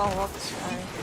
Oh, whoops, sorry.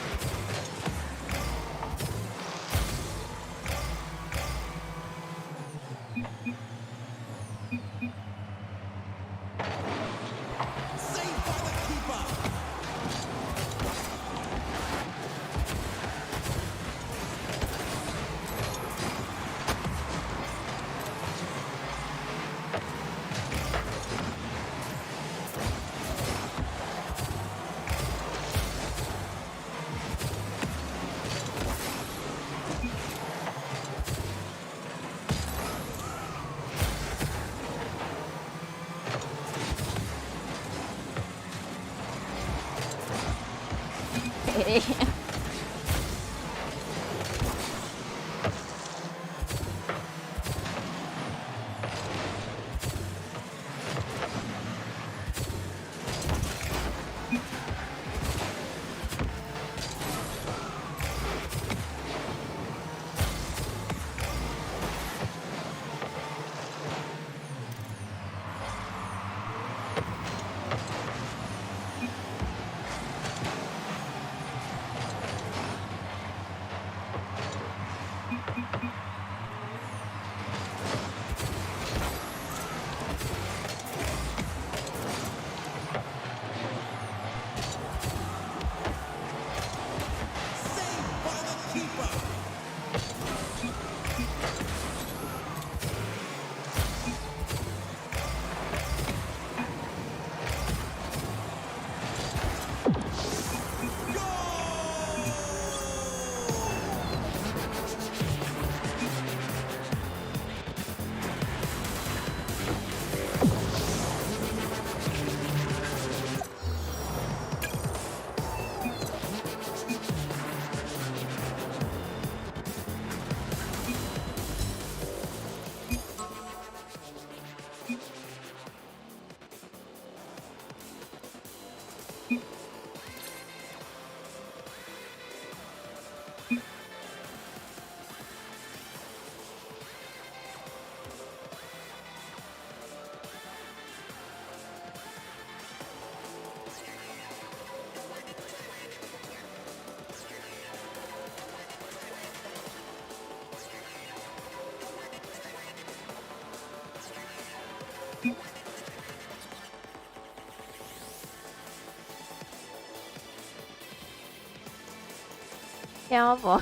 apa?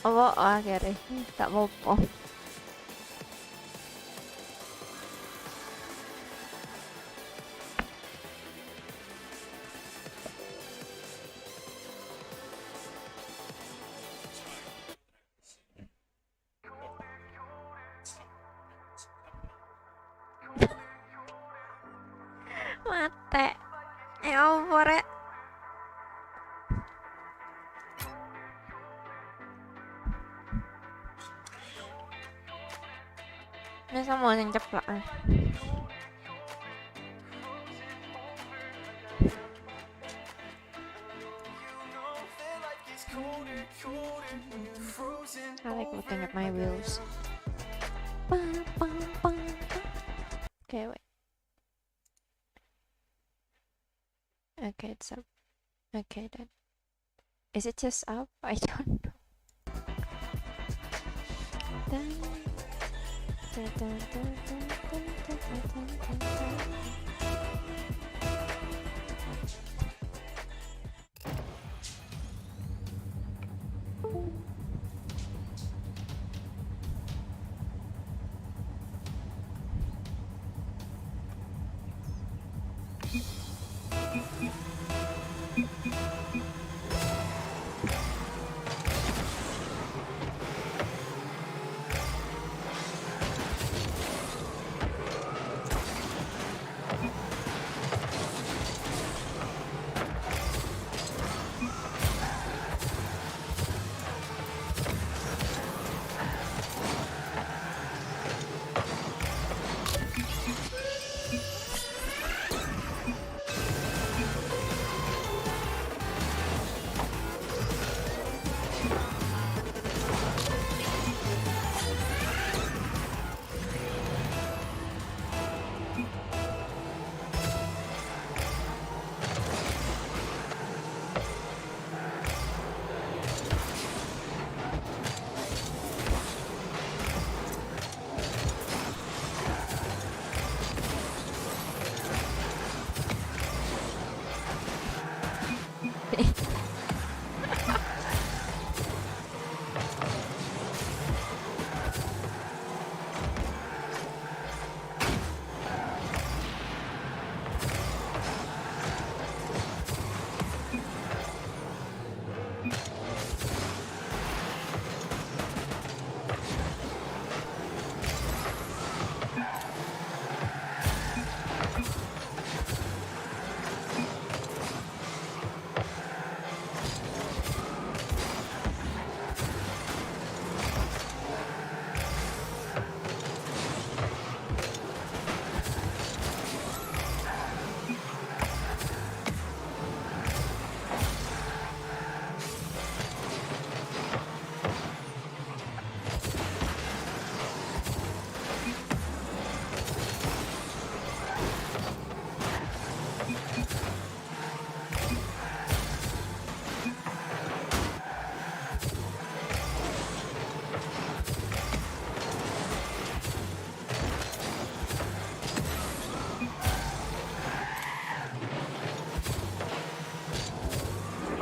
Apa akhirnya tak apa. Mate. Ya apa rek? Ini sama yang ceplok. I like looking at my wheels. Okay, wait. Okay, it's up. Okay then. Is it just up? I don't know.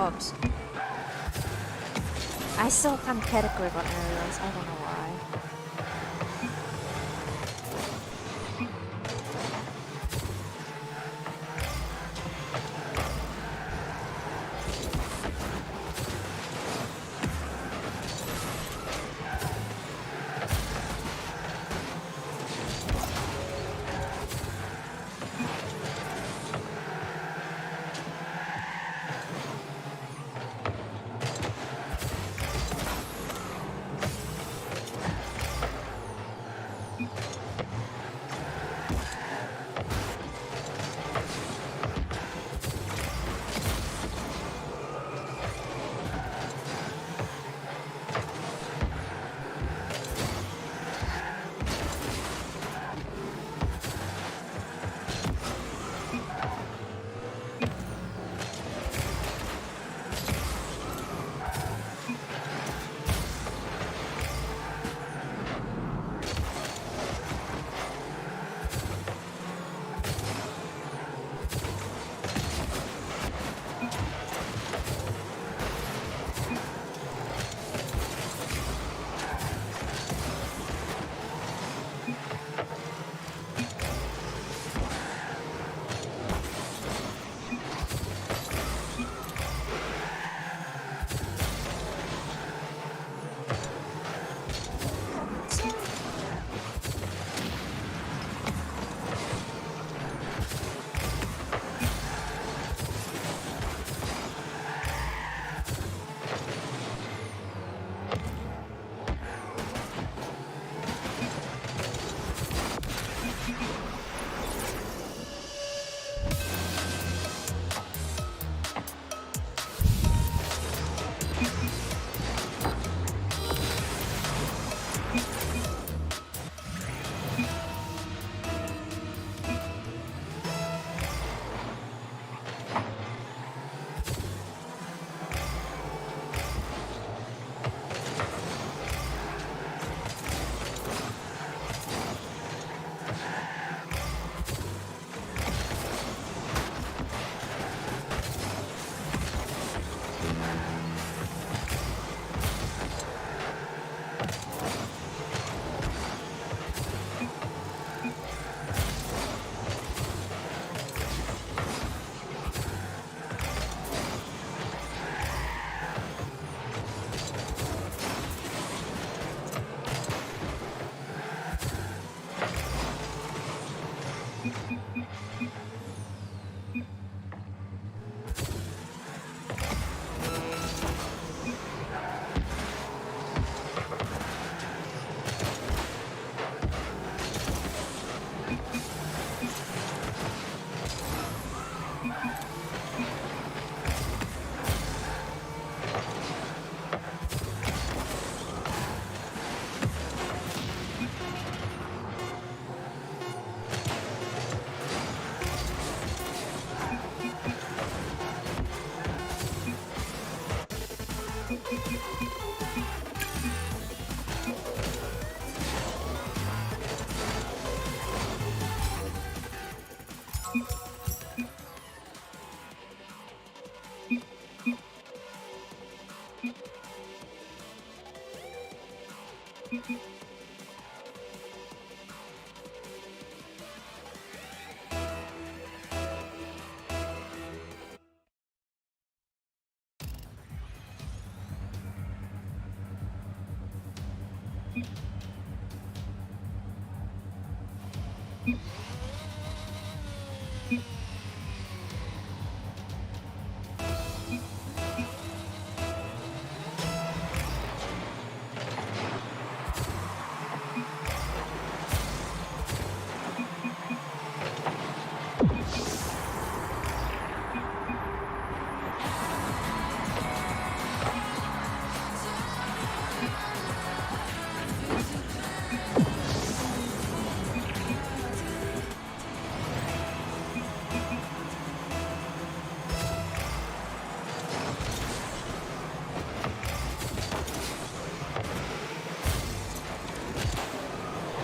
Oops. I still can't get a grip on aerials, I don't know why.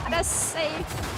That's safe.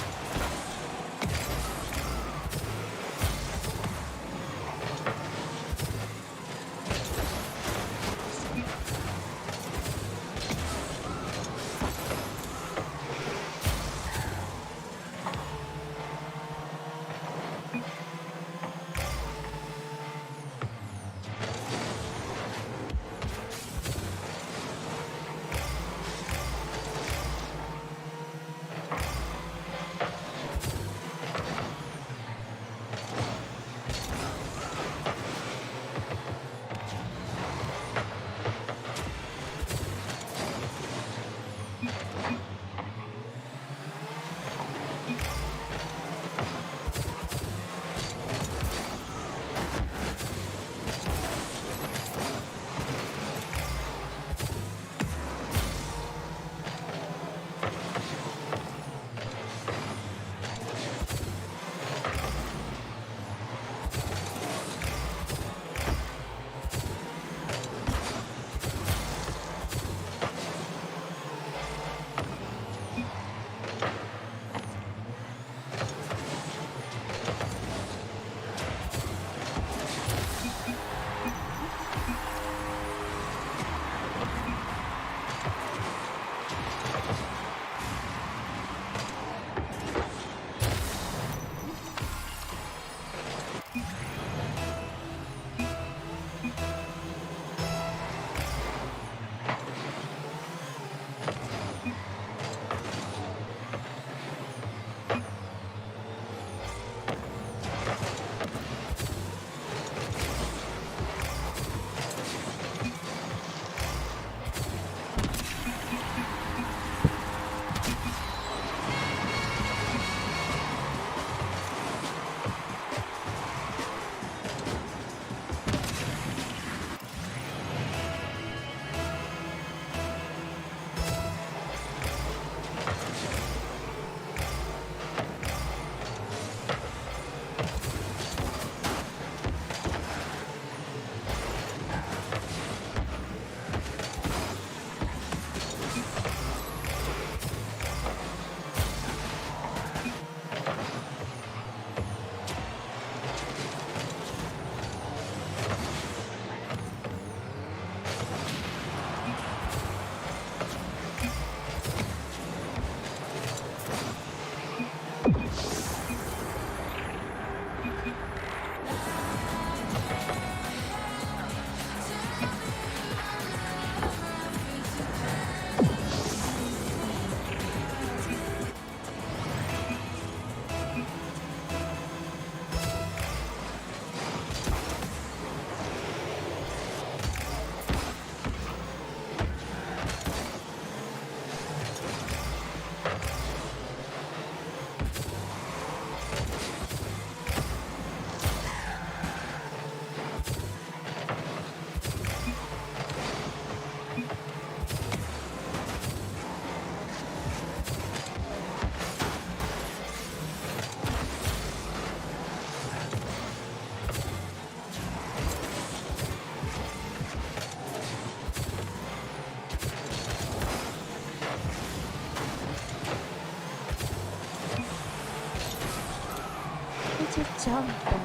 jumper.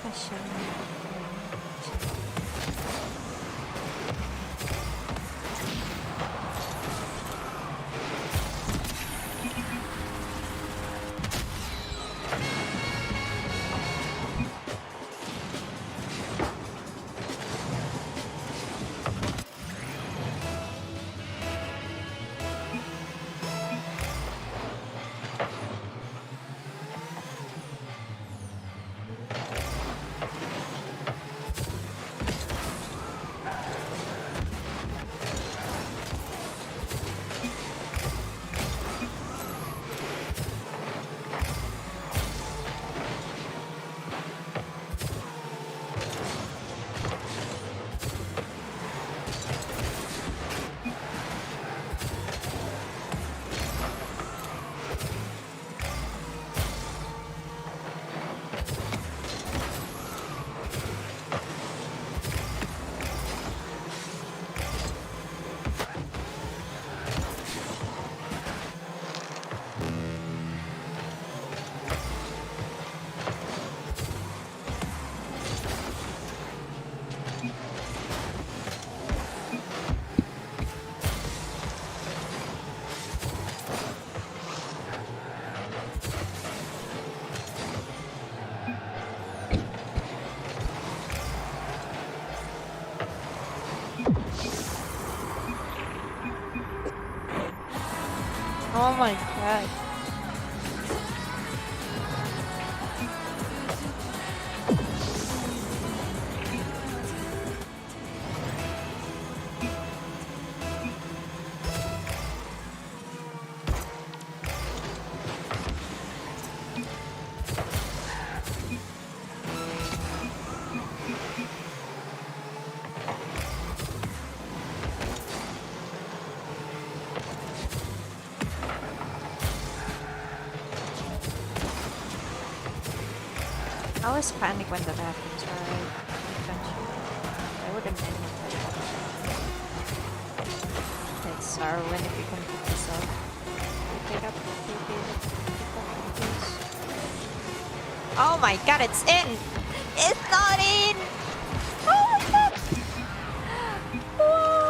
Fashion. Oh my god. I always panic when that happens, right? I wouldn't anything. It's Arwen if you can pick this up. Pick it up, please. Oh my god, it's in! It's not in! Oh my god! Whoa.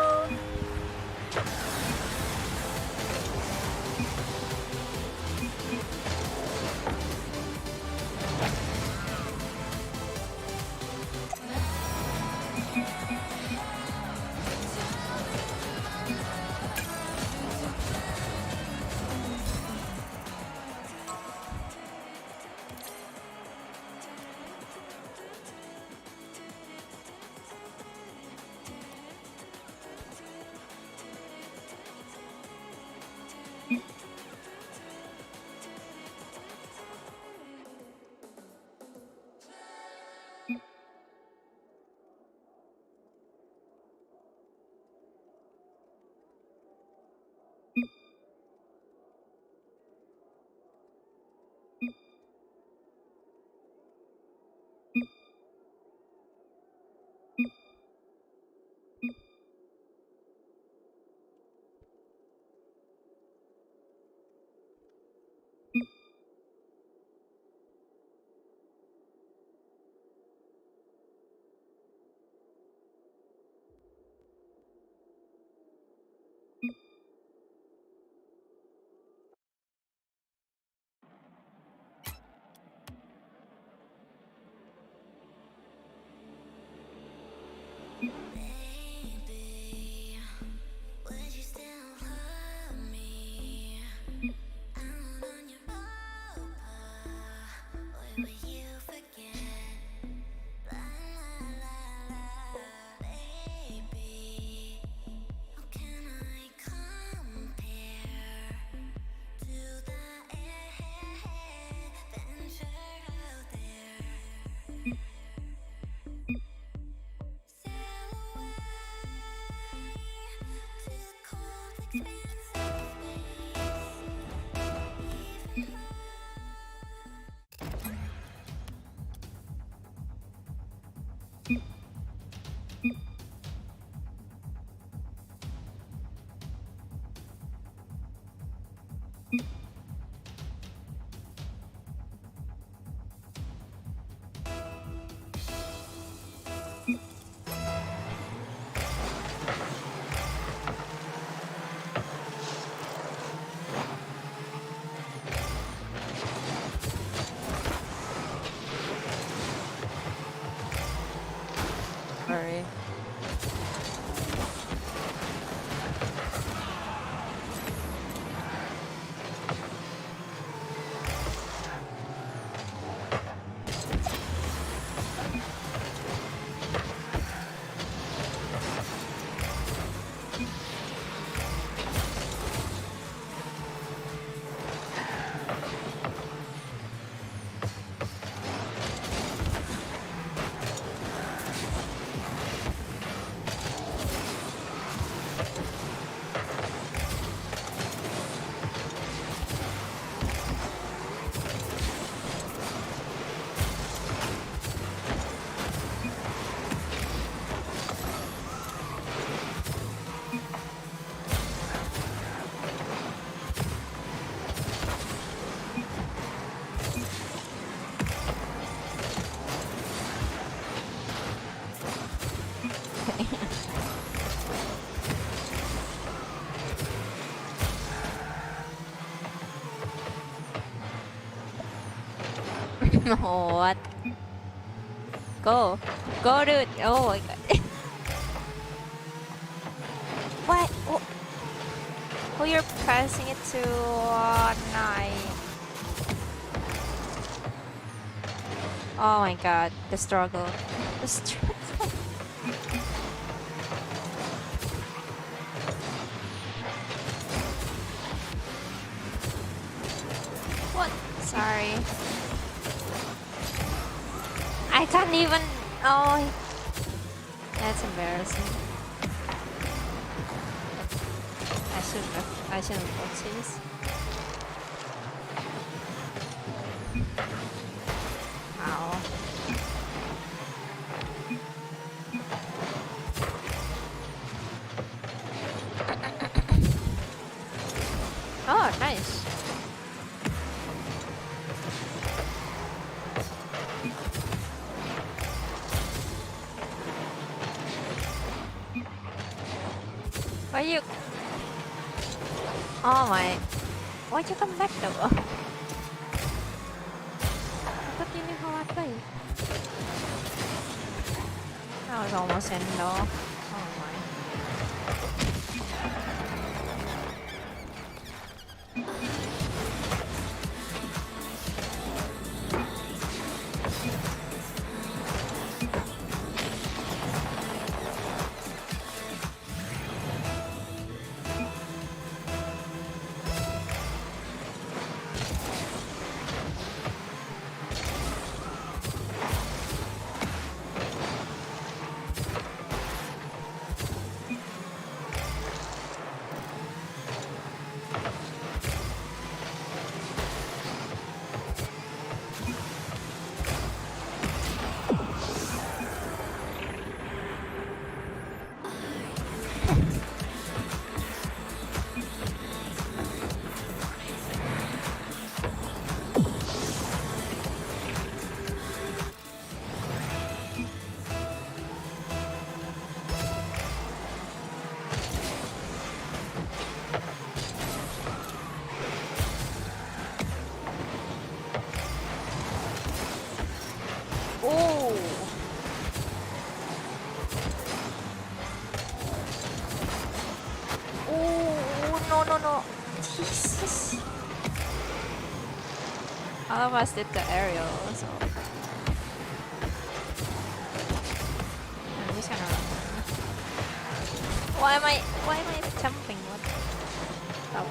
Oh, what? Go. Go, dude. Oh my god. What? Oh, who you're passing it to? Oh, nine. Oh my god. The struggle. The struggle. What? Sorry. I can't even. Oh, that's embarrassing. I shouldn't purchase. Ow. Oh, nice. Why you? Oh my. Why'd you come back though? I thought you knew how I play. I was almost in though. Oh my. Oh, no, no, no. Jesus. All of us did the aerial, so. I'm just gonna run. Why am I jumping? What? Stop.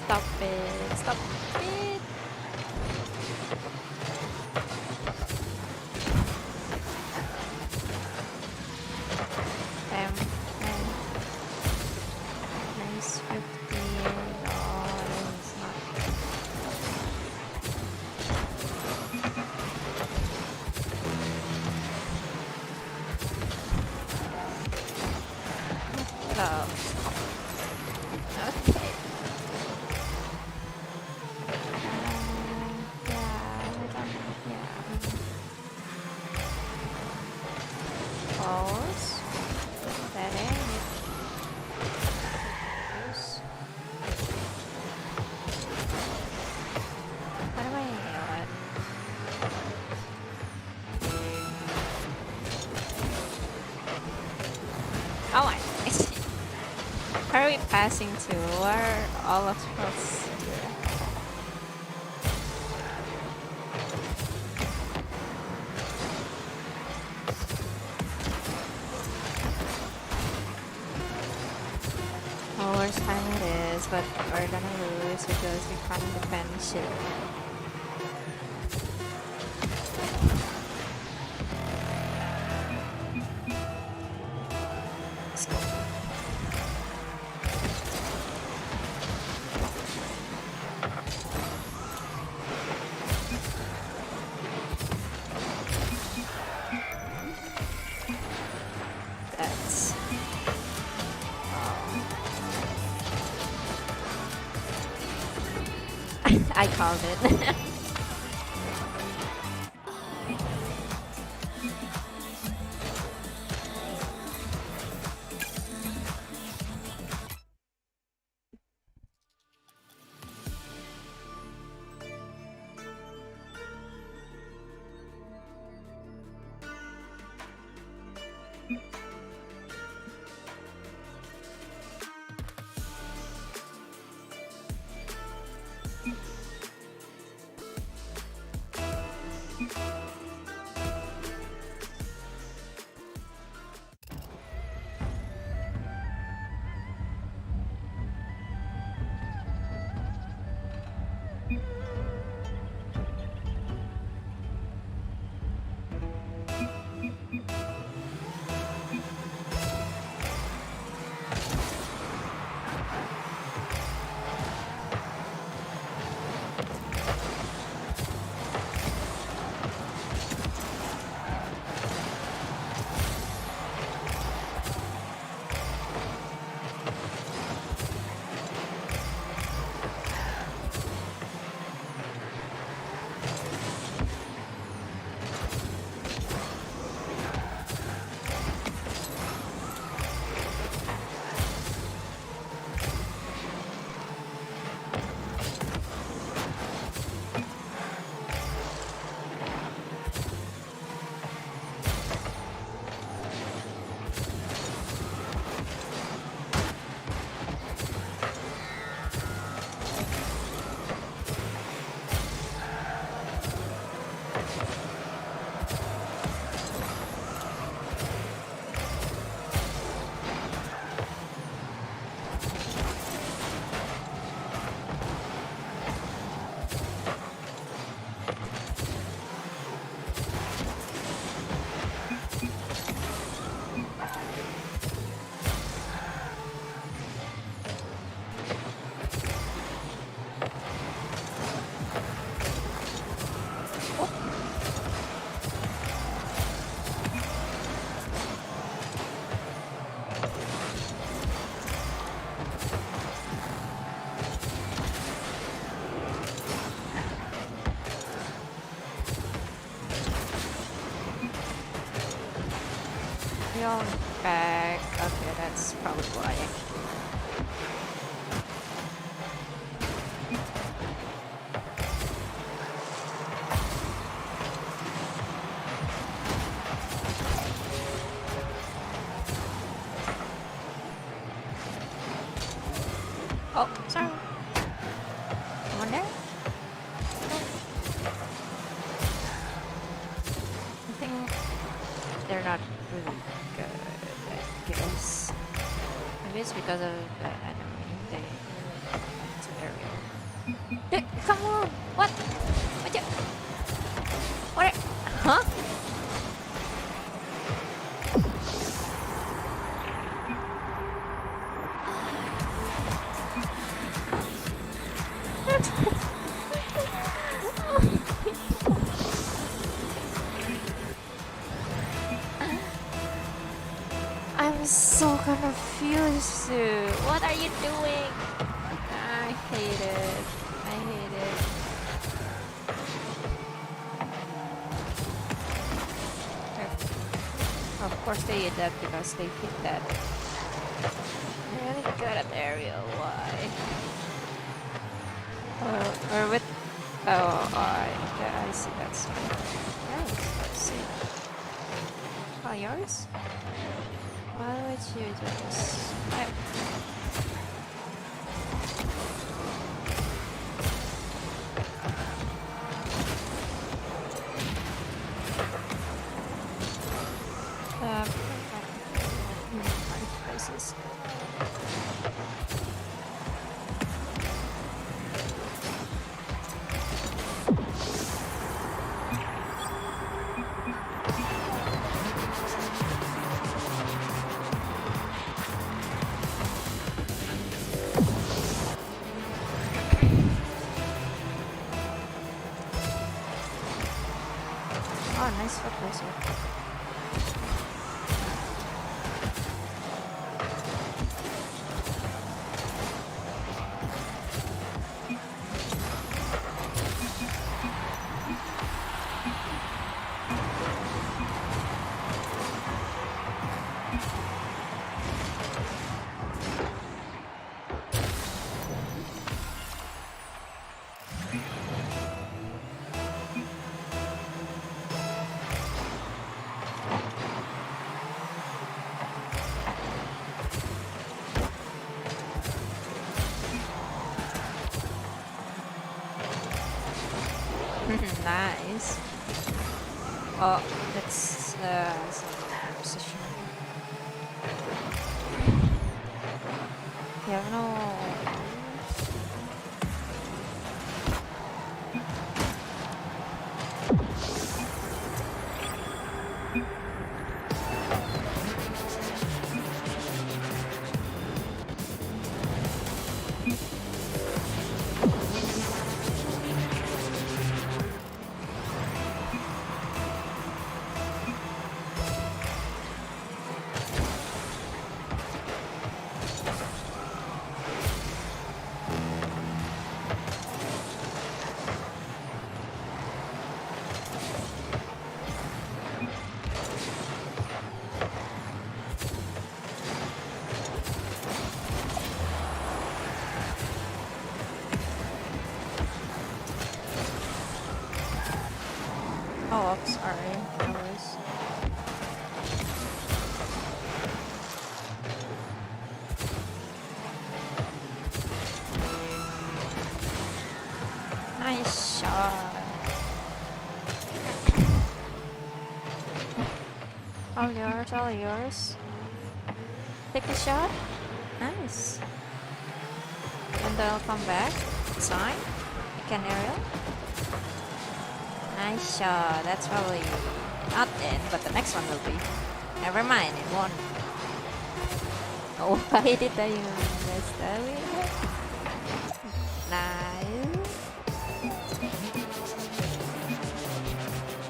Stop it. Stop it. Damn. Nice 50. Oh, it's not. Oh. Okay. Pause. That it. Pause. How do I nail it? Oh my. Where are we passing to? Where are all of us here? Oh, worst time it is, but we're gonna lose because we can't defend shit. Let's go. I called it. You're back. Okay, that's probably why. Oh, sorry. Someone there? I think they're not really good, I guess. Maybe it's because of the enemy thing. It's aerial. Come on! What? What? What? Huh? I'm so confused. What are you doing? I hate it. I hate it. Of course they did that because they think that they're really good at aerial. Why? Or with... Oh, yeah, I see that song. Nice, let's see. Oh, yours? Why would you do this? Places. Oh, nice foot racer. Nice. Oh, that's some position. You have no. Oh, I'm sorry. I was. Nice shot. All yours, all yours. Take a shot. Nice. And then I'll come back. It's fine. You can aerial. Nice shot. That's probably not in, but the next one will be. Never mind, it won. Oh, why did I miss that? Nice.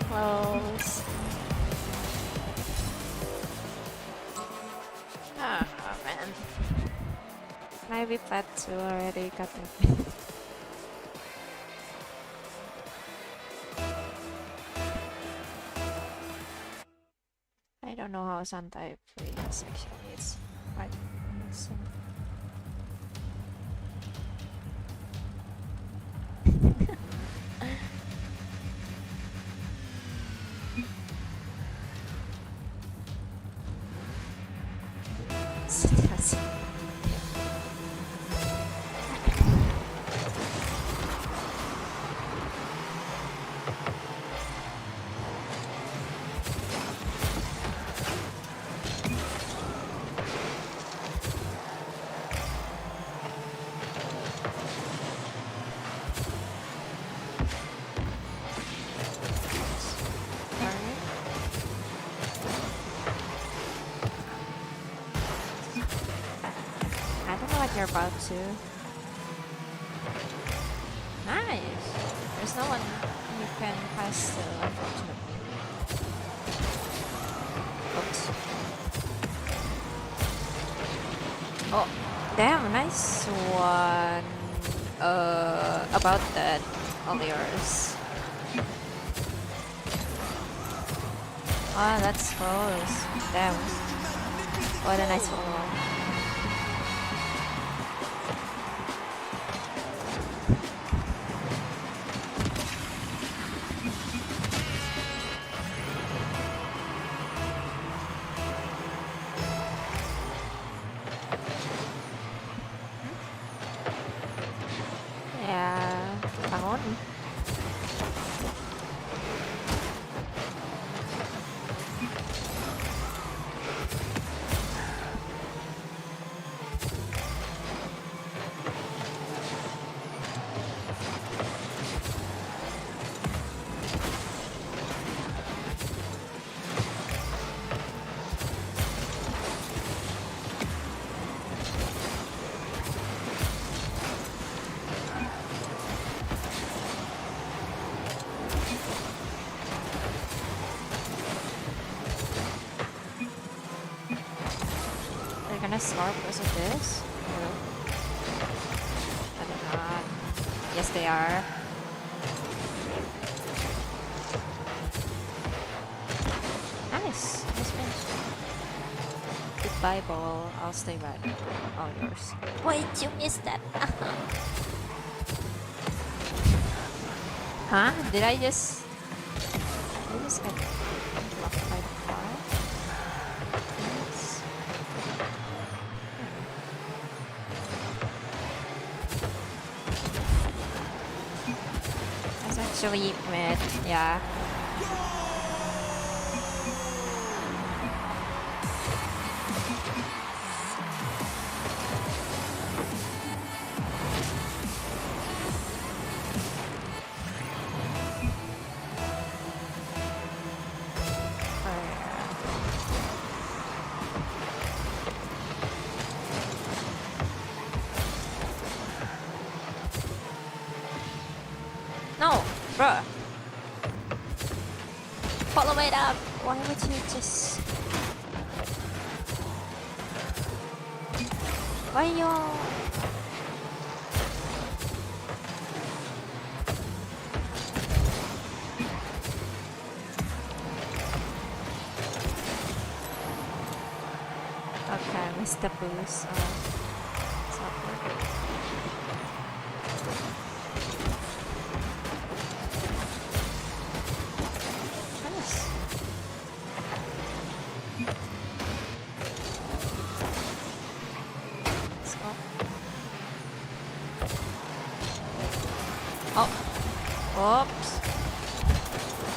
Close. Oh man. Maybe plat 2 already got it. I don't know how Santai plays actually. It's quite awesome. You're about to. Nice. There's no one you can pass still, unfortunately. Oops. Oh, damn, nice one. About that, all yours. Ah, that's close. Damn. What a nice follow. Gonna start because of this? No. I don't know. Yes, they are. Nice. Nice finish. Goodbye, ball. I'll stay back. All yours. Wait, you missed that. Huh? Did I just get blocked by the car? actually mid, yeah. No, bruh. Follow it up. Why would you just? Why you? Okay, I missed the boost. It's awkward. Nice. Let's go. Oh, oops.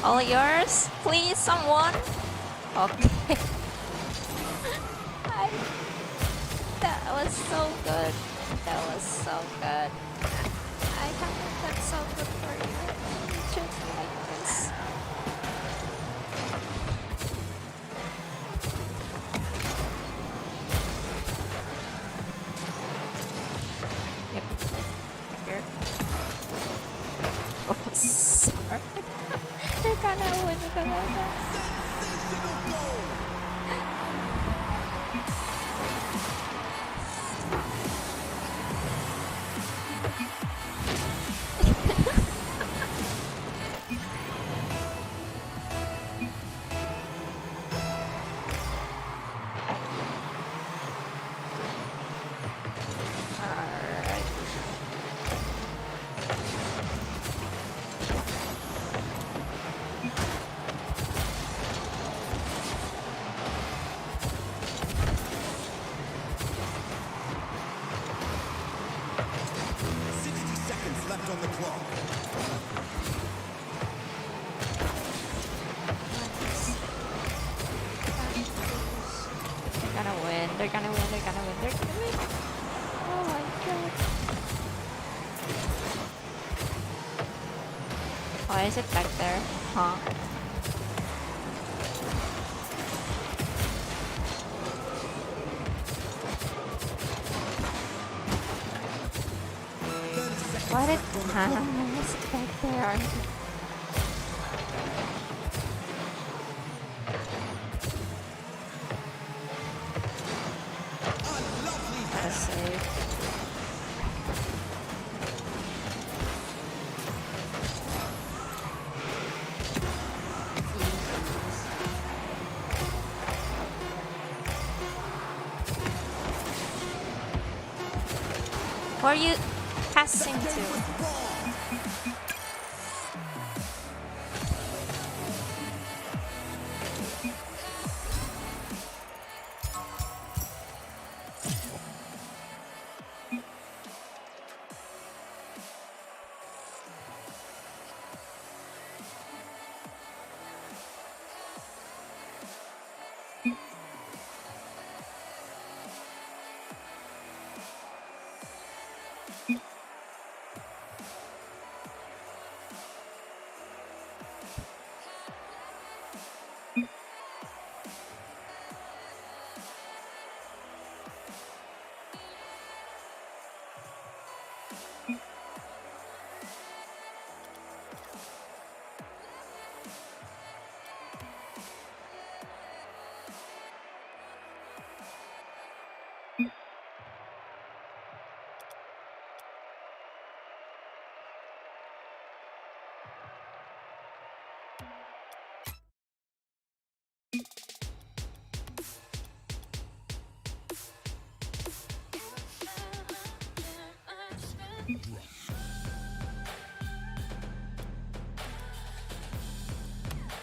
All yours, please, someone. Okay. That was so good. That was so good. I haven't done so good for you. Just like this. Yep. Here. Oh, sorry. You're gonna win because of that. Alright. Left on the clock. They're gonna win. They're gonna win. They're gonna win. They're gonna win. Oh my god. Why is it back there? Huh? Why did why is it back there? Gotta save. Who are you passing to?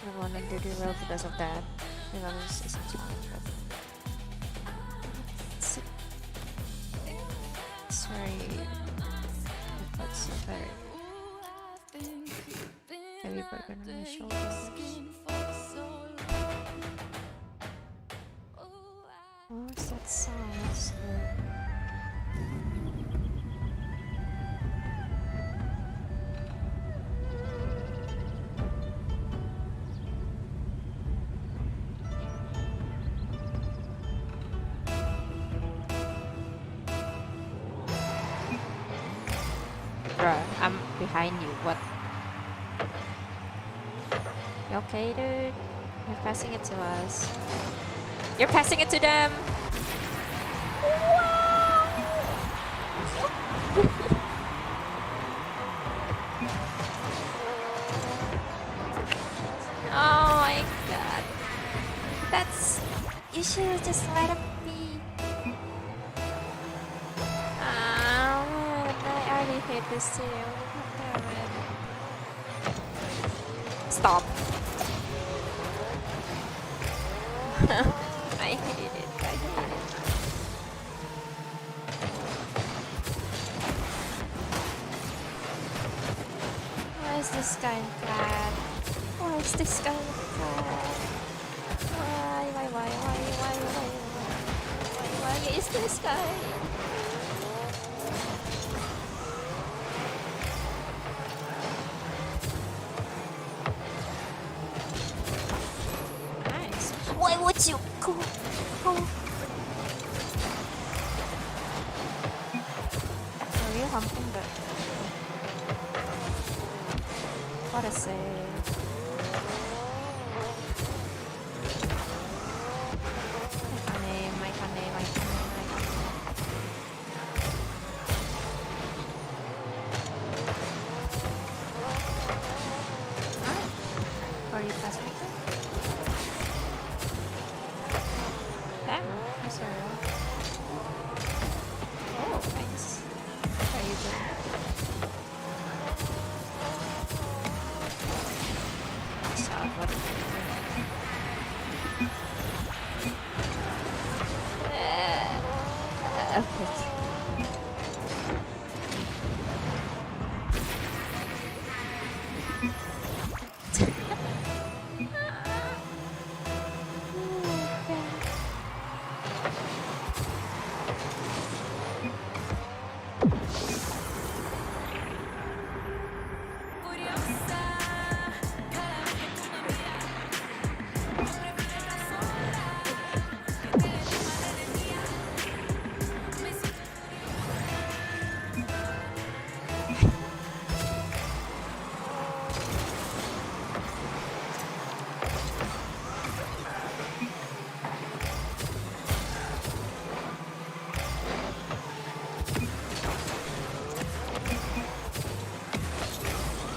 I wanted to do well because of that. Because it's a challenge. Sorry. That's very. heavy burden on my shoulders. What was that song? It's Bruh, I'm behind you. What? You okay, dude? You're passing it to us. You're passing it to them! Oh my god. That's... You should have just let him be. Ah, man, I already hate this too. Damn it. Stop. I hate it. I hate it. Why is this guy in flat? Why is this guy in flat? Why is this guy? Nice. Why would you go? Are you humping the... What a save. Are you passing it? Damn, I saw you. Oh, nice. How are you doing? So, what are you doing? Okay.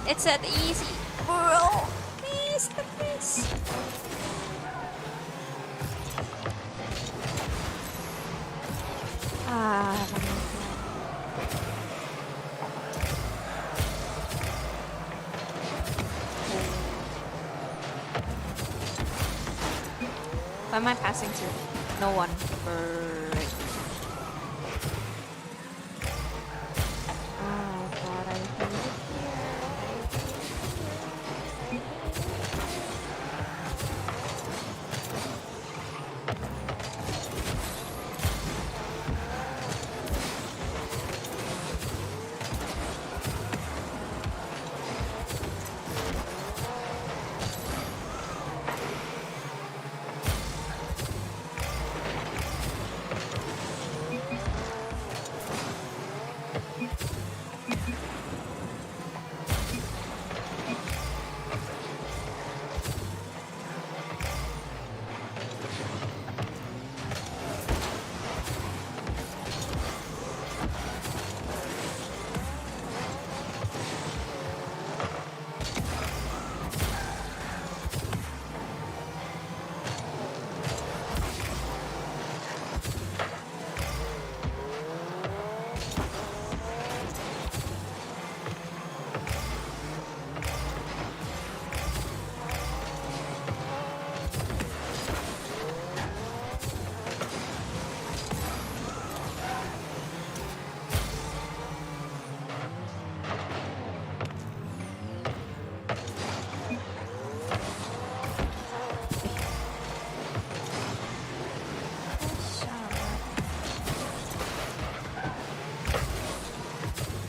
It's that easy, bro. Please, please. Ah, who am I passing to? No one. Oh god, I hate it here.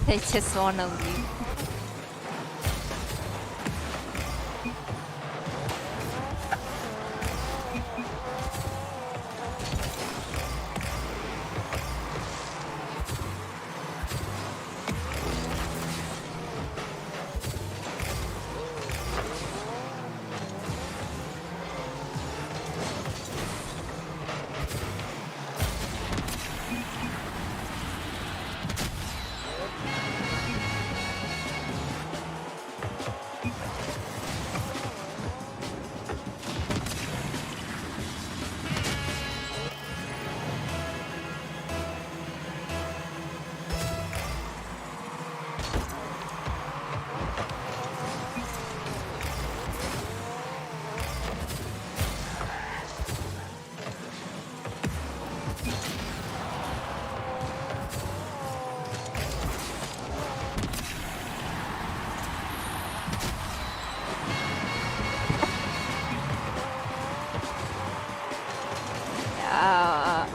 They just wanna leave. Uh,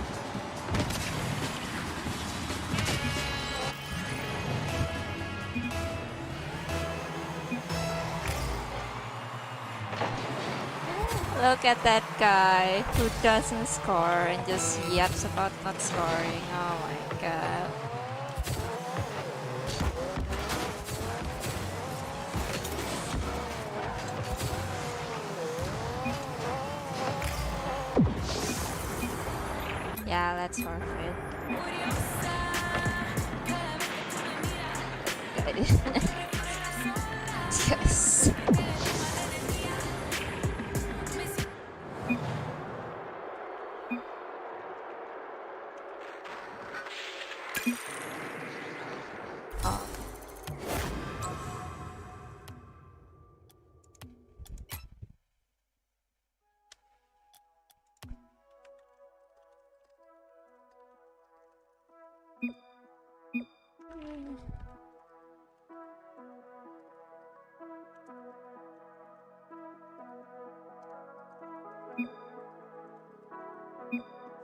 Look at that guy who doesn't score and just yaps about not scoring. Oh my god. Yeah, let's forfeit. Yes. Oh.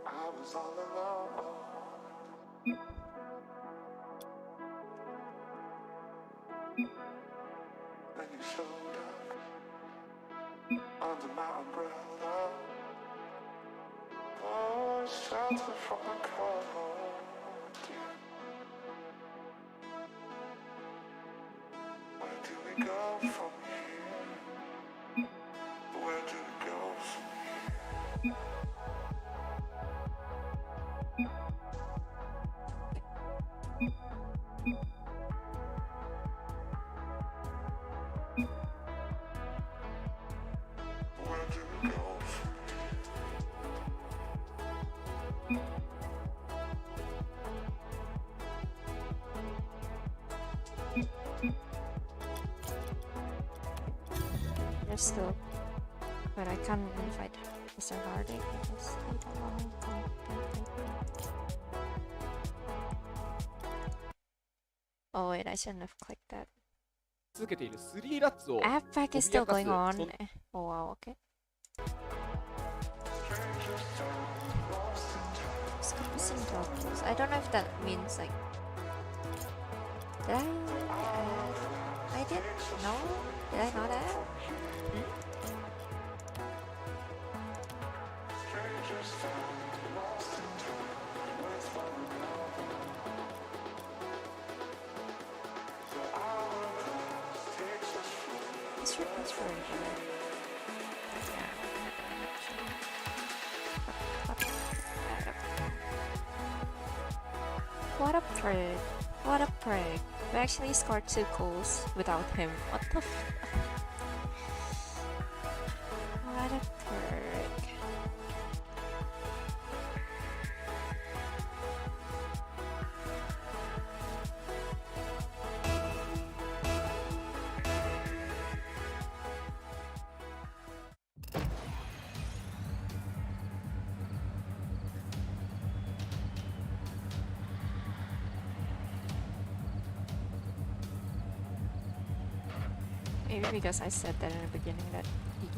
I was all alone. Then you showed up under my umbrella. Oh, shelter from the cold. Where do we go from here? Where do we go from here? Where do we go from There's still, but I can't invite Mr. Hardik because I don't want to come. Oh wait, I shouldn't have clicked that. 続けている3ラッツを App pack is still 脅かす going on. そん Oh wow, okay. Missing totals. I don't know if that means like. Did I did? No? Did I know that? This room is very good. What a prick. What a prick. We actually scored 2 goals without him. What the f. What a prick. Maybe because I said that in the beginning that he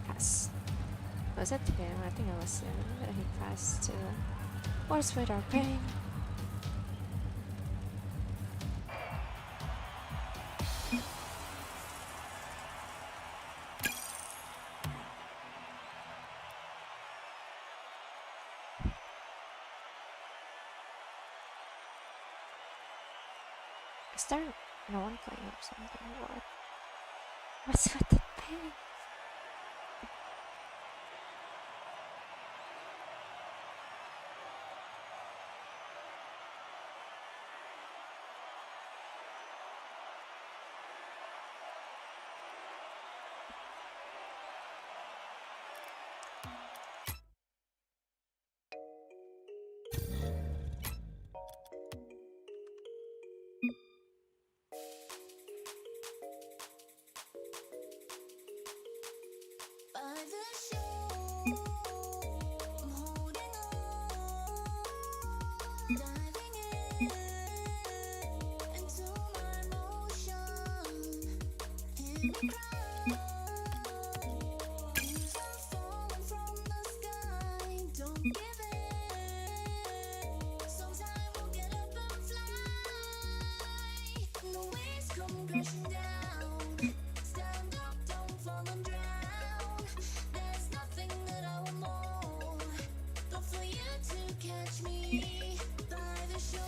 passed. Was it him? I think it was him that he passed to. What's with our pain? Is there no one playing or something? What? What's with the ping? By the shore, I'm holding on, diving into my motion. Hear me cry, leaves are falling from the sky. Don't give in. Sometime we'll get up and fly. And the waves come crashing down. Stand up, don't fall and drown. There's nothing that I want more but for you to catch me by the shore.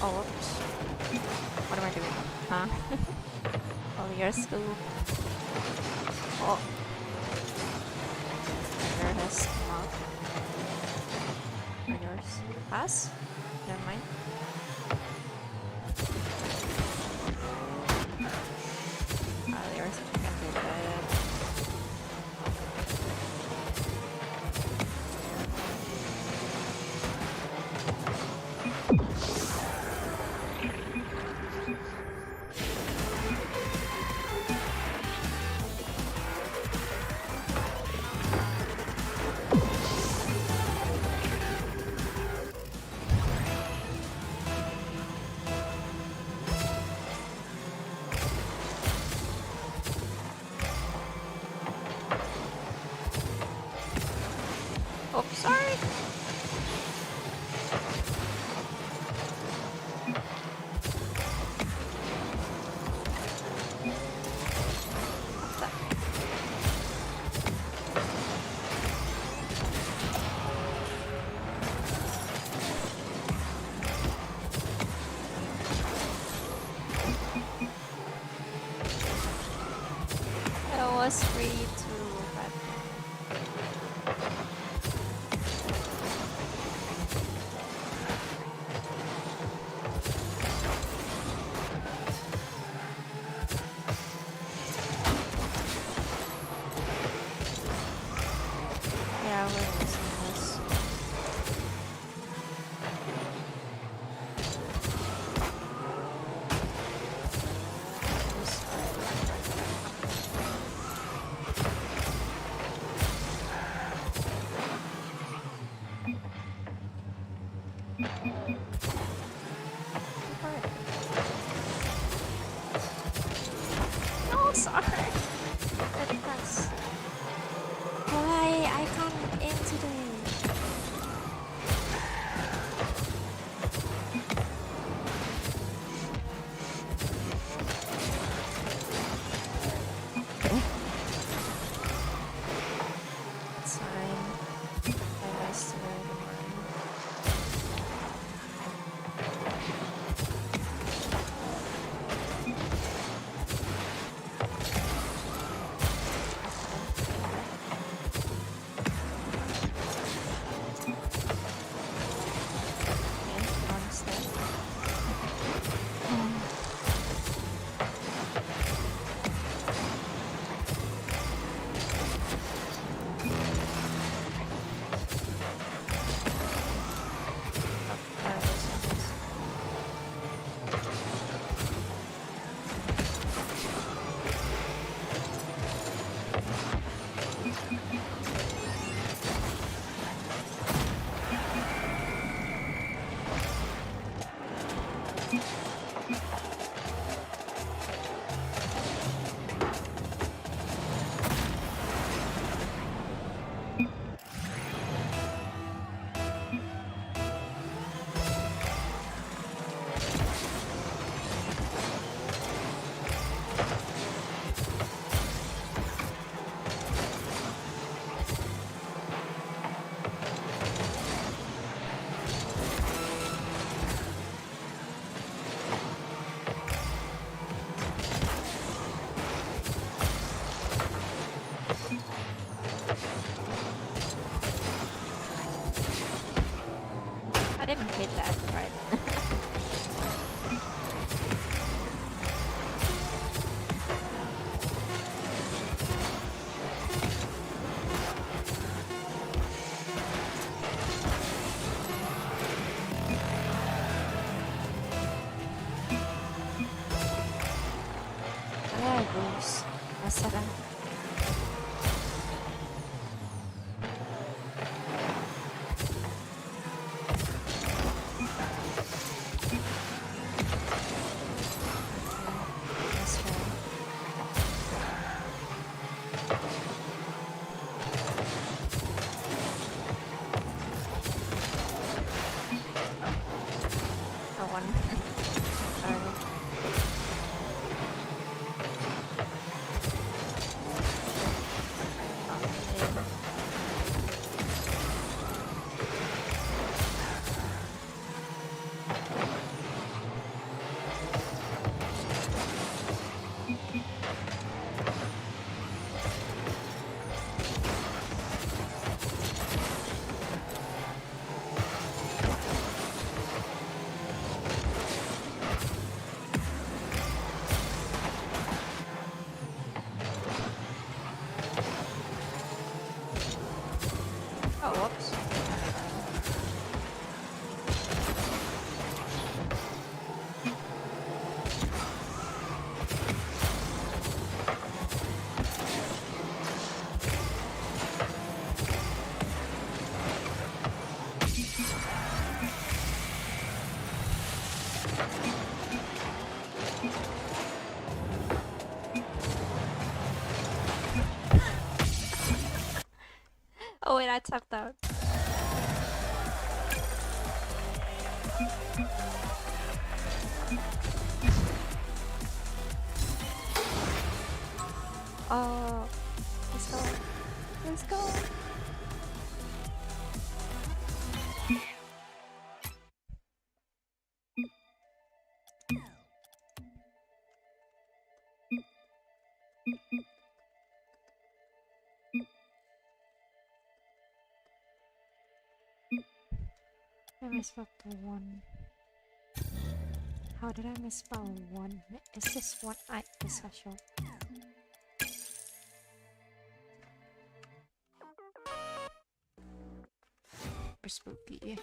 Oh, whoops. What am I doing? Huh? Oh, you're slow. Oh. There has come out. Or yours. Pass? Never mind. Ah, yours can do that. Oh, sorry. I was free to Wait, I tapped out. Oh, let's go. Let's go. I misspelled the one. How did I misspell one? Is this one I special? Super spooky.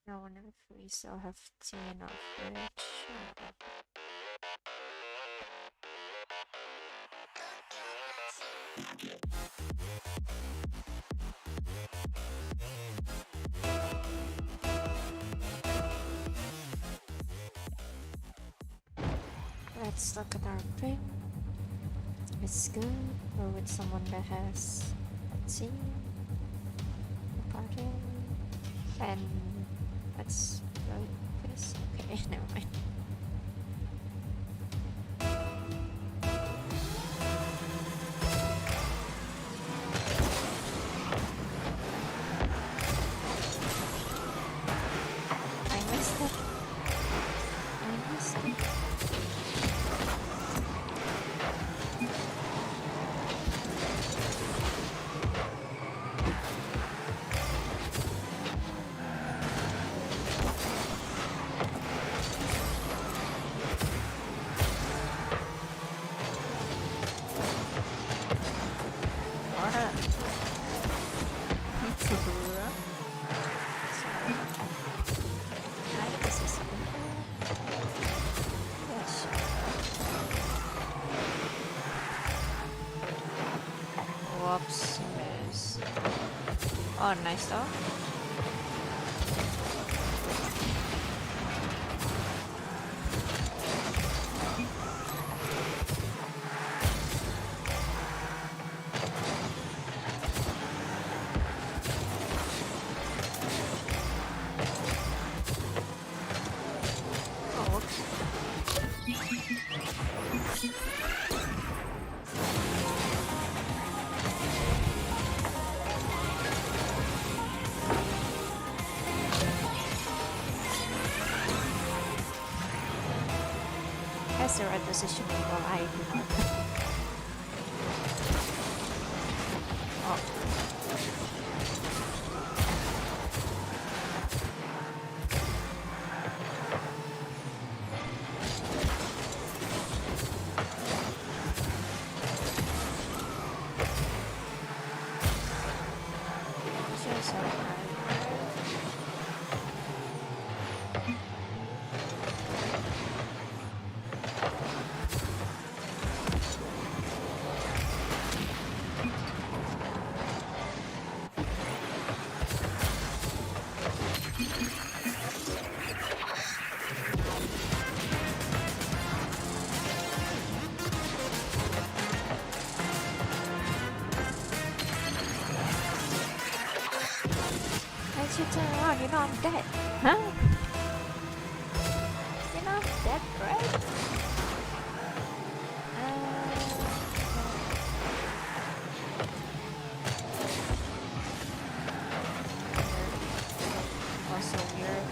No one if we still have tea in our fridge. Let's look at our pick. It's good. We're with someone that has tea, a party, and that's really this. Okay, never mind. I missed it. I missed it. co-ops is... Oh, nice though. Oh, whoops. Has the right position while I do not. Oh. Just alright. Why'd you turn around? You know I'm dead. Huh? You know I'm dead, right? Also weird.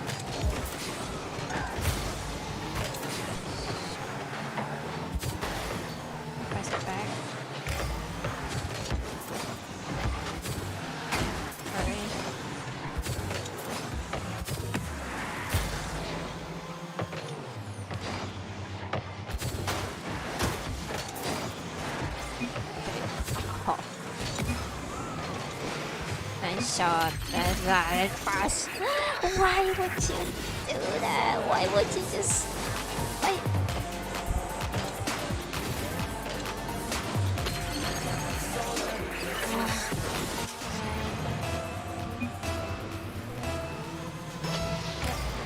Press it back. Hurry. Oh. Nice shot. That's right. Pass. Why would you do that? Why would you just... Why?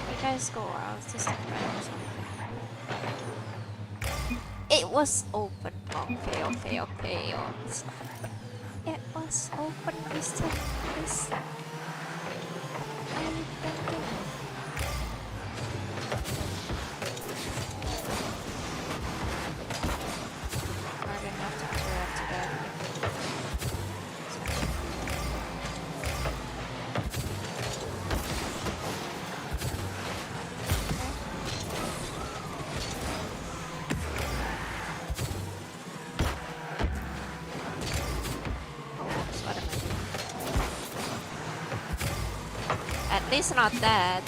You guys go out to step right or something. It was open. Okay, okay, okay. Oh, it's not. It was open. We still this. I don't know. We're gonna have to interact to that. What am I doing? At least not that.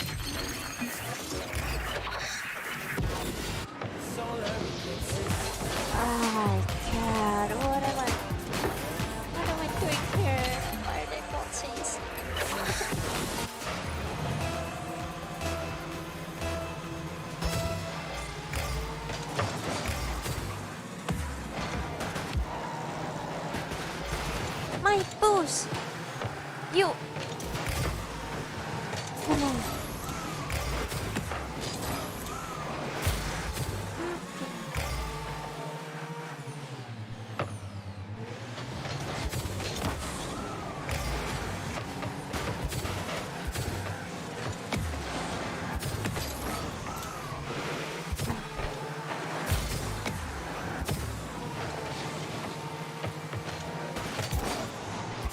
Oh god, what am I doing here? Why are they not chasing? My boost! You! Come on.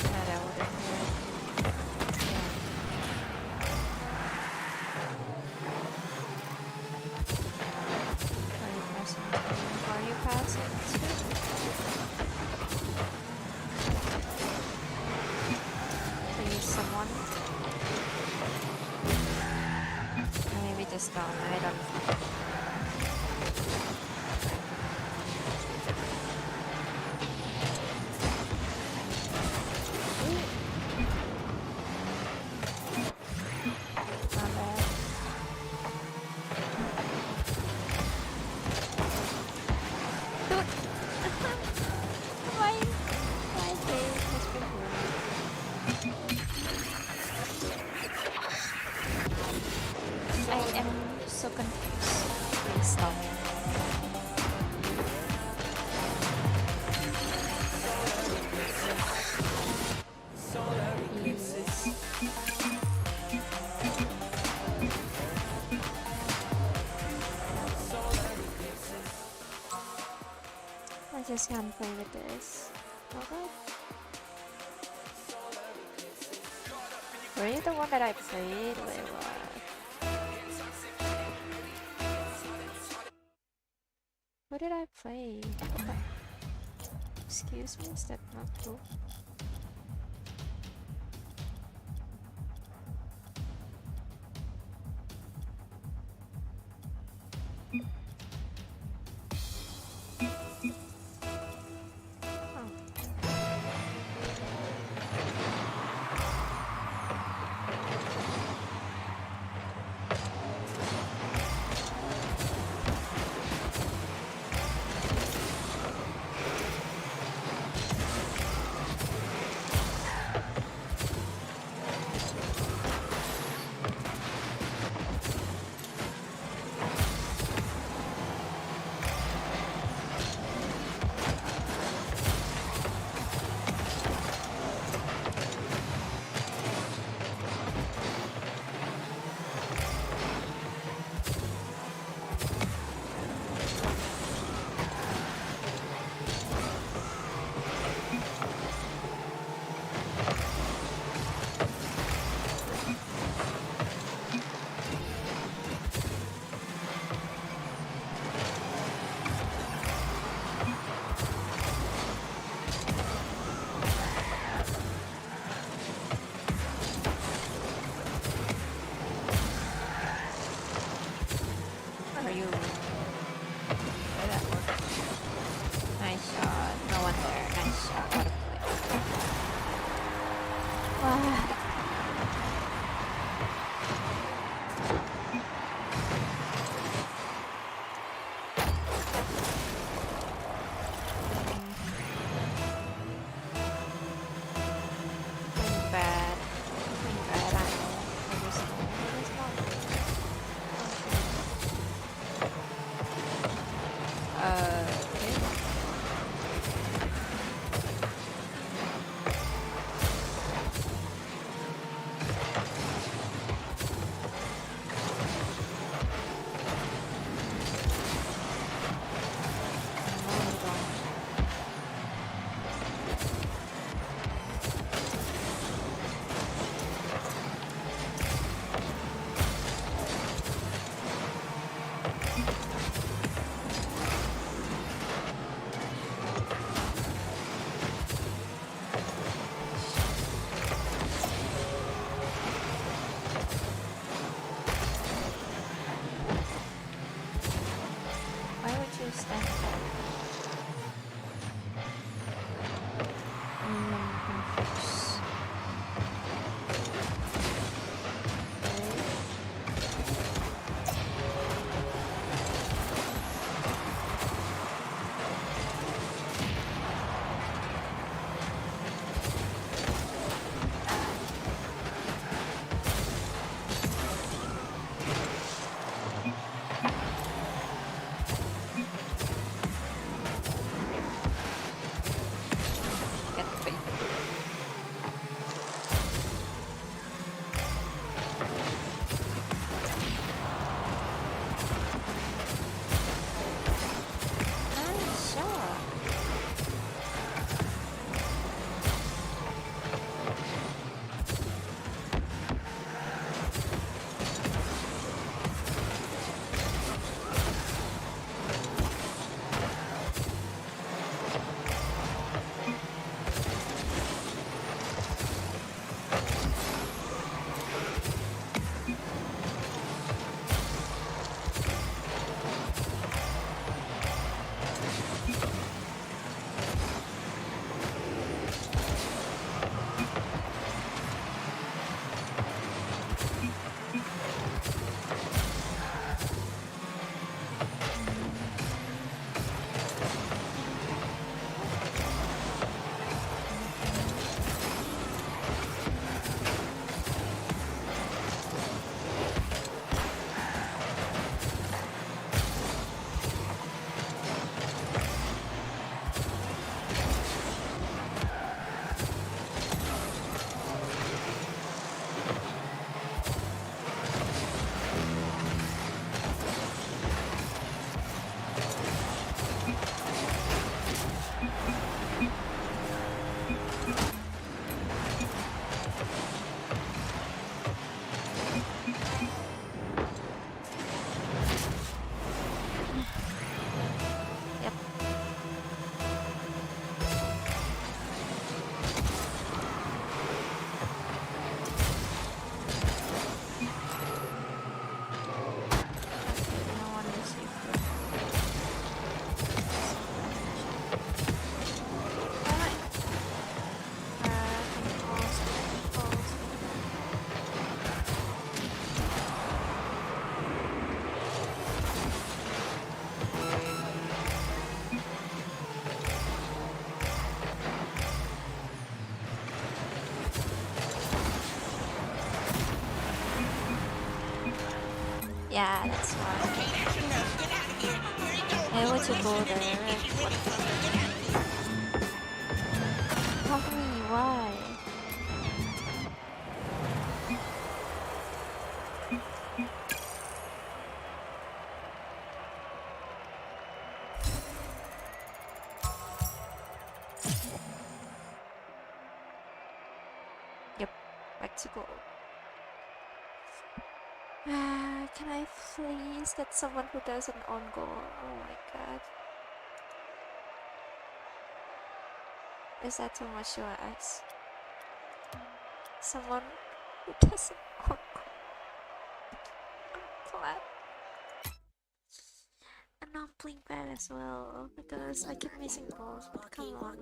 Yeah, that wouldn't work. Yeah. guys can't play with this. Oh god. Were you the one that I played with? Who did I play? Excuse me, is that not cool? Are you? Where that work? Nice shot. No one there. Nice shot. What a play. Ah. Playing bad. Playing bad. I know. I just know. It's not good. Okay. Yeah, that's why. I want to go there. Fuck me, why? Yep, Mexico. Can I please get someone who does an on goal? Oh my god. Is that too much to ask? Someone who does an on goal. I'm glad. And not playing bad as well because I keep missing balls. But come on,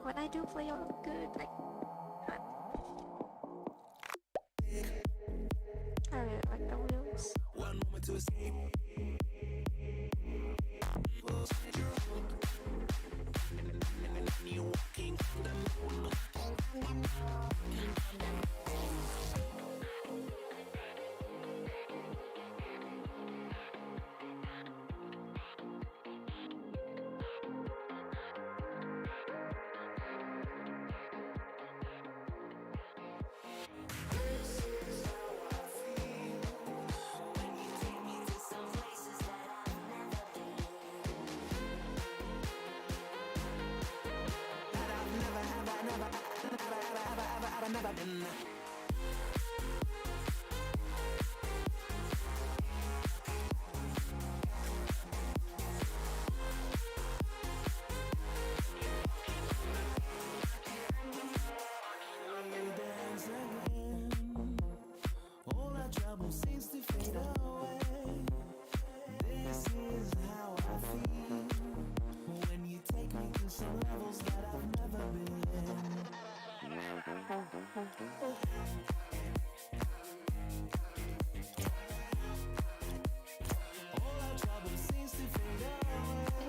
when I do play, I'm good. Like, I really like the wheels.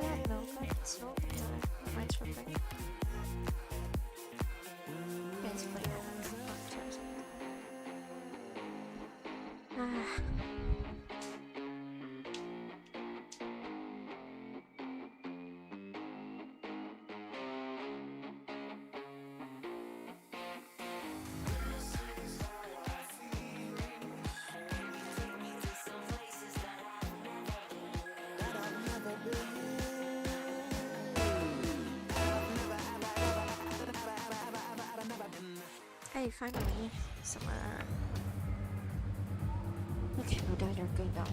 Yeah, no, it's no. Am I tripping? Guys, play Ah. Hey, finally, someone. Okay, no doubt they're going down.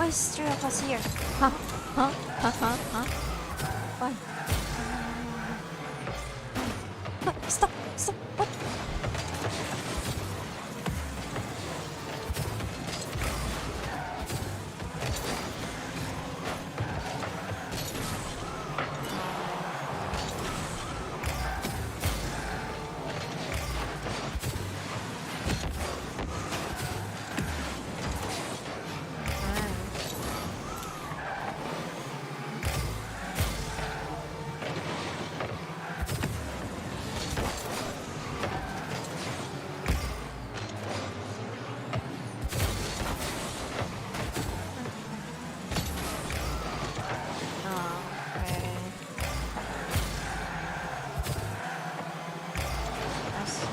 Why is three of us here? Huh? Huh? Huh? Huh? Huh? Why? Stop! Stop! What? Okay. I see.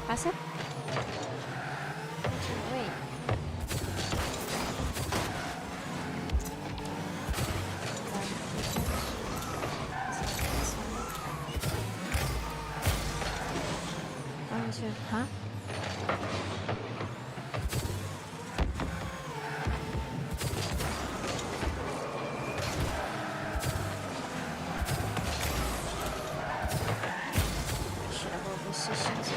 Passive? Wait. Huh? Should have all decisions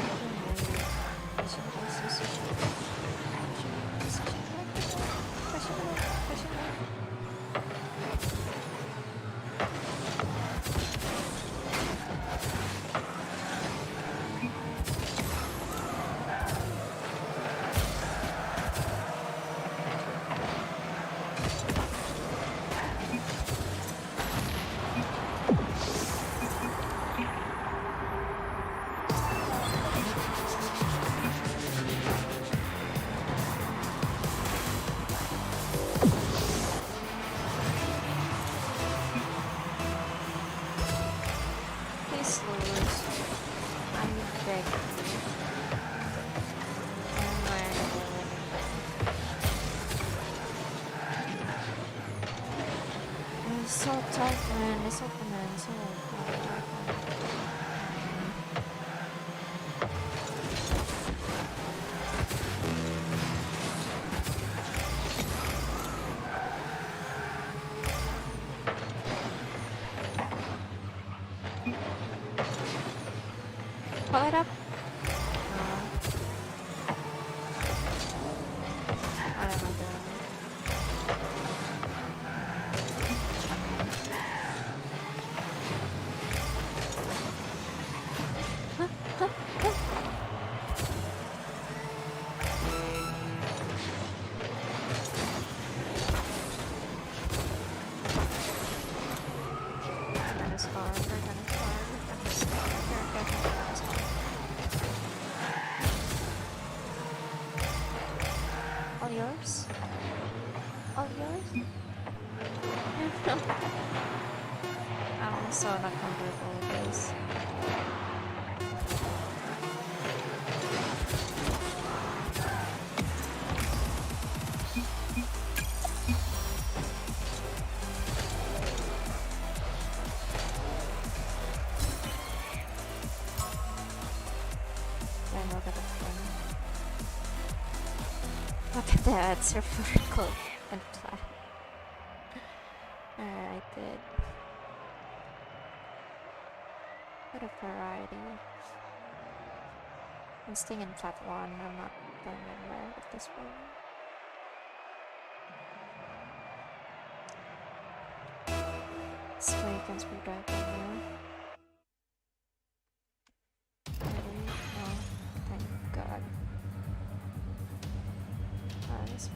Please, Lewis. I'm begging you. It's so tough, man. It's open and so pull it up. What am I doing? That is hard. That is hard. That is hard. Definitely that is hard. All yours? All yours? I'm also not comfortable with this. Then look at the phone. Look at that, it's vertical and flat. I did. What a variety. I'm staying in flat one, I'm not going anywhere with this one. So you can screwdriver now. Really? No. Thank God. This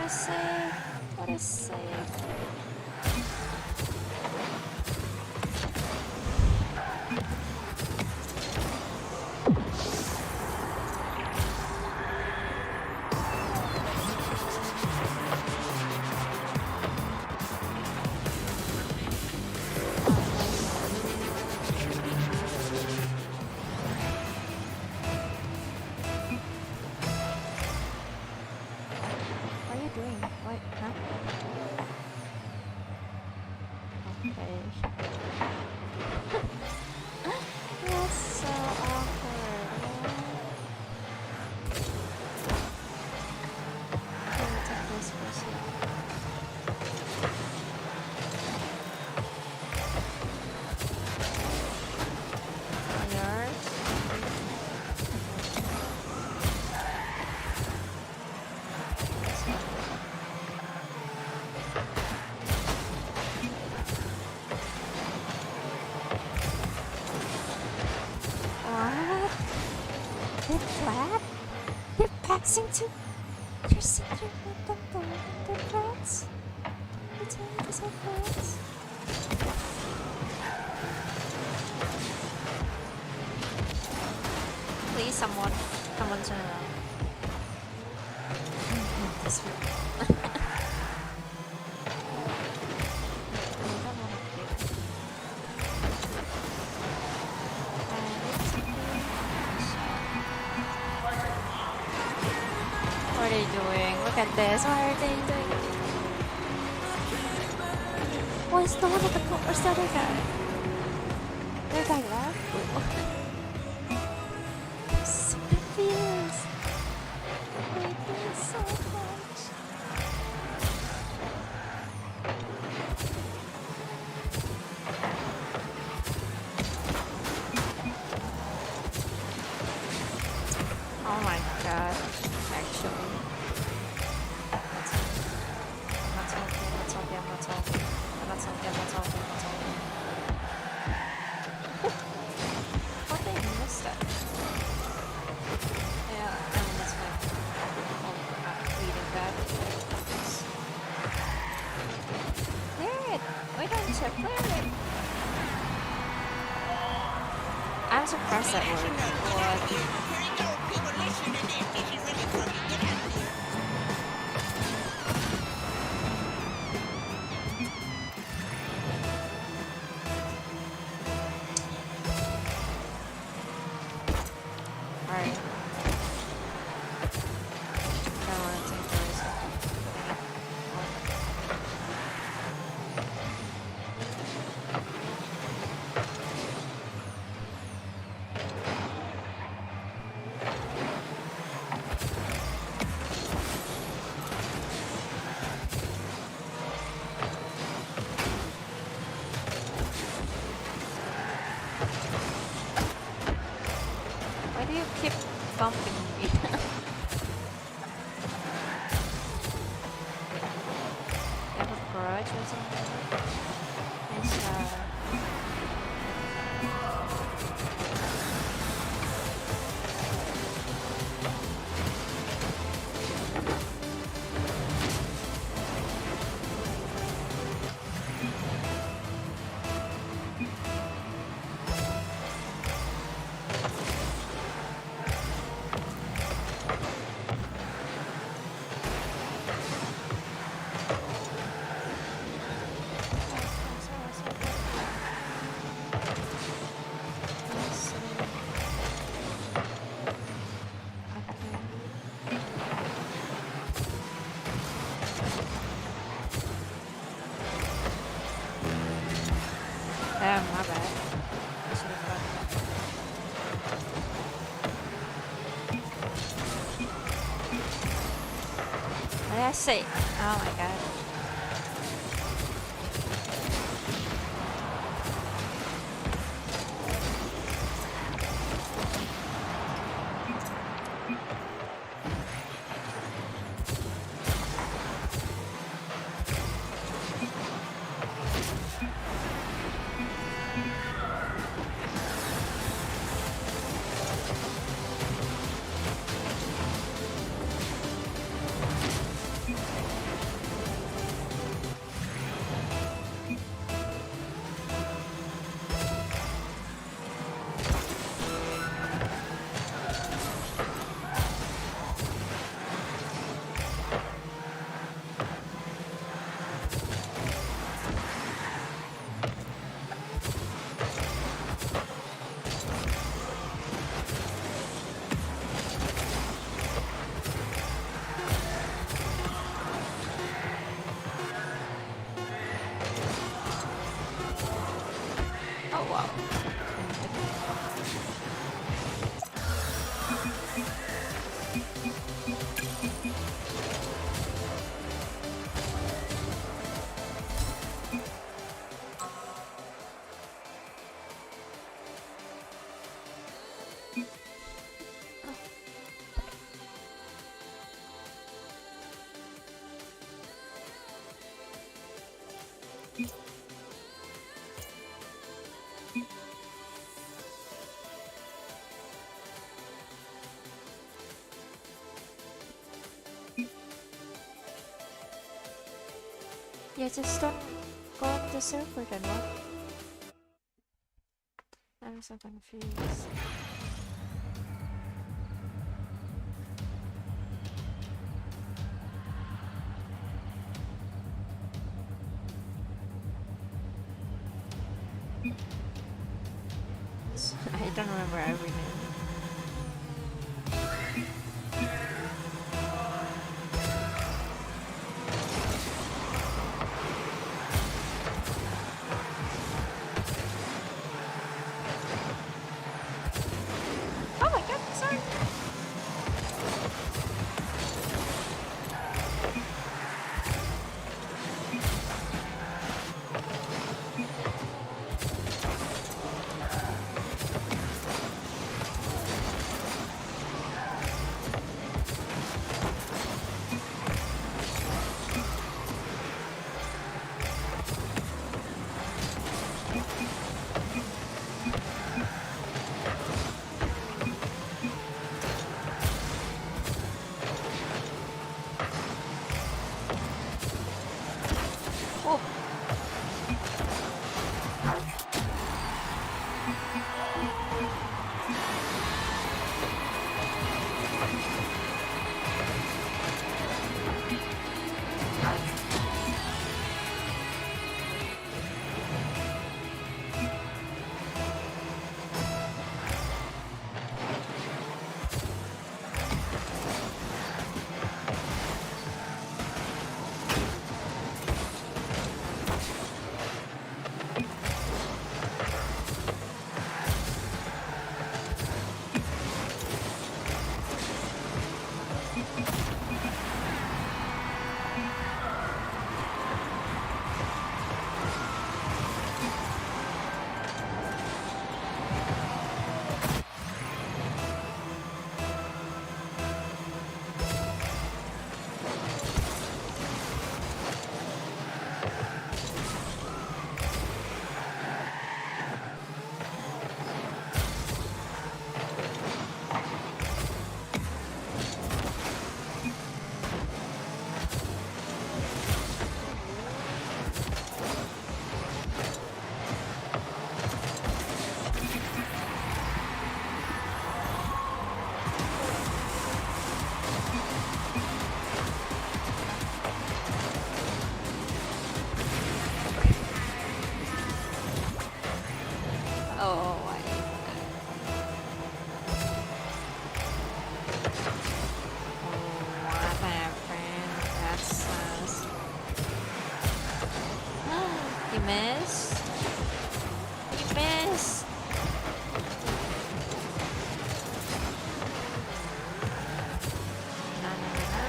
a save. What a save. What are you doing? What? Huh? Okay. That's so awkward. Okay, we'll take this first. Yours? What? They're flat? They're passing to... You're sitting with them going they're flats? You tell me these are flats? Please, someone turn around. This way. I don't want to do. What are you doing? Look at this. What are they doing? What's the one at the top? Where's the other guy? The other guy left? I'm so confused. I hate this so much. Oh my god. Actually. I'm not talking. What they missed that? Yeah, I mean it's like reading that. Clear it! Why don't you clear it? I'm surprised that worked. What? Alright. Don't wanna take the risk. Why do you keep bumping me? You have a grudge or something? Nice, Damn, my bad. I should have got that. What did I say? Oh my god. Yeah, just don't go on the server then, what? I'm so confused. I don't remember every name. Oh my god, sorry. Oh. Oh, I Oh, what happened? That's you missed? You missed? No, no, no, no.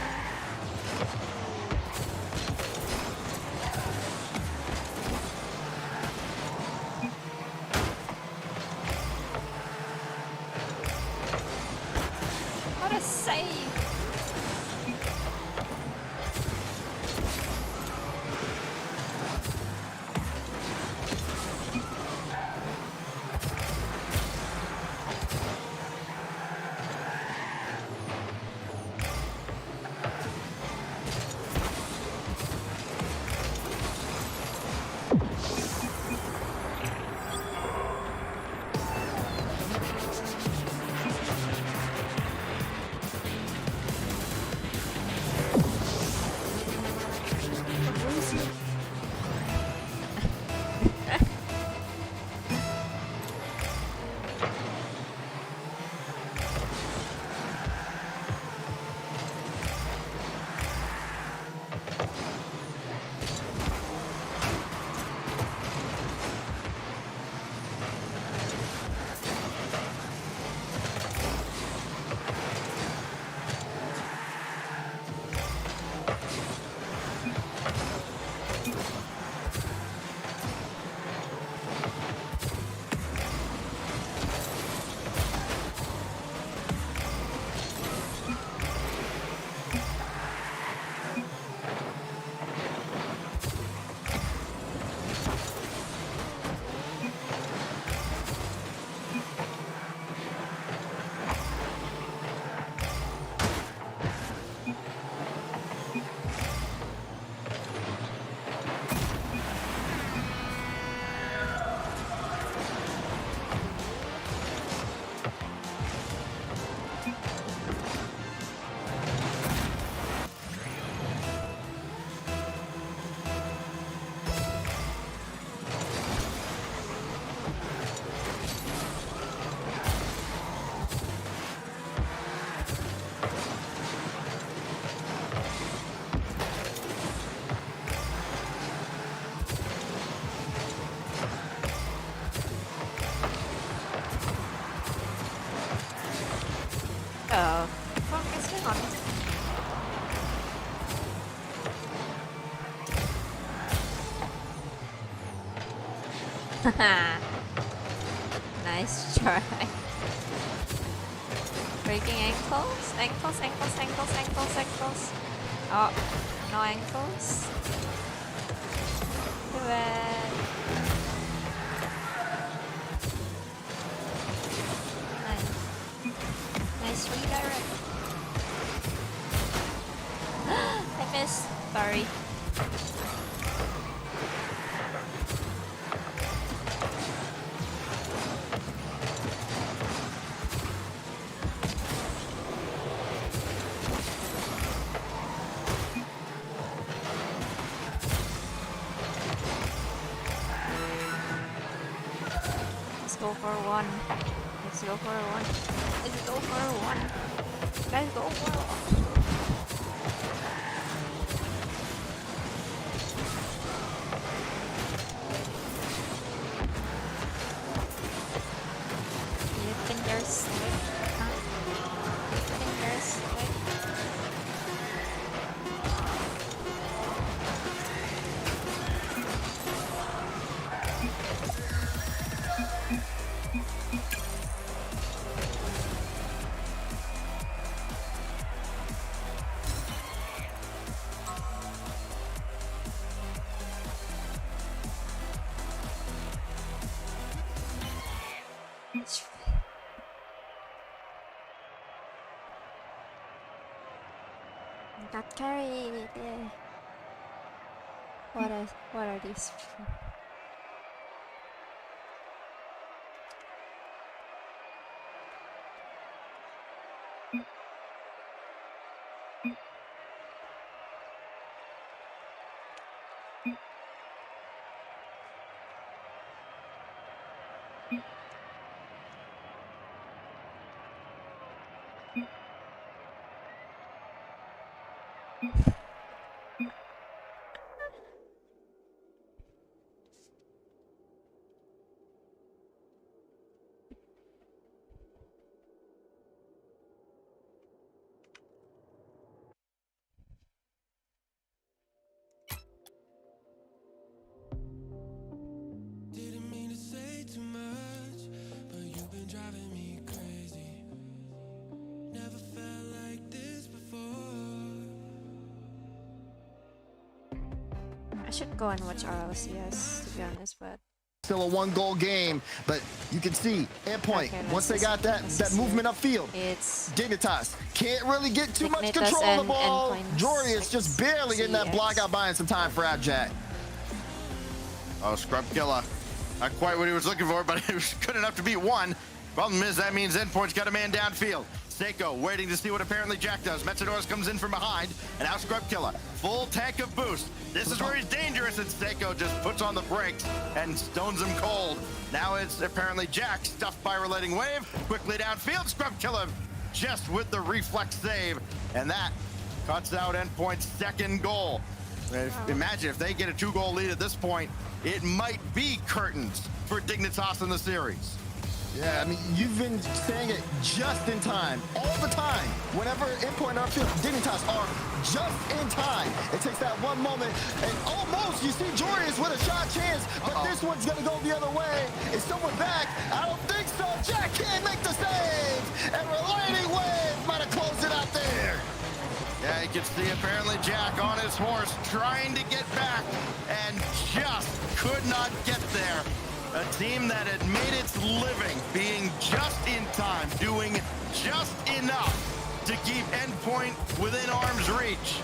What a save! Nice try. Breaking ankles? Ankles, ankles, ankles, ankles, ankles. Oh, no ankles. Do it. Nice. Nice redirect. I missed. Sorry. Let's go for one. Let's go for one. Let's go for one. Let's go for one. Lifting your slip. Huh? Lifting your slip. Got carried. Yeah. What are these? Didn't mean to say too much, but you've been driving me crazy. Never felt like this before. I should go and watch RLCS to be honest, but Still a 1-goal game, but you can see Endpoint, Okay, once they let's got that just movement see. upfield, it's Dignitas can't really get too much Dignitas control of the and ball. Endpoint's Jorius just barely getting that CX. block out, buying some time for Abjack. Oh, Scrub Killa. Not quite what he was looking for, but it was good enough to beat one. Problem is, that means Endpoint's got a man downfield. Seiko waiting to see what apparently Jack does. Metsadores comes in from behind, and now Scrub Killa. Full tank of boost. This is where he's dangerous, and Seiko just puts on the brakes and stones him cold. Now it's apparently Jack, stuffed by Relating Wave. Quickly downfield, Scrub Killa just with the reflex save, and that cuts out Endpoint's second goal. Imagine if they get a 2-goal lead at this point, it might be curtains for Dignitas in the series. Yeah, I mean, you've been saying it just in time, all the time. Whenever Endpoint and upfield, Dignitas are just in time. It takes that one moment, and almost you see Jorius with a shot chance, but this one's gonna go the other way. Is someone back? I don't think so. Jack can't make the save, and Relating Wave might have closed it out there. Yeah, you can see apparently Jack on his horse trying to get back and just could not get there. A team that had made its living being just in time, doing just enough to keep Endpoint within arm's reach.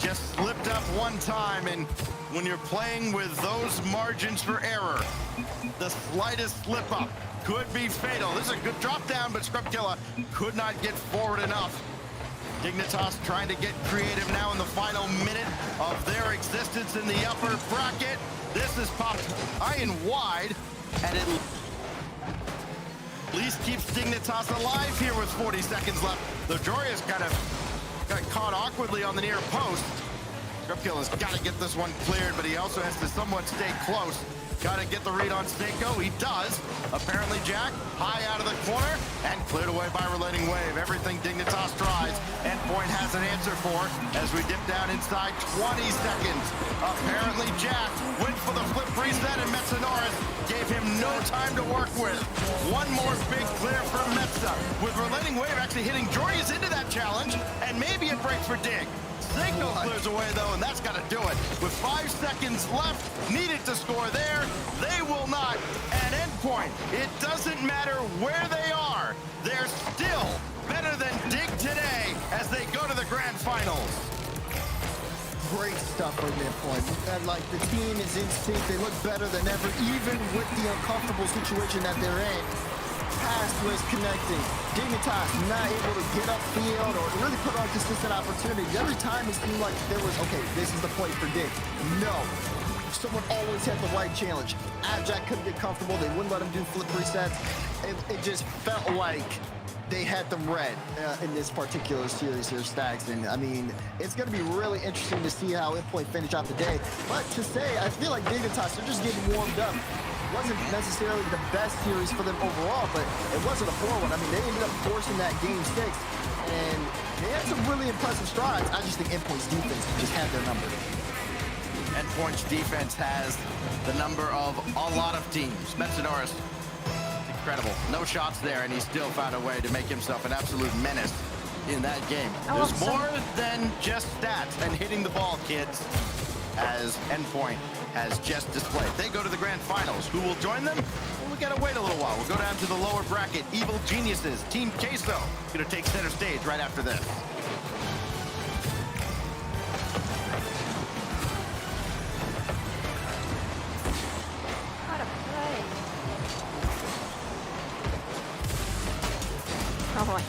Just slipped up one time, and when you're playing with those margins for error, the slightest slip up could be fatal. This is a good drop down, but Scrub Killa could not get forward enough. Dignitas trying to get creative now in the final minute of their existence in the upper bracket. This is popped high and wide, and it at least keeps Dignitas alive here with 40 seconds left. The Jorius kind of got caught awkwardly on the near post. Scrub Killa's got to get this one cleared, but he also has to somewhat stay close Gotta get the read on Seiko. He does. Apparently, Jack, high out of the corner and cleared away by Relating Wave. Everything Dignitas tries, Endpoint has an answer for as we dip down inside 20 seconds. Apparently, Jack went for the flip reset and Metsanoris gave him no time to work with. One more big clear for Metsa, with Relating Wave actually hitting Jorius into that challenge, and maybe it breaks for Dig. Signal clears away though, and that's got to do it. With 5 seconds left, needed to score there. They will not. And Endpoint, it doesn't matter where they are. They're still better than Dig today as they go to the grand finals. Great stuff from Endpoint. Like, the team is in sync. They look better than ever, even with the uncomfortable situation that they're in. Pass was connecting. Dignitas not able to get upfield or really put on consistent opportunities. Every time it seemed like there was, okay, this is the play for Dig. No. Someone always had the right challenge. Abjack couldn't get comfortable. They wouldn't let him do flip resets. It just felt like they had them red in this particular series here, Stax. And I mean, it's going to be really interesting to see how Endpoint finish out the day. But to say, I feel like Dignitas, they're just getting warmed up. Wasn't necessarily the best series for them overall, but it wasn't a 4-1. I mean, they ended up forcing that game 6, and they had some really impressive strides. I just think Endpoint's defense just had their number. Endpoint's defense has the number of a lot of teams. Metsanoris, incredible. No shots there, and he still found a way to make himself an absolute menace in that game. There's more than just stats and hitting the ball, kids, as Endpoint has just displayed. They go to the grand finals. Who will join them? Well, we gotta wait a little while. We'll go down to the lower bracket. Evil Geniuses, Team Queso, gonna take center stage right after this. What a play. Oh boy.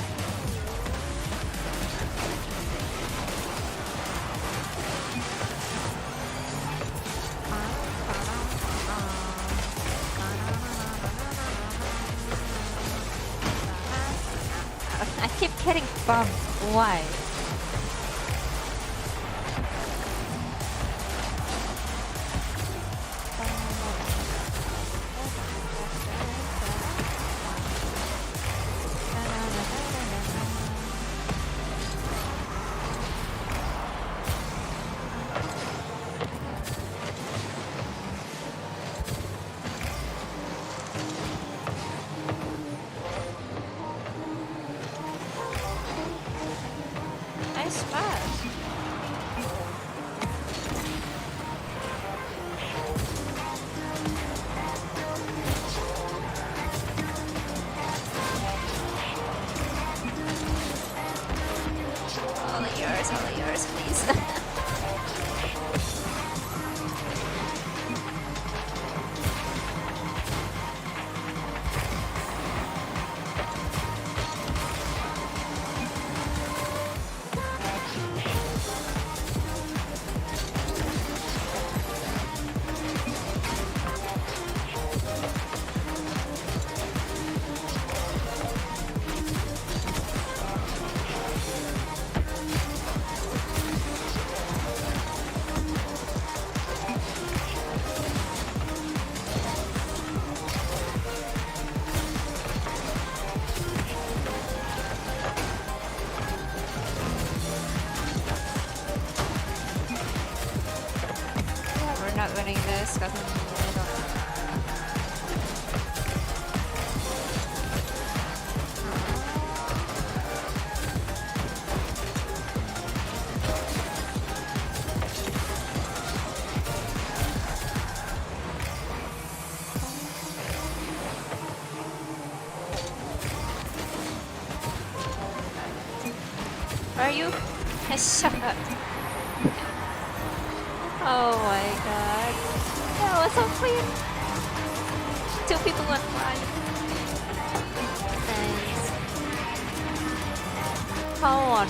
I keep getting bumped. Why? Nice pass. All yours, please. We're not winning this because I'm in the middle. Where are you? Shut up. Oh my god. That was so clean. 2 people went flying. Nice. Come on.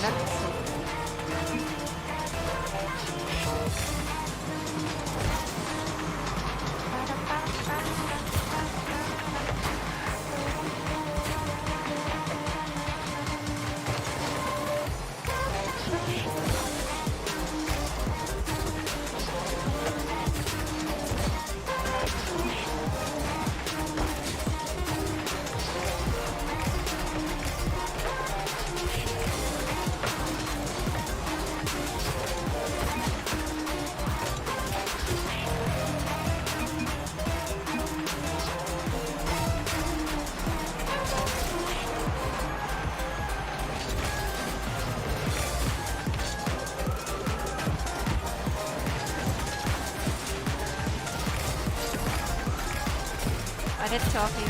I did talk to you.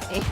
Eh.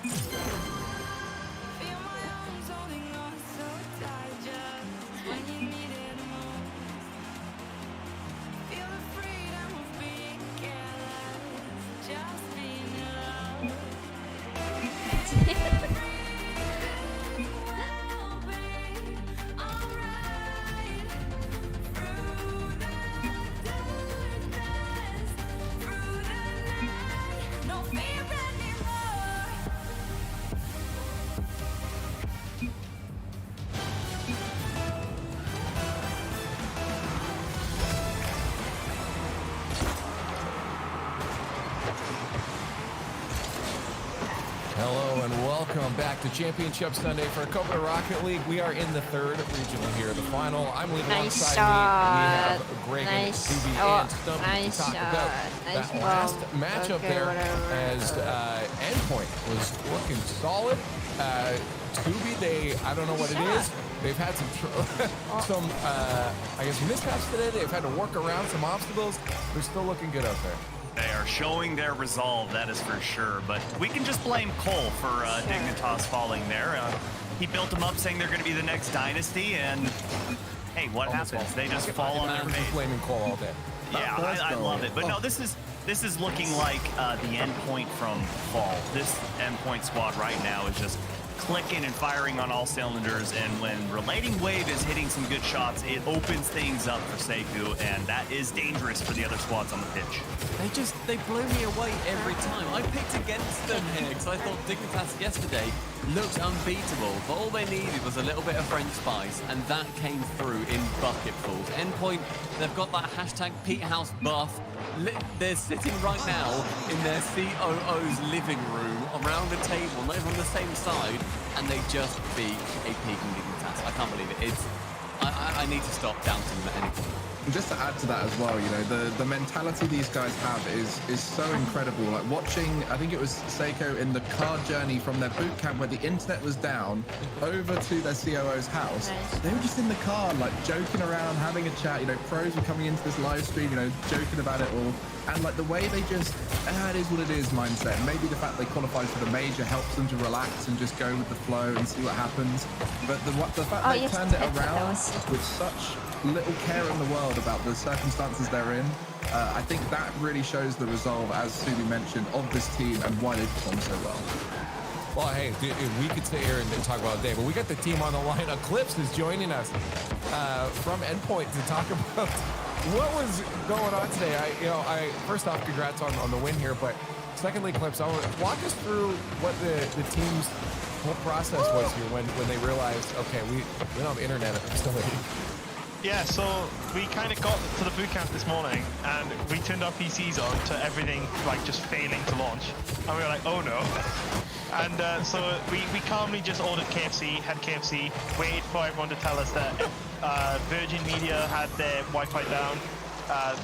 Feel my arms holding on so tight just when you need it most. Feel the freedom of being careless, just being alone. We'll be alright through the darkness, through the night. No fear anymore. Hello and welcome back to Championship Sunday for Copa Rocket League. We are in the third regional here, the final. I'm leaving Nice alongside shot. me. We have Greg Nice. and Subi Oh, and Stumpy nice to talk shot. about Nice that last ball. matchup Okay, there whatever. as Endpoint was looking solid. Subi, I don't know what it is. They've had some I guess mishaps today. They've had to work around some obstacles. They're still looking good out there. They are showing their resolve, that is for sure. But we can just blame Cole for Dignitas falling there. He built them up saying they're going to be the next dynasty, and hey, what happens? They just fall on their I'm just face. blaming Cole all day. Yeah, I love it. But no, this is looking like the endpoint from fall. This endpoint squad right now is just clicking and firing on all cylinders, and when Relating Wave is hitting some good shots, it opens things up for Sekou, and that is dangerous for the other squads on the pitch. They blew me away every time. I picked against them here because I thought Dignitas yesterday looked unbeatable, but all they needed was a little bit of French spice, and that came through in bucketfuls. Endpoint, they've got that hashtag Pete House buff. They're sitting right now in their COO's living room around a table, not even on the same side, and they just beat a Peking Dignitas. I can't believe it. I need to stop doubting them at any point. Just to add to that as well, you know, the mentality these guys have is so incredible. Like watching, I think it was Sekou in the car journey from their boot camp where the internet was down over to their COO's house. Nice. They were just in the car, like joking around, having a chat. You know, pros were coming into this live stream, you know, joking about it all. And like the way they just, it is what it is mindset. Maybe the fact they qualified for the major helps them to relax and just go with the flow and see what happens. But the fact they yes, turned it that around was- with such little care in the world about the circumstances they're in, I think that really shows the resolve, as Subi mentioned, of this team and why they perform so well. Well, hey, we could sit here and talk about it day, but we got the team on the line. Eclipse is joining us from Endpoint to talk about what was going on today. First off, congrats on the win here, but secondly, Eclipse, walk us through what the team's whole process was here when they realized, okay, we don't have internet at the facility. Yeah, so we kind of got to the boot camp this morning and we turned our PCs on to everything like just failing to launch. And we were like, oh no. And so we calmly just ordered KFC, had KFC, waited for everyone to tell us that Virgin Media had their Wi-Fi down.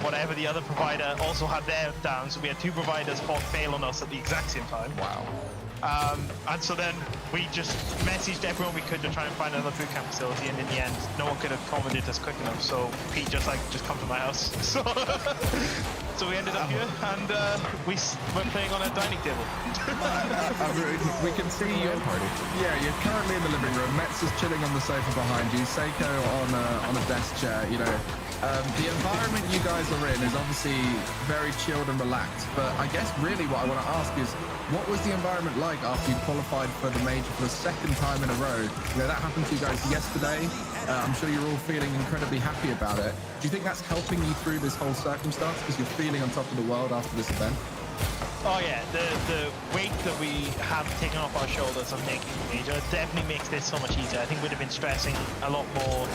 Whatever the other provider also had their down. So we had two providers fail on us at the exact same time. Wow. And so then we just messaged everyone we could to try and find another boot camp facility, and in the end, no one could accommodate us quick enough. So Pete just come to my house. So we ended up here, and we're playing on a dining table. We can see you. Yeah, you're currently in the living room. Metz is chilling on the sofa behind you. Sekou on a desk chair. You know, The environment you guys are in is obviously very chilled and relaxed, but I guess really what I want to ask is, what was the environment like after you qualified for the major for the second time in a row? You know, that happened to you guys yesterday. I'm sure you're all feeling incredibly happy about it. Do you think that's helping you through this whole circumstance because you're feeling on top of the world after this event? Oh yeah, the weight that we have taken off our shoulders of making the major definitely makes this so much easier. I think we'd have been stressing a lot more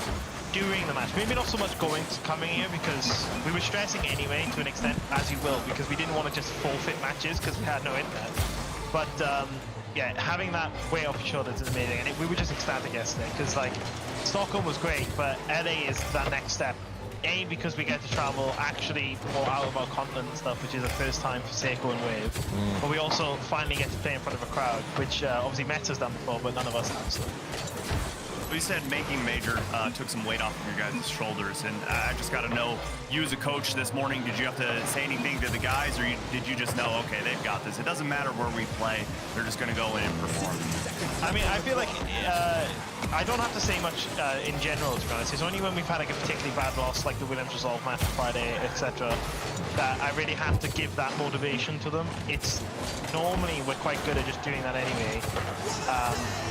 during the match. Maybe not so much coming here, because we were stressing anyway to an extent, as you will, because we didn't want to just forfeit matches because we had no internet. But yeah, having that weight off your shoulders is amazing, and we were just ecstatic yesterday because like Stockholm was great, but LA is that next step. A, because we get to travel actually more out of our continent and stuff, which is the first time for Seiko and Wave. But we also finally get to play in front of a crowd, which obviously Meta's done before, but none of us have. So. You said making major took some weight off of your guys' shoulders, and I just got to know, you as a coach this morning, did you have to say anything to the guys, or did you just know, okay, they've got this? It doesn't matter where we play, they're just going to go in and perform. I mean, I feel like I don't have to say much in general, to be honest. It's only when we've had like a particularly bad loss, like the Williams Resolve match Friday, etc., that I really have to give that motivation to them. It's normally we're quite good at just doing that anyway,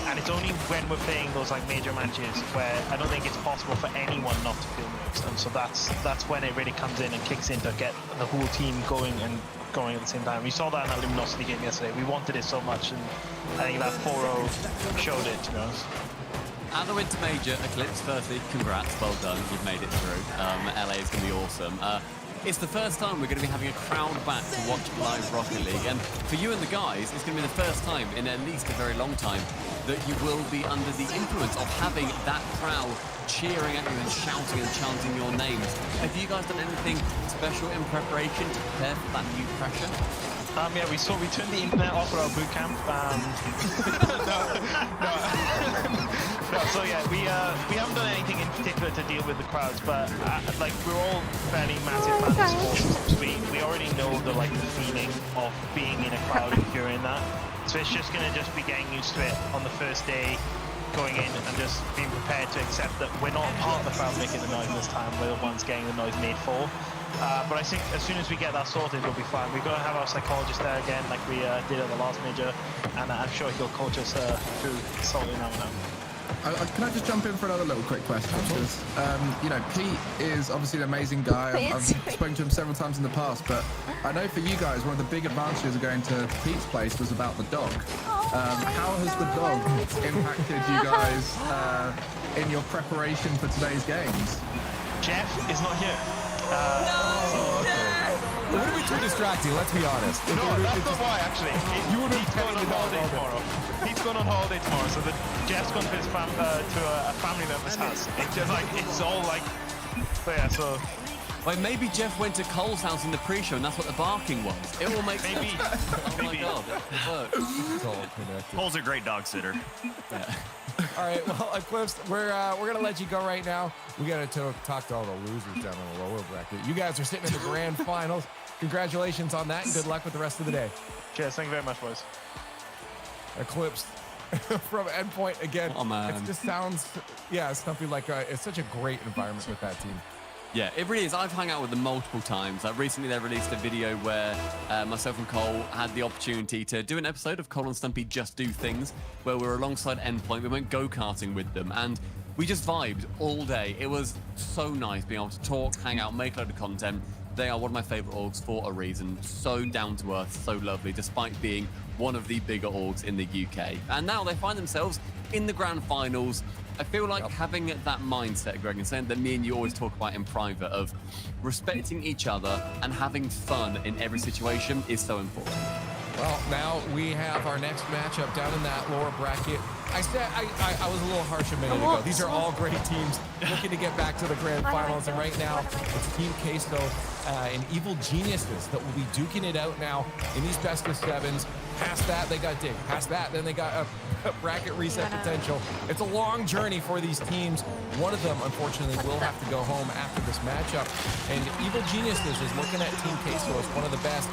and it's only when we're playing those like major matches where I don't think it's possible for anyone not to feel nerves, and so that's when it really comes in and kicks in to get the whole team going at the same time. We saw that in our Luminosity game yesterday. We wanted it so much, and I think that 4-0 showed it, to be honest. At the Winter Major, Eclipse, firstly, congrats, well done, you've made it through. LA is going to be awesome. It's the first time we're going to be having a crowd back to watch live Rocket League, and for you and the guys, it's going to be the first time in at least a very long time that you will be under the influence of having that crowd cheering at you and shouting and chanting your names. Have you guys done anything special in preparation to prepare for that new pressure? Yeah, we turned the internet off at our boot camp. So yeah, we haven't done anything in particular to deal with the crowds, but like we're all fairly massive fans of sports. We already know the feeling of being in a crowd and hearing that. So it's just gonna be getting used to it on the first day, going in and just being prepared to accept that we're not part of the crowd making the noise this time. We're the ones getting the noise made for. But I think as soon as we get that sorted, we'll be fine. We're going to have our psychologist there again, like we did at the last major, and I'm sure he'll coach us through sorting that one out. Can I just jump in for another little quick question? Because, you know, Pete is obviously an amazing guy. I've spoken to him several times in the past, but I know for you guys, one of the big advantages of going to Pete's place was about the dog. How has the dog impacted you guys in your preparation for today's games? Jeff is not here. It would be too distracting, let's be honest. No, that's not why, actually. Pete's going on holiday tomorrow. Pete's going on holiday tomorrow, so Jeff's going to his to a family member's house. It's just it's all so yeah, so... Well, maybe Jeff went to Cole's house in the pre-show, and that's what the barking was. It all makes sense. Oh my god, it works. It's all connected. Cole's a great dog sitter. Yeah. All right, well, Eclipse, we're gonna let you go right now. We gotta talk to all the losers down in the lower bracket. You guys are sitting in the grand finals. Congratulations on that, and good luck with the rest of the day. Cheers, thank you very much, boys. Eclipse from Endpoint again. Oh man, it just sounds, yeah, something like it's such a great environment with that team. Yeah, it really is. I've hung out with them multiple times. Recently, they released a video where myself and Cole had the opportunity to do an episode of Cole and Stumpy Just Do Things, where we were alongside Endpoint. We went go-karting with them, and we just vibed all day. It was so nice being able to talk, hang out, make a load of content. They are one of my favorite orgs for a reason. So down to earth, so lovely, despite being one of the bigger orgs in the UK. And now they find themselves in the grand finals. I feel like having that mindset, Greg, and something that me and you always talk about in private, of respecting each other and having fun in every situation is so important. Well, now we have our next matchup down in that lower bracket. I said I was a little harsh a minute ago. These are all great teams looking to get back to the grand finals, and right now it's Team Queso and Evil Geniuses that will be duking it out now in these best of sevens. Past that, they got Dig. Past that, then they got a bracket reset potential. It's a long journey for these teams. One of them, unfortunately, will have to go home after this matchup. And Evil Geniuses is looking at Team Queso as one of the best.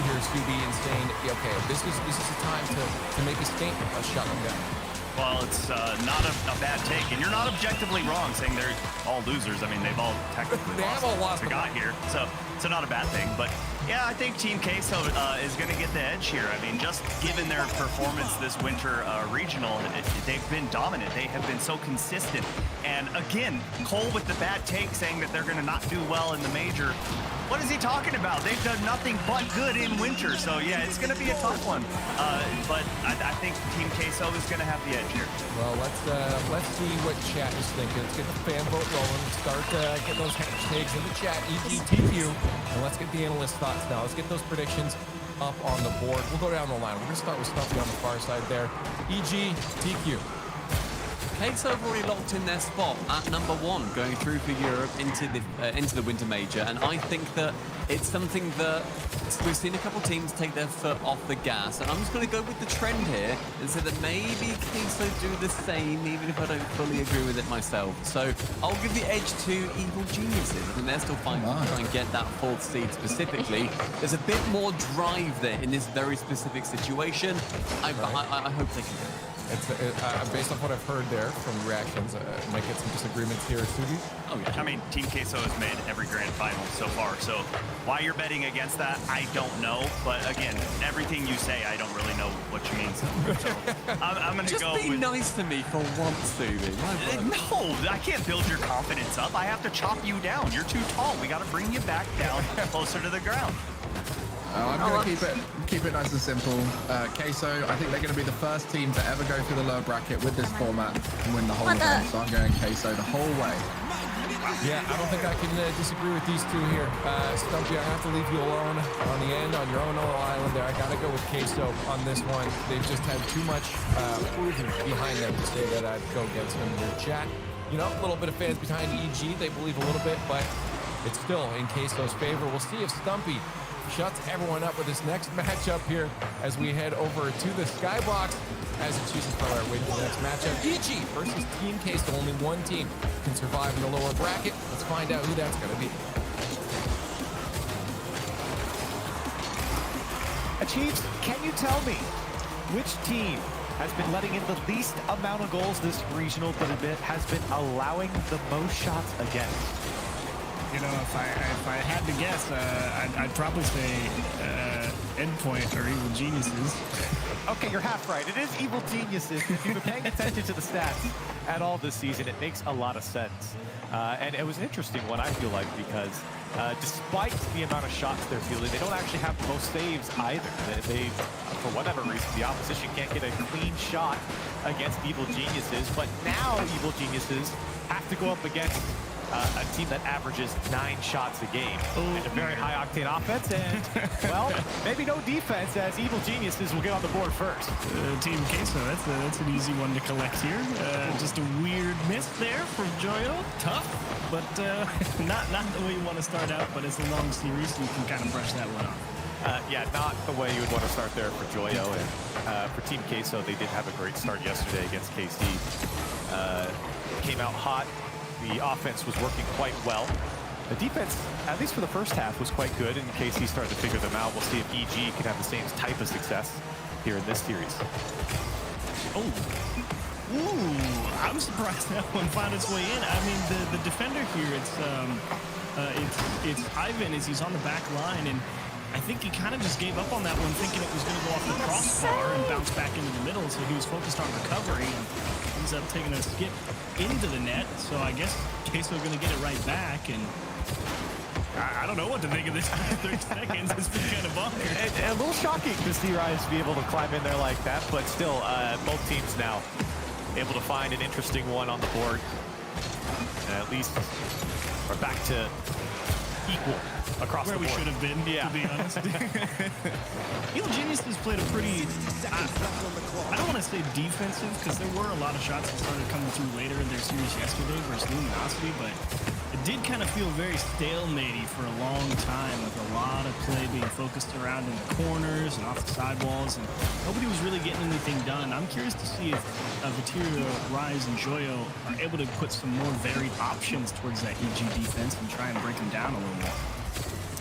Here's Scooby and saying, okay, this is a time to make a statement. Let's shut them down. Well, it's not a bad take, and you're not objectively wrong saying they're all losers. I mean, they've all technically They have all lost to got here, so not a bad thing. But yeah, I think Team Queso is going to get the edge here. I mean, just given their performance this winter regional, they've been dominant. They have been so consistent. And again, Cole with the bad take saying that they're going to not do well in the major. What is he talking about? They've done nothing but good in winter. So yeah, it's going to be a tough one. But I think Team Queso is going to have the edge here. Well, let's see what chat is thinking. Let's get the fan vote rolling. Start getting those hashtags in the chat, EGTQ, and let's get the analyst thoughts now. Let's get those predictions up on the board. We'll go down the line. We're going to start with Stumpy on the far side there. EGTQ. Queso have already locked in their spot at number 1, going through for Europe into the Winter Major, and I think that it's something that we've seen a couple teams take their foot off the gas, and I'm just going to go with the trend here and say that maybe Queso do the same, even if I don't fully agree with it myself. So I'll give the edge to Evil Geniuses. I think they're still fighting to try and get that 4th seed specifically. There's a bit more drive there in this very specific situation. I hope they can do it. It's based off what I've heard there from reactions, might get some disagreements here, Sugi. Oh yeah. I mean, Team Queso has made every grand final so far, so why you're betting against that, I don't know. But again, everything you say, I don't really know what you mean. So I'm going to go with... Just be nice to me for once, Sugi. No, I can't build your confidence up. I have to chop you down. You're too tall. We got to bring you back down closer to the ground. I'm going to keep it nice and simple. Queso, I think they're going to be the first team to ever go through the lower bracket with this format and win the whole event. So I'm going Queso the whole way. Yeah, I don't think I can disagree with these two here. Stumpy, I have to leave you alone on the end, on your own little island there. I got to go with Queso on this one. They've just had too much proving behind them to say that I'd go against them in their chat. You know, a little bit of fans behind EG. They believe a little bit, but it's still in Queso's favor. We'll see if Stumpy shuts everyone up with this next matchup here as we head over to the Skybox as it chooses for our way to the next matchup. EG versus Team Queso. Only one team can survive in the lower bracket. Let's find out who that's going to be. Chiefs, can you tell me which team has been letting in the least amount of goals this regional, but has been allowing the most shots against? You know, if I had to guess, I'd probably say Endpoint or Evil Geniuses. Okay, you're half right. It is Evil Geniuses. If you've been paying attention to the stats at all this season, it makes a lot of sense. And it was an interesting one, I feel like, because despite the amount of shots they're fielding, they don't actually have the most saves either. They, for whatever reason, the opposition can't get a clean shot against Evil Geniuses. But now Evil Geniuses have to go up against a team that averages 9 shots a game and a very high-octane offense, and, well, maybe no defense, as Evil Geniuses will get on the board first. Team Queso, that's an easy one to collect here. Just a weird miss there from Joyo. Tough, but not the way you want to start out, but it's a long series, so you can kind of brush that one off. Yeah, not the way you would want to start there for Joyo. And for Team Queso, they did have a great start yesterday against KC. Came out hot. The offense was working quite well. The defense, at least for the first half, was quite good, and KC started to figure them out. We'll see if EG can have the same type of success here in this series. Oh. Ooh, I'm surprised that one found its way in. I mean, the defender here, it's Ivan as he's on the back line, and I think he kind of just gave up on that one, thinking it was going to go off the crossbar and bounce back into the middle, so he was focused on recovery and ends up taking a skip into the net. So I guess Queso going to get it right back, and I don't know what to think of this 30 seconds. It's been kind of bonkers. A little shocking to see Rise be able to climb in there like that, but still, both teams now able to find an interesting one on the board. And at least we're back to equal across where the board. we should have been, to be honest. Evil Geniuses played a pretty, I don't want to say defensive, because there were a lot of shots that started coming through later in their series yesterday versus Luminosity, but it did kind of feel very stalemate-y for a long time, with a lot of play being focused around in the corners and off the sidewalls, and nobody was really getting anything done. I'm curious to see if Viteria, Rise, and Joyo are able to put some more varied options towards that EG defense and try and break them down a little more.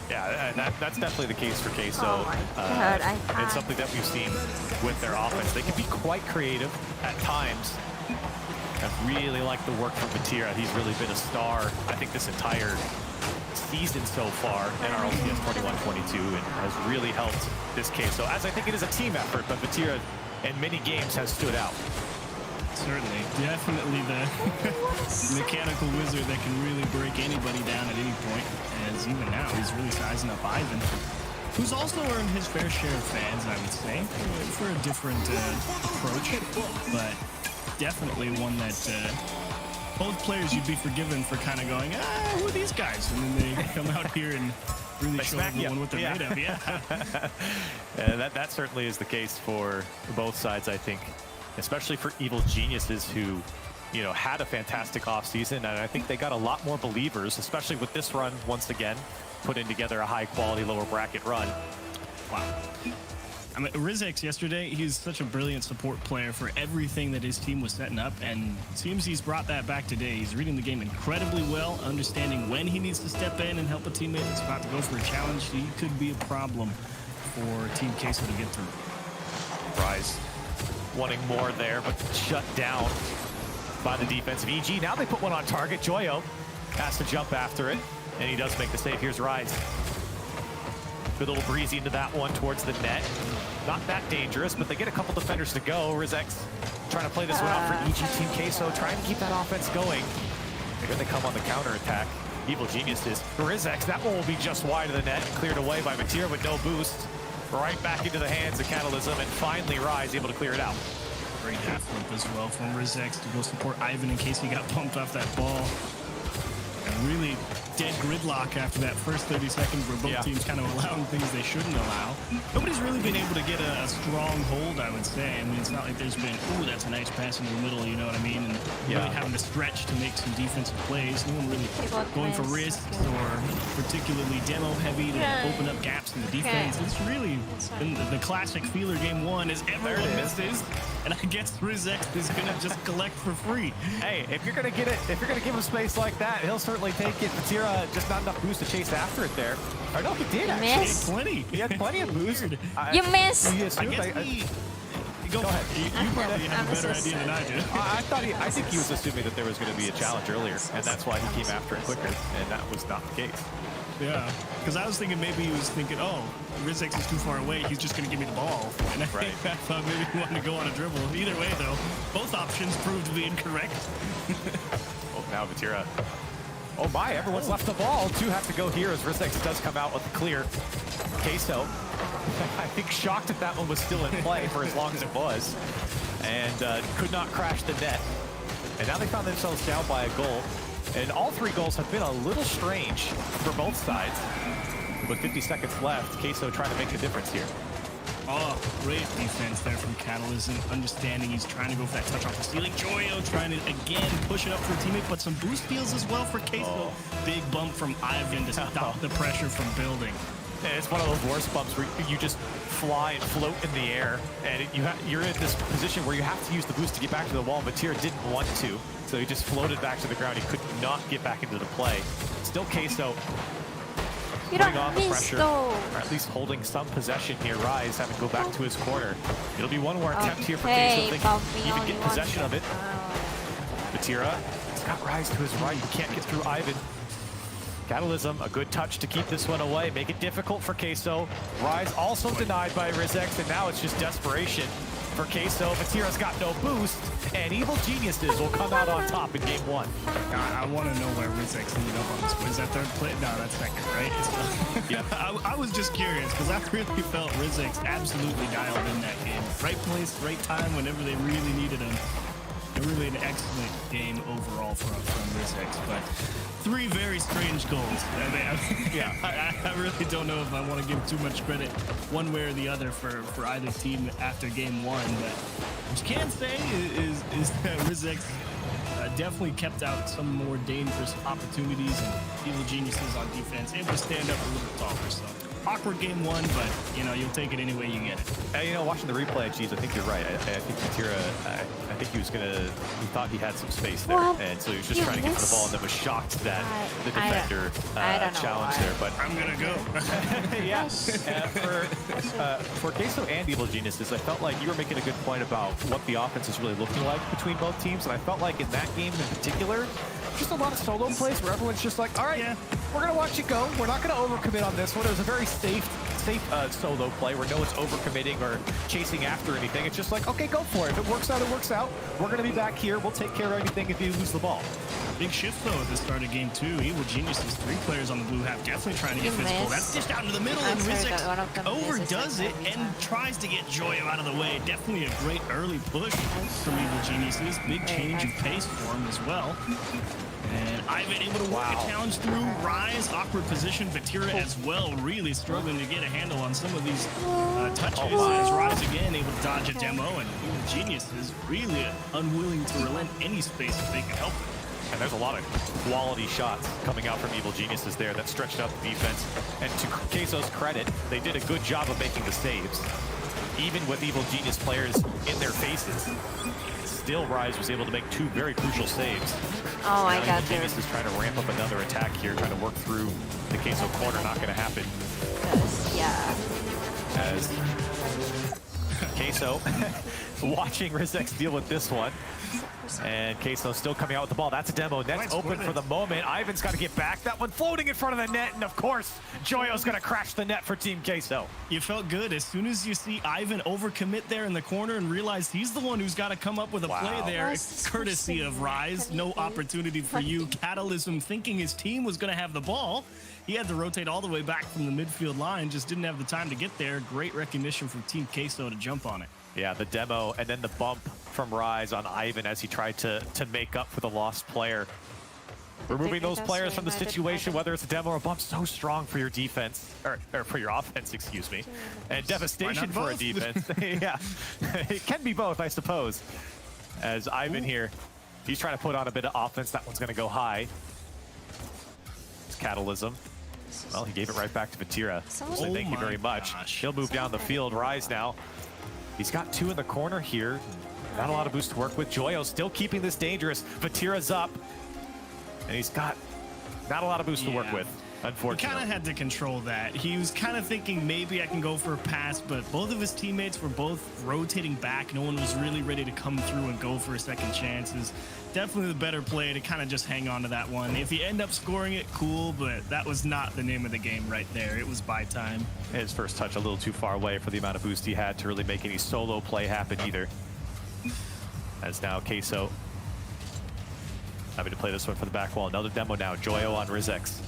Yeah, and that's definitely the case for Queso. Oh my God, I It's can't. something that we've seen with their offense. They can be quite creative at times. I've really liked the work from Vatira. He's really been a star, I think, this entire season so far in our LCS 21-22 and has really helped this Queso, as I think it is a team effort, but Vatira in many games has stood out. Certainly. Definitely the mechanical wizard that can really break anybody down at any point. As even now, he's really sizing up Ivan, who's also earned his fair share of fans, I would say, for a different approach. But definitely one that both players you'd be forgiven for kind of going, who are these guys? And then they come out here and really show everyone what they're made of. Yeah. That certainly is the case for both sides, I think. Especially for Evil Geniuses, who, you know, had a fantastic offseason, and I think they got a lot more believers, especially with this run, once again, putting together a high-quality lower bracket run. Wow. I mean, Rizex yesterday, he's such a brilliant support player for everything that his team was setting up, and it seems he's brought that back today. He's reading the game incredibly well, understanding when he needs to step in and help a teammate that's about to go for a challenge. He could be a problem for Team Queso to get through. Rise wanting more there, but shut down by the defensive EG. Now they put one on target. Joyo has to jump after it, and he does make the save. Here's Rise. Good little breezy into that one towards the net. Not that dangerous, but they get a couple defenders to go. Rizex trying to play this one out for EG Team Queso, trying to keep that offense going. They're going to come on the counterattack. Evil Geniuses. Rizex, that one will be just wide of the net, cleared away by Vatira with no boost. Right back into the hands of Catalysm, and finally Rise able to clear it out. Great half flip as well from Rizex to go support Ivan in case he got bumped off that ball. And really dead gridlock after that first 30 seconds where both teams kind of allowing things they shouldn't allow. Nobody's really been able to get a strong hold, I would say. I mean, it's not like there's been, ooh, that's a nice pass in the middle, you know what I mean? And really having to stretch to make some defensive plays. No one really going for risks or particularly demo heavy to open up gaps in the defense. It's really been the classic feeler game one is everyone misses. And I guess Rizex is going to just collect for free. Hey, if you're going to get it, if you're going to give him space like that, he'll certainly take it. Vatira just not enough boost to chase after it there. Or no, he did actually. Missed. He had plenty of boost. You missed. Go ahead. You probably have a better idea than I do. I think he was assuming that there was going to be a challenge earlier, and that's why he came after it quicker, and that was not the case. Yeah, because I was thinking maybe he was thinking, oh, Rizex is too far away, he's just going to give me the ball. And I thought maybe he wanted to go on a dribble. Either way, though, both options proved to be incorrect. Oh, now Vatira. Oh my, everyone's left the ball. Two have to go here as Rizex does come out with the clear. Queso, I think shocked that that one was still in play for as long as it was. And could not crash the net. And now they found themselves down by a goal. And all three goals have been a little strange for both sides. With 50 seconds left, Queso trying to make the difference here. Oh, great defense there from Catalysm. Understanding he's trying to go for that touch off the ceiling. Joyo trying to, again, push it up for a teammate, but some boost deals as well for Queso. Big bump from Ivan to stop the pressure from building. It's one of those worst bumps where you just fly and float in the air, and you're in this position where you have to use the boost to get back to the wall. Vatira didn't want to, so he just floated back to the ground. He could not get back into the play. Still Queso putting on the pressure, or at least holding some possession here. Rise having to go back to his corner. It'll be one more attempt here for Queso. They can even get possession of it. Vatira has got Rise to his right. He can't get through Ivan. Catalysm, a good touch to keep this one away, make it difficult for Queso. Rise also denied by Rizex, and now it's just desperation for Queso. Vatira's got no boost, and Evil Geniuses will come out on top in game one. I want to know where Rizex ended up on this one. Is that third play? No, that's second, right? I was just curious, because I really felt Rizex absolutely dialed in that game. Right place, right time, whenever they really needed him. Really an excellent game overall from Rizex, but three very strange goals. I really don't know if I want to give too much credit one way or the other for either team after game one, but what you can say is that Rizex definitely kept out some more dangerous opportunities, and Evil Geniuses on defense able to stand up a little taller. So awkward game one, but you know, you'll take it any way you get it. You know, watching the replay, geez, I think you're right. I think Vatira, I think he thought he had some space there, Well, and so he was just trying to get to the ball, and then was shocked that the defender I don't know challenged why. there. But I'm gonna go. yeah, for Queso and Evil Geniuses, I felt like you were making a good point about what the offense is really looking like between both teams, and I felt like in that game in particular, just a lot of solo plays where everyone's just like, all right, we're gonna watch it go. We're not gonna overcommit on this one. It was a very safe solo play where no one's overcommitting or chasing after anything. It's just like, okay, go for it. If it works out, it works out. We're gonna be back here. We'll take care of anything if you lose the ball. Big shift though at the start of game two. Evil Geniuses, 3 players on the blue half, definitely trying to get physical. That's dished out into the middle, and Rizek overdoes it and tries to get Joyo out of the way. Definitely a great early push from Evil Geniuses. Big change of pace for him as well. And Ivan able to work a challenge through. Rise, awkward position. Vatira as well, really struggling to get a handle on some of these touches. As Rise again able to dodge a demo, and Evil Genius is really unwilling to relent any space if they can help it. And there's a lot of quality shots coming out from Evil Geniuses there that stretched out the defense. And to Queso's credit, they did a good job of making the saves. Even with Evil Genius players in their faces, still Rise was able to make 2 very crucial saves. Oh, I now got Evil Genius is trying to ramp up another attack here, trying to work through the Queso corner. Not going to happen. Yeah. As Queso watching Rizek deal with this one. And Queso still coming out with the ball. That's a demo. Net's open for the moment. Ivan's got to get back. That one floating in front of the net. And of course, Joyo's going to crash the net for Team Queso. You felt good as soon as you see Ivan overcommit there in the corner and realize he's the one who's got to come up with a play there. Courtesy of Rise. No opportunity for you. Catalysm thinking his team was going to have the ball. He had to rotate all the way back from the midfield line. Just didn't have the time to get there. Great recognition from Team Queso to jump on it. Yeah, the demo and then the bump from Rise on Ivan as he tried to make up for the lost player. Removing those players from the situation, whether it's a demo or a bump, so strong for your defense, or for your offense, excuse me, and devastation for a defense. Yeah, it can be both, I suppose. As Ivan here, he's trying to put on a bit of offense. That one's going to go high. It's Catalysm. Well, he gave it right back to Vatira. So thank you very much. He'll move down the field. Rise now. He's got 2 in the corner here. Not a lot of boost to work with. Joyo still keeping this dangerous. Vatira's up. And he's got not a lot of boost to work with, unfortunately. He kind of had to control that. He was kind of thinking maybe I can go for a pass, but both of his teammates were both rotating back. No one was really ready to come through and go for a second chance. Is definitely the better play to kind of just hang on to that one. If you end up scoring it, cool, but that was not the name of the game right there. It was buy time. His first touch a little too far away for the amount of boost he had to really make any solo play happen either. As now Queso having to play this one for the back wall. Another demo now. Joyo on Rizex.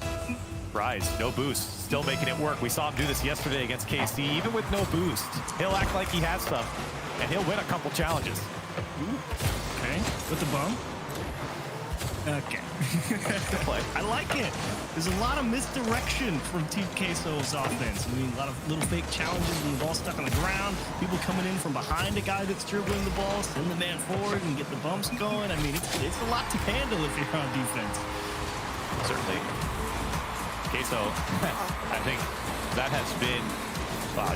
Rise, no boost. Still making it work. We saw him do this yesterday against KC. Even with no boost, he'll act like he has some, and he'll win a couple challenges. Ooh. Okay, with the bum. Okay. I like it. There's a lot of misdirection from Team Queso's offense. I mean, a lot of little fake challenges when the ball's stuck on the ground. People coming in from behind a guy that's dribbling the ball, send the man forward and get the bumps going. I mean, it's a lot to handle if you're on defense. Certainly. Queso, I think that has been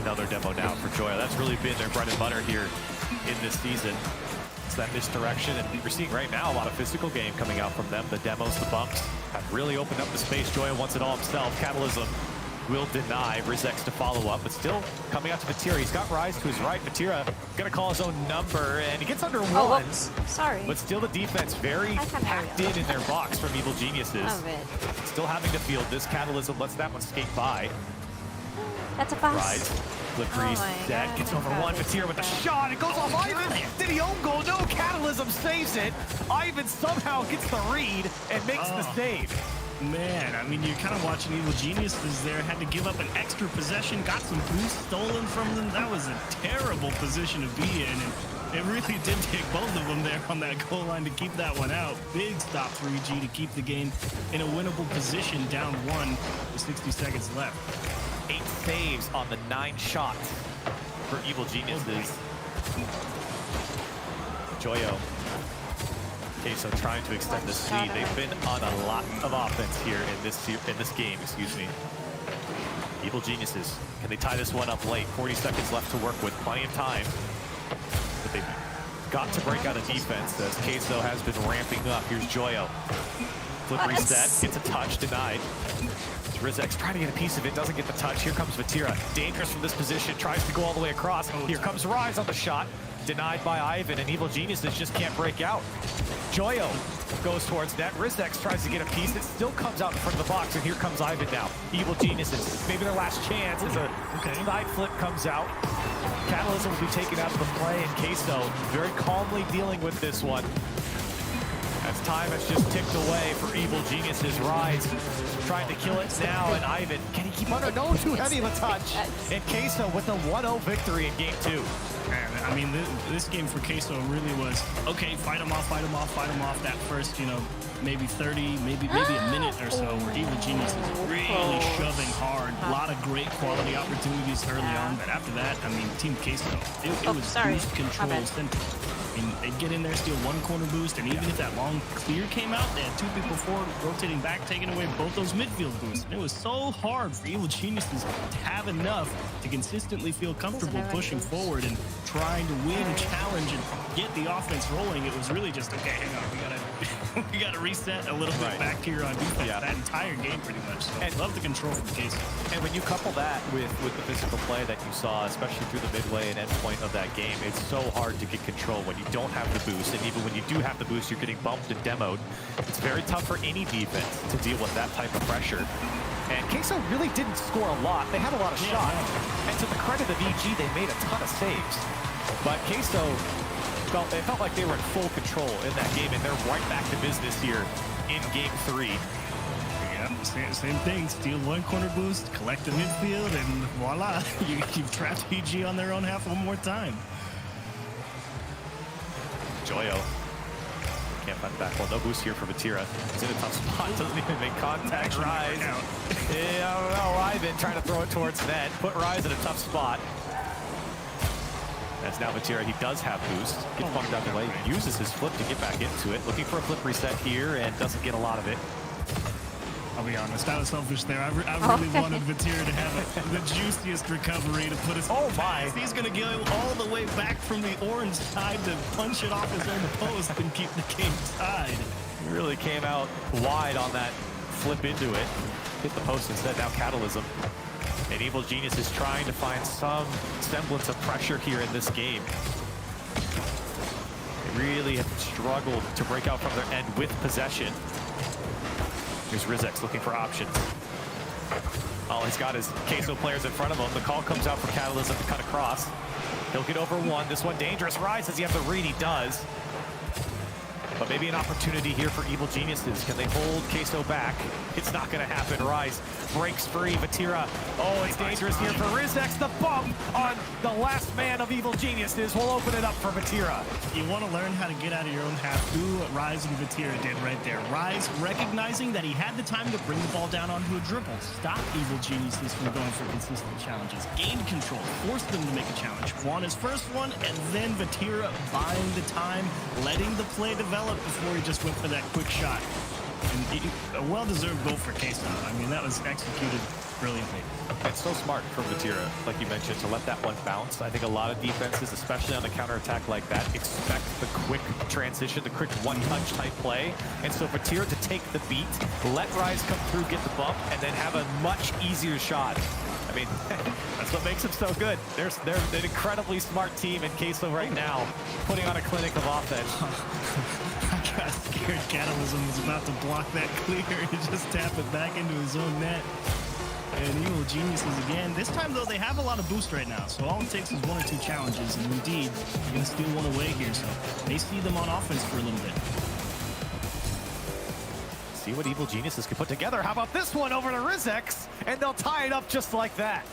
another demo now for Joyo. That's really been their bread and butter here in this season. It's that misdirection, and we're seeing right now a lot of physical game coming out from them. The demos, the bumps have really opened up the space. Joyo wants it all himself. Catalysm will deny Rizex to follow up, but still coming out to Vatira. He's got Rise to his right. Vatira gonna call his own number, and he gets under one. Whoops. Sorry. But still the defense very packed in their box from Evil Geniuses. Love it. Still having to field this. Catalysm lets that one skate by. That's a pass. Rise. Slippery set. Gets over one. Vatira with a shot. It goes off Ivan. Did he own goal? No. Catalysm saves it. Ivan somehow gets the read and makes the save. Man, I mean, you're kind of watching Evil Geniuses there. Had to give up an extra possession. Got some boost stolen from them. That was a terrible position to be in. And it really did take both of them there on that goal line to keep that one out. Big stop for EG to keep the game in a winnable position, down 1 with 60 seconds left. 8 saves on the 9 shots for Evil Geniuses. Joyo. Queso trying to extend this lead. They've been on a lot of offense here in this game, excuse me. Evil Geniuses, can they tie this one up late? 40 seconds left to work with, plenty of time. But they've got to break out of defense as Queso has been ramping up. Here's Joyo. Flip reset, gets a touch, denied. Rizek's trying to get a piece of it, doesn't get the touch. Here comes Vatira, dangerous from this position, tries to go all the way across. Here comes Rise on the shot, denied by Ivan, and Evil Geniuses just can't break out. Joyo goes towards net. Rizek tries to get a piece. It still comes out in front of the box, and here comes Ivan now. Evil Geniuses, maybe their last chance as a side flip comes out. Catalysm will be taken out of the play, and Queso very calmly dealing with this one. As time has just ticked away for Evil Geniuses. Rise trying to kill it now, and Ivan, can he keep under? No, too heavy of a touch. And Queso with a 1-0 victory in game 2. Man, I mean, this game for Queso really was, okay, fight him off, fight him off, fight him off. That first, you know, maybe 30, maybe a minute or so, where Evil Genius is really shoving hard. A lot of great quality opportunities early on, but after that, I mean, Team Queso, it was boost control central. I mean, they'd get in there, steal one corner boost, and even if that long clear came out, they had 2 people forward, rotating back, taking away both those midfield boosts. And it was so hard for Evil Geniuses to have enough to consistently feel comfortable pushing forward and trying to win, challenge, and get the offense rolling. It was really just, okay, hang on, we gotta reset a little bit back here on defense that entire game pretty much. So I love the control from Queso. And when you couple that with the physical play that you saw, especially through the midway and end point of that game, it's so hard to get control when you don't have the boost. And even when you do have the boost, you're getting bumped and demoed. It's very tough for any defense to deal with that type of pressure. And Queso really didn't score a lot. They had a lot of shots. And to the credit of EG, they made a ton of saves. But Queso felt like they were in full control in that game, and they're right back to business here in game 3. Yeah, same thing. Steal one corner boost, collect the midfield, and voila, you've trapped EG on their own half one more time. Joyo can't find the back. Well, no boost here for Vatira. He's in a tough spot. Doesn't even make contact. Rise. Yeah, I don't know. Ivan trying to throw it towards net. Put Rise in a tough spot. That's now Vatira. He does have boost. Gets bumped out the way. Uses his flip to get back into it. Looking for a flip reset here and doesn't get a lot of it. I'll be honest, I was selfish there. I really wanted Vatira to have the juiciest recovery to put us. Oh my! He's gonna go all the way back from the orange side to punch it off his own post and keep the game tied. He really came out wide on that flip into it. Hit the post instead. Now Catalysm. And Evil Genius is trying to find some semblance of pressure here in this game. They really have struggled to break out from their end with possession. Here's Rizek looking for options. All he's got is Queso players in front of him. The call comes out for Catalysm to cut across. He'll get over one. This one dangerous. Rise, does he have the read? He does. But maybe an opportunity here for Evil Geniuses. Can they hold Queso back? It's not going to happen. Rise breaks free. Vatira. Oh, it's dangerous here for Rizek. The bump on the last man of Evil Geniuses will open it up for Vatira. You want to learn how to get out of your own half. Do what Rise and Vatira did right there. Rise recognizing that he had the time to bring the ball down onto a dribble. Stop Evil Geniuses from going for consistent challenges. Gained control. Forced them to make a challenge. Won his first one, and then Vatira buying the time, letting the play develop before he just went for that quick shot. And a well-deserved goal for Queso. I mean, that was executed brilliantly. It's so smart from Vatira, like you mentioned, to let that one bounce. I think a lot of defenses, especially on a counterattack like that, expect the quick transition, the quick one-touch type play. And so Vatira to take the beat, let Rise come through, get the bump, and then have a much easier shot. I mean, that's what makes them so good. They're an incredibly smart team in Queso right now, putting on a clinic of offense. I got scared. Catalysm was about to block that clear. He just tapped it back into his own net. And Evil Geniuses again. This time, though, they have a lot of boost right now. So all it takes is 1 or 2 challenges. And indeed, they're going to steal one away here. So they see them on offense for a little bit. See what Evil Geniuses can put together. How about this one over to Rizek? And they'll tie it up just like that.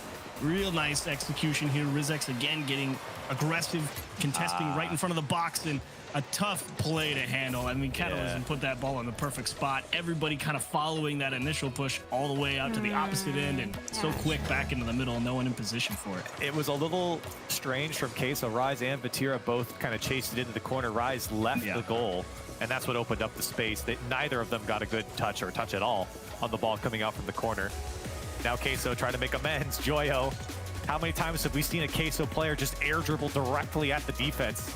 Real nice execution here. Rizek again getting aggressive, contesting right in front of the box, and a tough play to handle. I mean, Catalysm put that ball in the perfect spot. Everybody kind of following that initial push all the way out to the opposite end, and so quick back into the middle, no one in position for it. It was a little strange from Queso. Rise and Vatira both kind of chased it into the corner. Rise left the goal, and that's what opened up the space. Neither of them got a good touch or touch at all on the ball coming out from the corner. now Queso trying to make amends. Joyo, how many times have we seen a Queso player just air dribble directly at the defense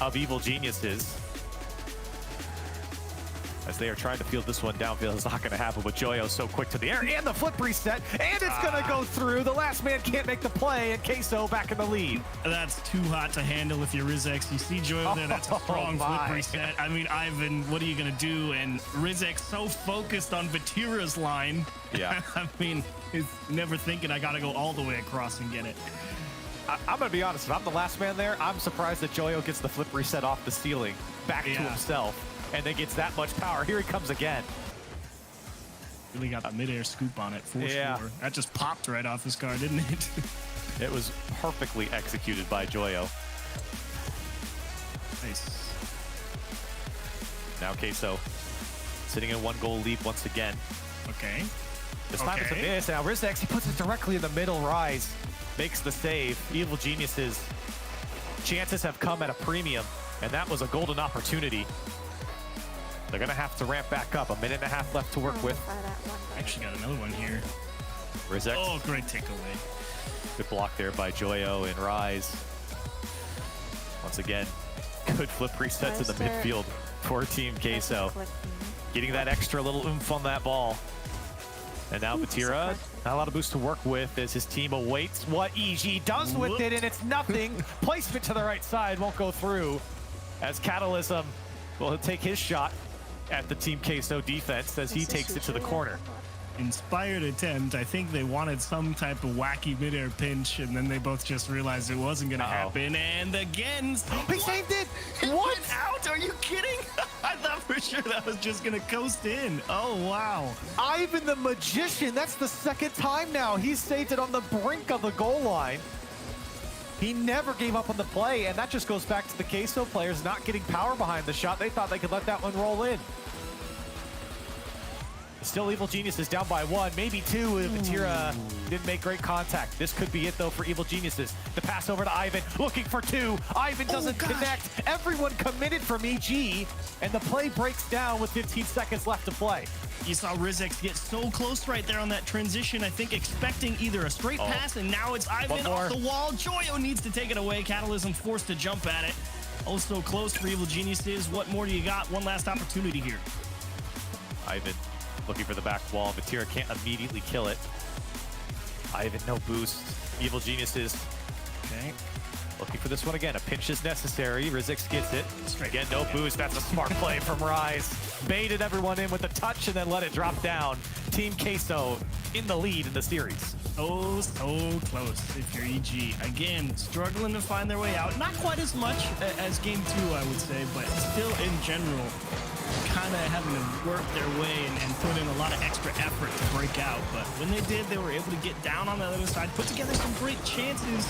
of Evil Geniuses? As they are trying to field this one downfield, it's not going to happen with Joyo so quick to the air, and the flip reset, and it's going to go through. The last man can't make the play, and Queso back in the lead. That's too hot to handle with your Rizex. You see Joyo there, that's a strong flip my. reset. I mean, Ivan, what are you going to do? And Rizex so focused on Vatira's line. Yeah. I mean, he's never thinking I got to go all the way across and get it. I'm going to be honest, if I'm the last man there, I'm surprised that Joyo gets the flip reset off the ceiling back to himself. And then gets that much power. Here he comes again. Really got a midair scoop on it, for sure. That just popped right off his car, didn't it? It was perfectly executed by Joyo. Nice. Now Queso sitting in 1-goal lead once again. Okay. This time it's a miss. Now Rizex, he puts it directly in the middle. Rise makes the save. Evil Geniuses chances have come at a premium, and that was a golden opportunity. They're going to have to ramp back up. 1.5 minutes left to work with. Actually got another one here. Rizex. Oh, great takeaway. Good block there by Joyo and Rise. Once again, good flip reset to the midfield for Team Queso. Getting that extra little oomph on that ball. And now Vatira, not a lot of boost to work with as his team awaits what EG does with it, and it's nothing. Placement to the right side won't go through as Catalysm will take his shot at the Team Queso defense as he takes it to the corner. Inspired attempt. I think they wanted some type of wacky midair pinch, and then they both just realized it wasn't going to happen. And again, he saved it. What? Out? Are you kidding? I thought for sure that was just going to coast in. Oh, wow. Ivan the Magician, that's the second time now. He's saved it on the brink of the goal line. He never gave up on the play, and that just goes back to the Queso players not getting power behind the shot. They thought they could let that one roll in. Still Evil Geniuses down by 1, maybe 2 if Vatira didn't make great contact. This could be it, though, for Evil Geniuses. The pass over to Ivan, looking for 2. Ivan doesn't connect. Everyone committed from EG, and the play breaks down with 15 seconds left to play. You saw Rizex get so close right there on that transition, I think expecting either a straight pass, and now it's Ivan off the wall. Joyo needs to take it away. Catalysm forced to jump at it. Oh, so close for Evil Geniuses. What more do you got? One last opportunity here. Ivan looking for the back wall. Vatira can't immediately kill it. Ivan, no boost. Evil Geniuses. Okay. Looking for this one again. A pinch is necessary. Rizex gets it. Again, no boost. That's a smart play from Rise. Baited everyone in with a touch and then let it drop down. Team Queso in the lead in the series. Oh, so close if you're EG. Again, struggling to find their way out. Not quite as much as game 2, I would say, but still in general, kind of having to work their way and put in a lot of extra effort to break out. But when they did, they were able to get down on the other side, put together some great chances.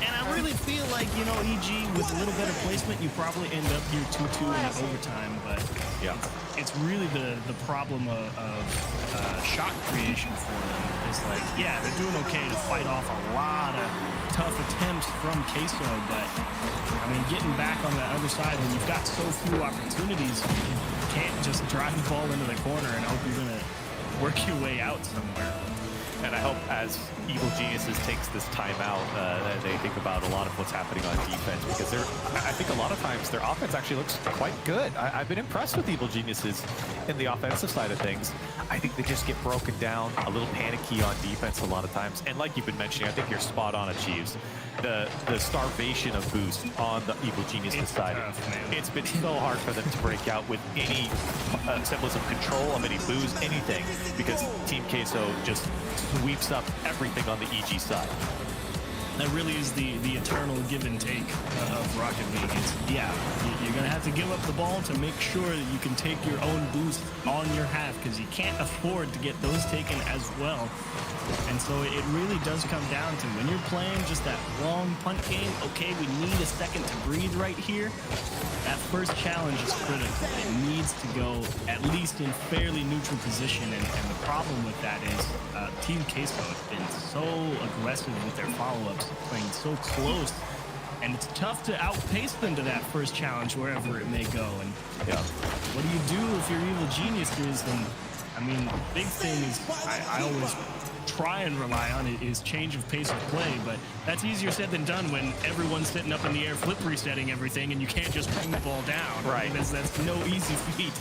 And I really feel like, you know, EG, with a little better placement, you probably end up here 2-2 in overtime. But yeah, it's really the problem of shot creation for them. It's like, yeah, they're doing okay to fight off a lot of tough attempts from Queso, but I mean, getting back on the other side when you've got so few opportunities, you can't just drive the ball into the corner and hope you're going to work your way out somewhere. And I hope as Evil Geniuses takes this timeout, they think about a lot of what's happening on defense, because I think a lot of times their offense actually looks quite good. I've been impressed with Evil Geniuses in the offensive side of things. I think they just get broken down, a little panicky on defense a lot of times. And like you've been mentioning, I think you're spot on, Achieves. The starvation of boost on the Evil Geniuses side. It's been so hard for them to break out with any semblance of control, of any boost, anything, because Team Queso just sweeps up everything on the EG side. That really is the eternal give and take of Rocket League. Yeah, you're going to have to give up the ball to make sure that you can take your own boost on your half, because you can't afford to get those taken as well. And so it really does come down to when you're playing just that long punt game, okay, we need a second to breathe right here. That first challenge is critical. It needs to go at least in fairly neutral position. And the problem with that is Team Queso has been so aggressive with their follow-ups, playing so close. And it's tough to outpace them to that first challenge wherever it may go. And yeah, what do you do if you're Evil Geniuses and I mean, big thing is I always try and rely on it is change of pace of play, but that's easier said than done when everyone's sitting up in the air, flip resetting everything, and you can't just bring the ball down. Right. That's no easy feat.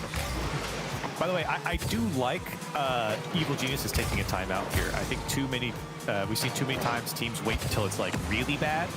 By the way, I do like Evil Genius is taking a timeout here. I think we've seen too many times teams wait until it's like really bad.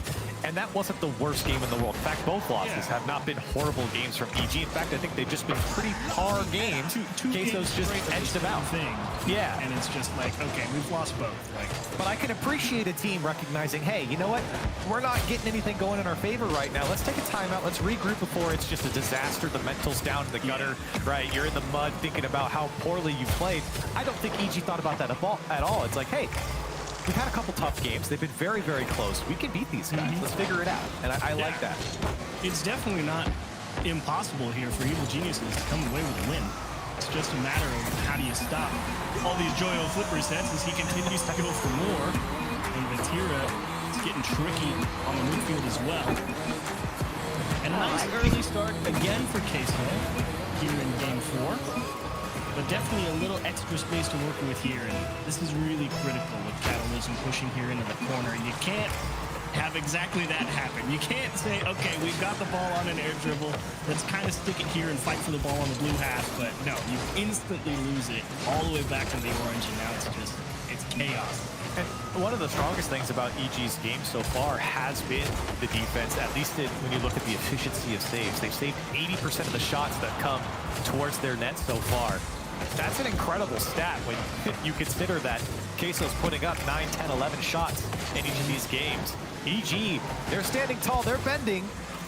And that wasn't the worst game in the world. In fact, both losses have not been horrible games from EG. In fact, I think they've just been pretty par games. Two Queso's just edged them out. Thing. Yeah. And it's just like, okay, we've lost both. Like, but I can appreciate a team recognizing, hey, you know what? We're not getting anything going in our favor right now. Let's take a timeout. Let's regroup before it's just a disaster. The mental's down in the gutter, right? You're in the mud thinking about how poorly you played. I don't think EG thought about that at all. It's like, hey, we've had a couple tough games. They've been very, very close. We can beat these guys. Let's figure it out. And I like that. It's definitely not impossible here for Evil Geniuses to come away with a win. It's just a matter of how do you stop all these Joyo flip resets as he continues to go for more. And Vatira is getting tricky on the midfield as well. And a nice early start again for Queso here in game 4. But definitely a little extra space to work with here, and this is really critical with Catalysm pushing here into the corner. You can't have exactly that happen. You can't say, okay, we've got the ball on an air dribble, let's kind of stick it here and fight for the ball on the blue half, but no, you instantly lose it all the way back to the orange, and now it's chaos. And one of the strongest things about EG's game so far has been the defense, at least when you look at the efficiency of saves. They've saved 80% of the shots that come towards their net so far. That's an incredible stat when you consider that Queso's putting up 9, 10, 11 shots in each of these games. EG, they're standing tall, they're bending,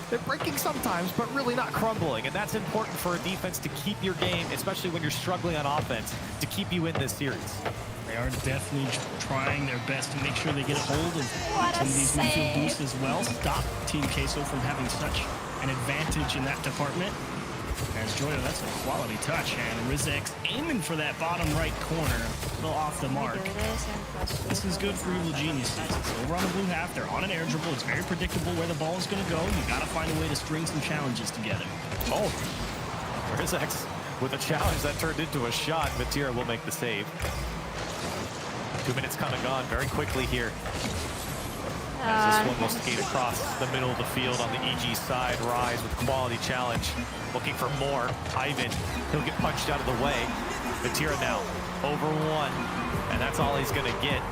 they're breaking sometimes, but really not crumbling. And that's important for a defense to keep your game, especially when you're struggling on offense, to keep you in this series. They are definitely trying their best to make sure they get a hold of some of these midfield boosts as well. Stop Team Queso from having such an advantage in that department. As Joyo, that's a quality touch, and Rizek's aiming for that bottom right corner, a little off the mark. This is good for Evil Geniuses. It's over on the blue half, they're on an air dribble, it's very predictable where the ball is going to go. You got to find a way to string some challenges together. Oh, Rizek's with a challenge that turned into a shot. Vatira will make the save. 2 minutes come and gone very quickly here. As this one will skate across the middle of the field on the EG side. Rise with quality challenge. Looking for more. Ivan, he'll get punched out of the way. Vatira now, over 1. And that's all he's going to get.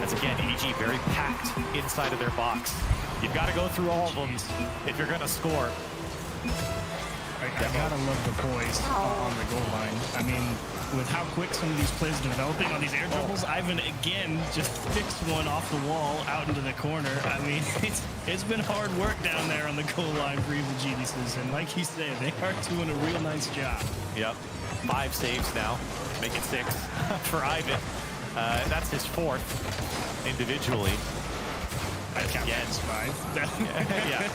As again, EG very packed inside of their box. You've got to go through all of them if you're going to score. I gotta love the poise on the goal line. I mean, with how quick some of these plays are developing on these air dribbles, Ivan again just fixed one off the wall out into the corner. I mean, it's been hard work down there on the goal line for Evil Geniuses, and like he said, they are doing a real nice job. Yep, 5 saves now, make it 6 for Ivan. That's his 4th individually. I count that as 5. Yeah.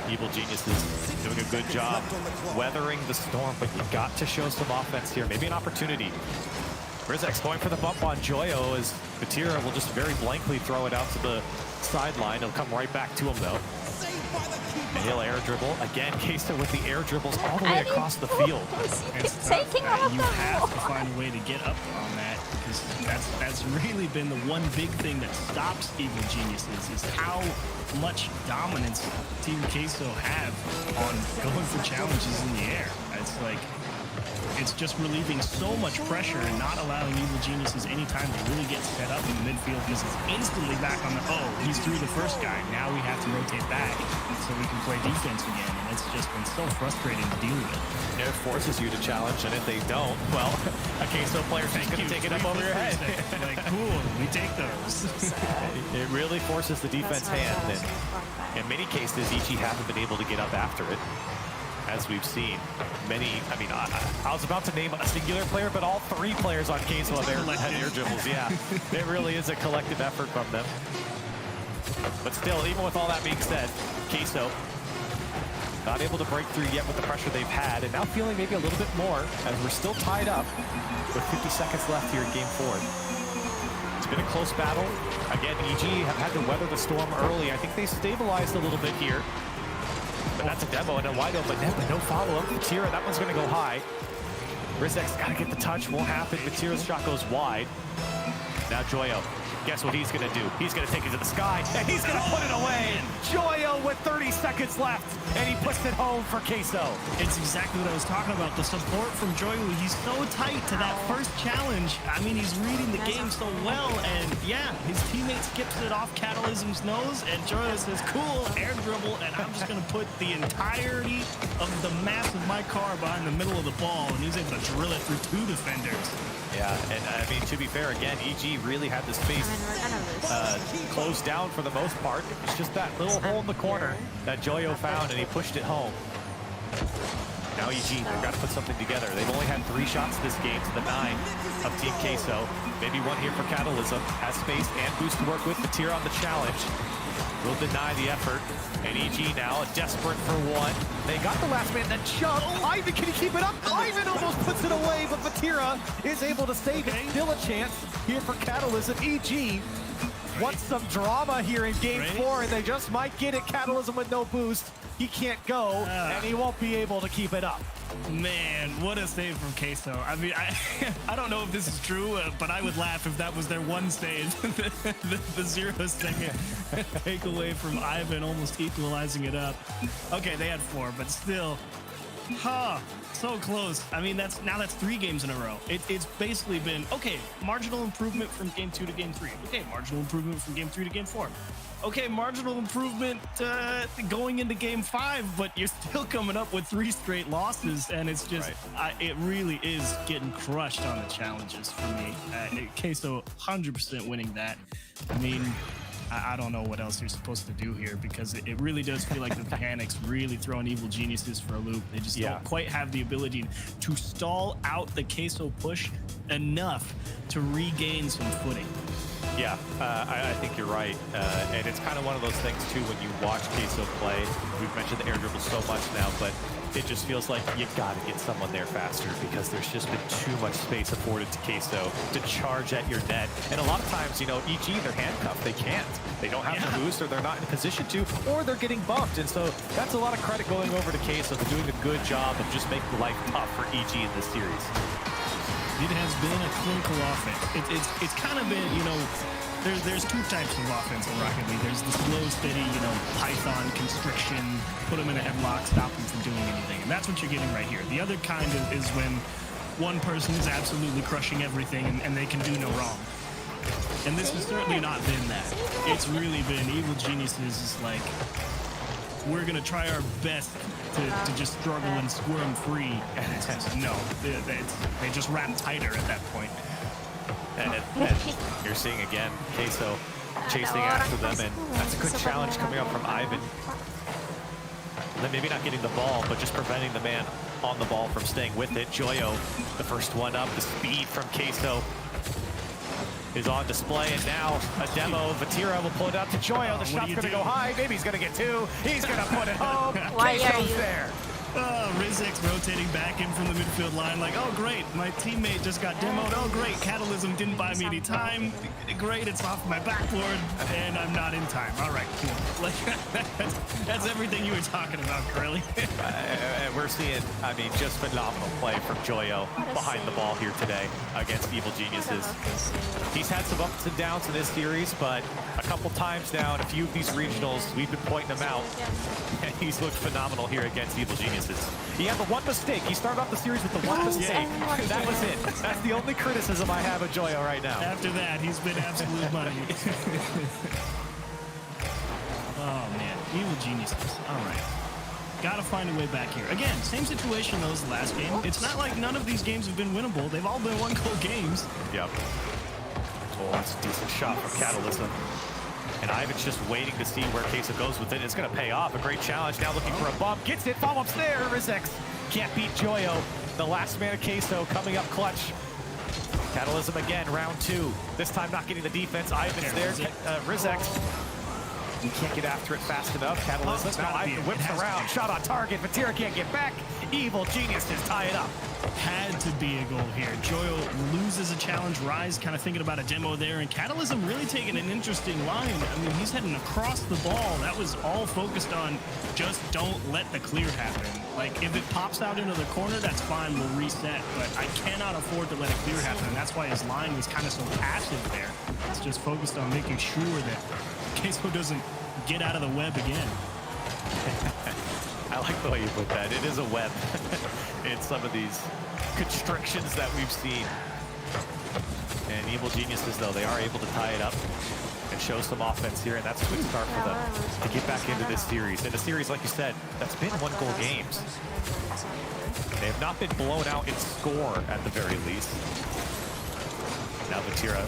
Evil Geniuses doing a good job weathering the storm, but you got to show some offense here. Maybe an opportunity. Rizek's going for the bump on Joyo as Vatira will just very blankly throw it out to the sideline. He'll come right back to him though. And he'll air dribble. Again, Queso with the air dribbles all the way across the field. It's tough. You have to find a way to get up on that, because that's really been the one big thing that stops Evil Geniuses is how much dominance Team Queso have on going for challenges in the air. It's like, it's just relieving so much pressure and not allowing Evil Geniuses any time to really get set up in the midfield, because it's instantly back on the, he's through the first guy. Now we have to rotate back so we can play defense again. And it's just been so frustrating to deal with. It forces you to challenge, and if they don't, well, a Queso player is going to take it up over your head. Like, cool, we take those. It really forces the defense hand, and in many cases, EG haven't been able to get up after it. As we've seen, I was about to name a singular player, but all 3 players on Queso have air dribbles. Yeah, it really is a collective effort from them. But still, even with all that being said, Queso not able to break through yet with the pressure they've had, and now feeling maybe a little bit more as we're still tied up with 50 seconds left here in Game 4. It's been a close battle. Again, EG have had to weather the storm early. I think they stabilized a little bit here. but that's a demo and a wide open net, but no follow-up. Vatira, that one's going to go high. Rizek's got to get the touch, won't happen. Vatira's shot goes wide. Now Joyo, guess what he's going to do? He's going to take it to the sky, and he's going to put it away. Joyo with 30 seconds left, and he puts it home for Queso. It's exactly what I was talking about. The support from Joyo, he's so tight to that first challenge. I mean, he's reading the game so well, and yeah, his teammate skips it off Catalysm's nose, and Joyo says, cool, air dribble, and I'm just gonna put the entirety of the mass of my car behind the middle of the ball, and he's able to drill it through 2 defenders. Yeah, and I mean, to be fair, again, EG really had the space closed down for the most part. It was just that little hole in the corner that Joyo found, and he pushed it home. Now EG, they've got to put something together. They've only had 3 shots this game to the 9 of Team Queso. Maybe one here for Catalysm. Has space and boost to work with. Vatira on the challenge. Will deny the effort. And EG now desperate for one. They got the last man that jumped. Ivan, can he keep it up? Ivan almost puts it away, but Vatira is able to save it. Still a chance here for Catalysm. EG wants some drama here in game 4, and they just might get it. Catalysm with no boost. He can't go, and he won't be able to keep it up. Man, what a save from Queso. I mean, I don't know if this is true, but I would laugh if that was their one save. the 0-second takeaway from Ivan almost equalizing it up. Okay, they had 4, but still, so close. I mean, that's 3 games in a row. It's basically been, okay, marginal improvement from game 2 to game 3. Okay, marginal improvement from game 3 to game 4. Okay, marginal improvement going into game 5, but you're still coming up with 3 straight losses, and it's just, it really is getting crushed on the challenges for me. Queso 100% winning that. I mean, I don't know what else you're supposed to do here, because it really does feel like the mechanics really throwing Evil Geniuses for a loop. They just don't quite have the ability to stall out the Queso push enough to regain some footing. Yeah, I think you're right. And it's kind of one of those things, too, when you watch Queso play. We've mentioned the air dribble so much now, but it just feels like you got to get someone there faster, because there's just been too much space afforded to Queso to charge at your net. And a lot of times, you know, EG, they're handcuffed. They can't. They don't have the boost, or they're not in a position to, or they're getting bumped. And so that's a lot of credit going over to Queso for doing a good job of just making life tough for EG in this series. It has been a clinical offense. It's kind of been, you know, there's 2 types of offense in Rocket League. There's the slow, steady, you know, Python constriction, put them in a headlock, stop them from doing anything. And that's what you're getting right here. The other kind is when one person is absolutely crushing everything and they can do no wrong. And this has certainly not been that. It's really been Evil Geniuses is like, we're going to try our best to just struggle and squirm free. And it's just, no, they just wrap tighter at that point. And you're seeing again Queso chasing after them, and that's a good challenge coming up from Ivan. And then maybe not getting the ball, but just preventing the man on the ball from staying with it. Joyo, the first one up. The speed from Queso is on display, and now a demo. Vatira will pull it out to Joyo. The shot's going to go high. Maybe he's going to get 2. He's going to put it home. Queso's there. Rizek's rotating back in from the midfield line like, oh, great, my teammate just got demoed. Oh, great, Catalysm didn't buy me any time. Great, it's off my backboard, and I'm not in time. All right, cool. Like, that's everything you were talking about, Curly. We're seeing, I mean, just phenomenal play from Joyo behind the ball here today against Evil Geniuses. He's had some ups and downs in this series, but a couple times now in a few of these regionals, we've been pointing him out, and he's looked phenomenal here against Evil Geniuses. He had the one mistake. He started off the series with the one mistake. That was it. That's the only criticism I have of Joyo right now. After that, he's been absolute money. Oh, man. Evil Geniuses. All right. Gotta find a way back here. Again, same situation though as the last game. It's not like none of these games have been winnable. They've all been one-goal games. Yep. Oh, that's a decent shot from Catalysm. And Ivan's just waiting to see where Queso goes with it. It's going to pay off. A great challenge. Now looking for a bump. Gets it. Follow-ups there. Rizek can't beat Joyo. The last man of Queso coming up clutch. Catalysm again, round 2. This time not getting the defense. Ivan's there. Rizek. He can't get after it fast enough. Catalysm. Now Ivan whips around. Shot on target. Vatira can't get back. Evil Geniuses tie it up. Had to be a goal here. Joyo loses a challenge. Rise kind of thinking about a demo there, and Catalysm really taking an interesting line. I mean, he's heading across the ball. That was all focused on just don't let the clear happen. Like, if it pops out into the corner, that's fine, we'll reset, but I cannot afford to let it clear happen, and that's why his line was kind of so passive there. It's just focused on making sure that Queso doesn't get out of the web again. I like the way you put that. It is a web in some of these constrictions that we've seen. And Evil Geniuses, though, they are able to tie it up and show some offense here, and that's a good start for them to get back into this series. In a series, like you said, that's been one-goal games. They have not been blown out in score at the very least. Now Vatira,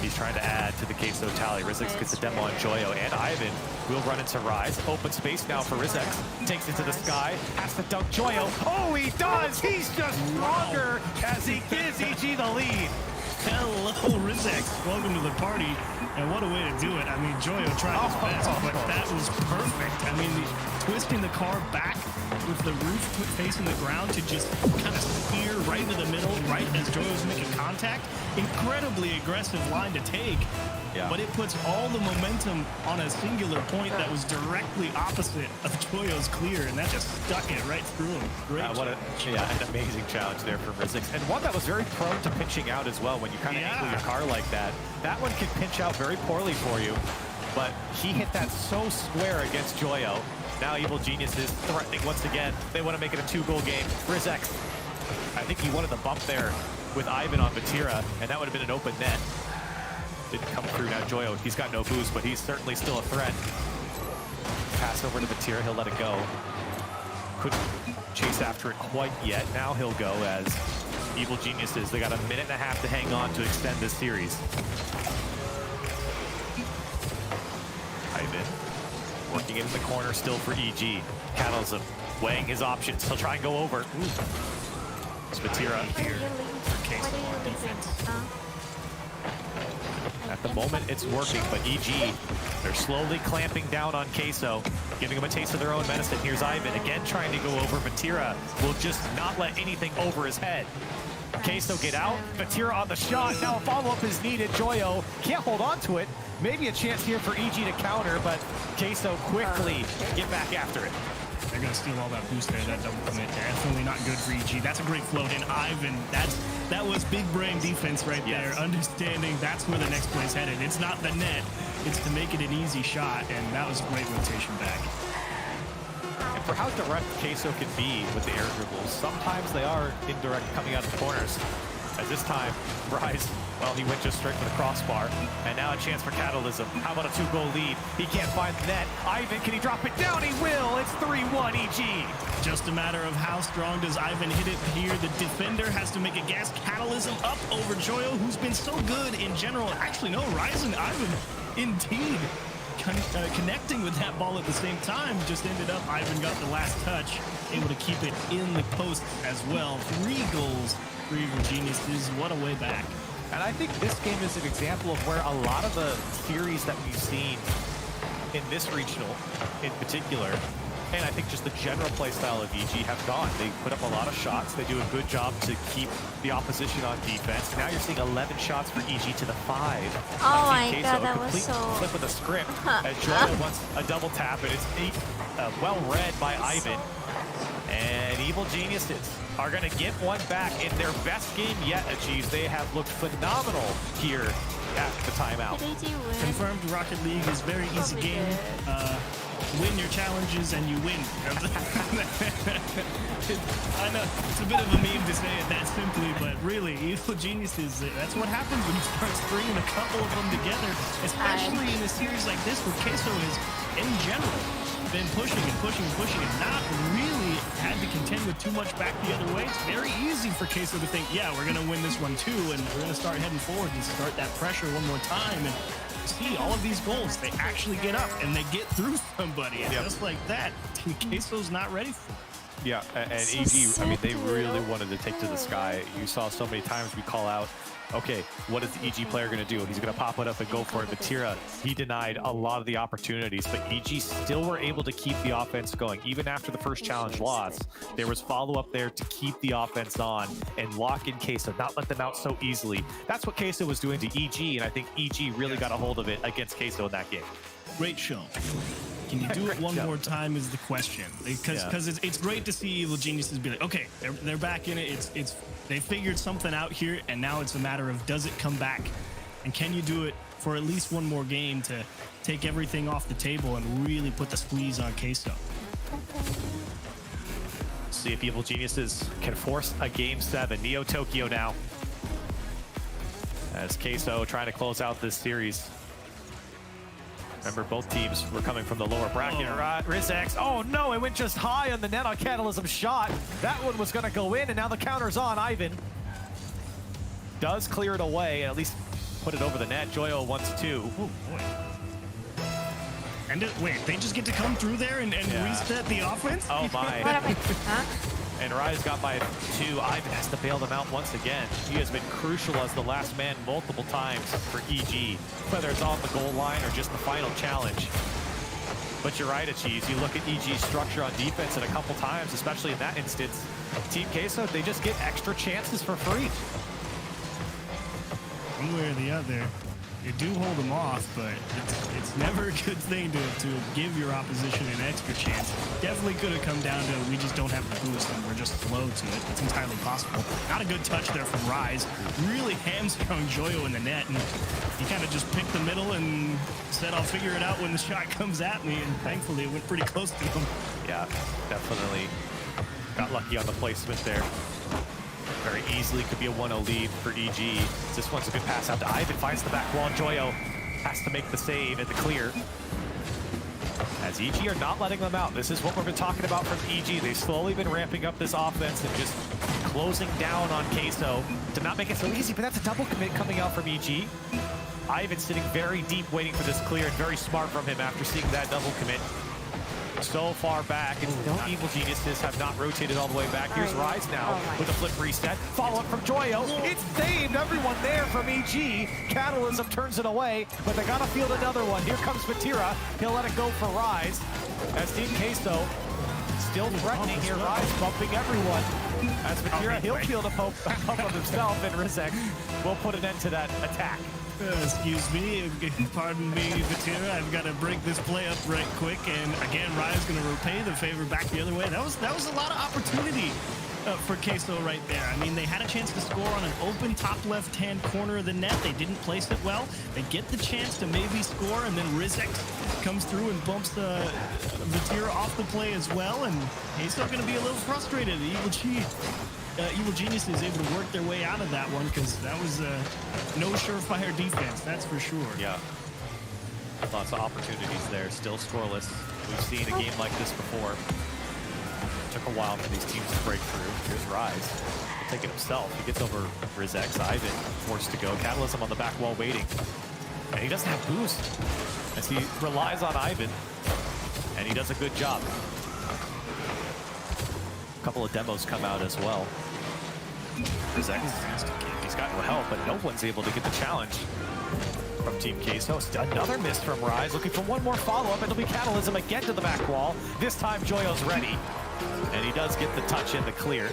he's trying to add to the Queso tally. Rizix gets a demo on Joyo, and Ivan will run into Rise. Open space now for Rizix. Takes it to the sky, has to dunk Joyo. Oh, he does! He's just stronger as he gives EG the lead. Hello, Rizix. Welcome to the party. And what a way to do it. I mean, Joyo tried his best, but that was perfect. I mean, twisting the car back with the roof facing the ground to just kind of spear right into the middle, right as Joyo's making contact. Incredibly aggressive line to take. Yeah. But it puts all the momentum on a singular point that was directly opposite of Joyo's clear, and that just stuck it right through him. Great. An amazing challenge there for Rizix, and one that was very prone to pinching out as well. When you kind of angle your car like that, that one can pinch out very poorly for you. But he hit that so square against Joyo. Now Evil Genius is threatening once again. They want to make it a 2-goal game. Rizix, I think he wanted the bump there with Ivan on Vatira, and that would have been an open net. Didn't come through. Now Joyo, he's got no boost, but he's certainly still a threat. Pass over to Vatira, he'll let it go. Couldn't chase after it quite yet. Now he'll go as Evil Geniuses, they got a minute and a half to hang on to extend this series. Ivan working it in the corner still for EG. Catalysm weighing his options. He'll try and go over. It's Vatira here for Queso on defense. At the moment, it's working, but EG, they're slowly clamping down on Queso, giving him a taste of their own medicine. Here's Ivan, again trying to go over. Vatira will just not let anything over his head. Queso get out, Vatira on the shot. Now a follow-up is needed. Joyo can't hold on to it. Maybe a chance here for EG to counter, but Queso quickly get back after it. They're going to steal all that boost there, that double commit. Definitely not good for EG. That's a great float in. Ivan, that was big brain defense right there. Understanding that's where the next play's headed. It's not the net. It's to make it an easy shot, and that was a great rotation back. And for how direct Queso can be with the air dribbles, sometimes they are indirect coming out of the corners. As this time, Rise, well, he went just straight for the crossbar. And now a chance for Catalysm. How about a 2-goal lead? He can't find the net. Ivan, can he drop it down? He will. It's 3-1 EG. Just a matter of how strong does Ivan hit it here. The defender has to make a gas. Catalysm up over Joyo, who's been so good in general. Actually, no, Rise and Ivan, indeed, connecting with that ball at the same time. Just ended up, Ivan got the last touch, able to keep it in the post as well. 3 goals for Evil Geniuses. What a way back. And I think this game is an example of where a lot of the series that we've seen in this regional in particular, and I think just the general play style of EG have gone. They put up a lot of shots. They do a good job to keep the opposition on defense. Now you're seeing 11 shots for EG to the 5. Oh my god, A that was complete so... flip of the script as Joyo wants a double tap, and it's well read by Ivan. And Evil Geniuses are going to get one back in their best game yet, Achieves. They have looked phenomenal here at the timeout. Confirmed Rocket League is a very easy game. Win your challenges and you win. I know it's a bit of a meme to say it that simply, but really, Evil Geniuses, that's what happens when you start stringing a couple of them together, especially in a series like this where Queso is, in general, been pushing and pushing and pushing and not really had to contend with too much back the other way. It's very easy for Queso to think, yeah, we're going to win this one too, and we're going to start heading forward and start that pressure one more time. And see, all of these goals, they actually get up and they get through somebody. And just like that, Queso's not ready for it. Yeah, and EG, I mean, they really wanted to take to the sky. You saw so many times we call out okay, what is the EG player going to do? He's going to pop it up and go for it. Vatira, he denied a lot of the opportunities, but EG still were able to keep the offense going. Even after the first challenge loss, there was follow-up there to keep the offense on and lock in Queso, not let them out so easily. That's what Queso was doing to EG, and I think EG really got a hold of it against Queso in that game. Great show. Can you do it one more time is the question. Because it's great to see Evil Geniuses be like, okay, they're back in it. They figured something out here, and now it's a matter of does it come back? And can you do it for at least one more game to take everything off the table and really put the squeeze on Queso? See if Evil Geniuses can force a Game 7. Neo Tokyo now. As Queso trying to close out this series. Remember, both teams were coming from the lower bracket. Rizex, oh no, it went just high on the net on Catalysm shot. That one was going to go in, and now the counter's on. Ivan does clear it away, and at least put it over the net. Joyo wants two. Oh boy. And wait, they just get to come through there and reset the offense? Oh my. What happened? Huh? And Rise got by two. Ivan has to bail them out once again. He has been crucial as the last man multiple times for EG, whether it's on the goal line or just the final challenge. But you're right, Achieves. You look at EG's structure on defense, and a couple times, especially in that instance, Team Queso, they just get extra chances for free. One way or the other, you do hold them off, but it's never a good thing to give your opposition an extra chance. Definitely could have come down to we just don't have the boost and we're just slow to it. It's entirely possible. Not a good touch there from Rise. Really hamstrung Joyo in the net, and he kind of just picked the middle and said, I'll figure it out when the shot comes at me, and thankfully it went pretty close to him. Yeah, definitely got lucky on the placement there. Very easily could be a 1-0 lead for EG. This one's a good pass out to Ivan, finds the back wall. Joyo has to make the save and the clear. As EG are not letting them out. This is what we've been talking about from EG. They've slowly been ramping up this offense and just closing down on Queso to not make it so easy, but that's a double commit coming out from EG. Ivan sitting very deep waiting for this clear, and very smart from him after seeing that double commit so far back, and no Evil Geniuses have not rotated all the way back. Here's Rise now with a flip reset. Follow up from Joyo. It's saved. Everyone there from EG. Catalysm turns it away, but they gotta field another one. Here comes Vatira. He'll let it go for Rise. As Team Queso still threatening here. Rise bumping everyone. As Vatira, he'll field a pump of himself, and Rizex will put an end to that attack. Excuse me, pardon me, Vatira. I've got to break this play up right quick, and again, Raya's going to repay the favor back the other way. That was a lot of opportunity for Queso right there. I mean, they had a chance to score on an open top left-hand corner of the net. They didn't place it well. They get the chance to maybe score, and then Rizex comes through and bumps Vatira off the play as well, and he's still going to be a little frustrated. Evil Genius is able to work their way out of that one, because that was no surefire defense, that's for sure. Yeah. Lots of opportunities there, still scoreless. We've seen a game like this before. It took a while for these teams to break through. Here's Rise. He'll take it himself. He gets over Rizex. Ivan forced to go. Catalysm on the back wall waiting. And he doesn't have boost, as he relies on Ivan. And he does a good job. A couple of demos come out as well. Rizex, he's got no help, but no one's able to get the challenge from Team Queso. Another miss from Rise, looking for one more follow-up. It'll be Catalysm again to the back wall. This time Joyo's ready, and he does get the touch in the clear.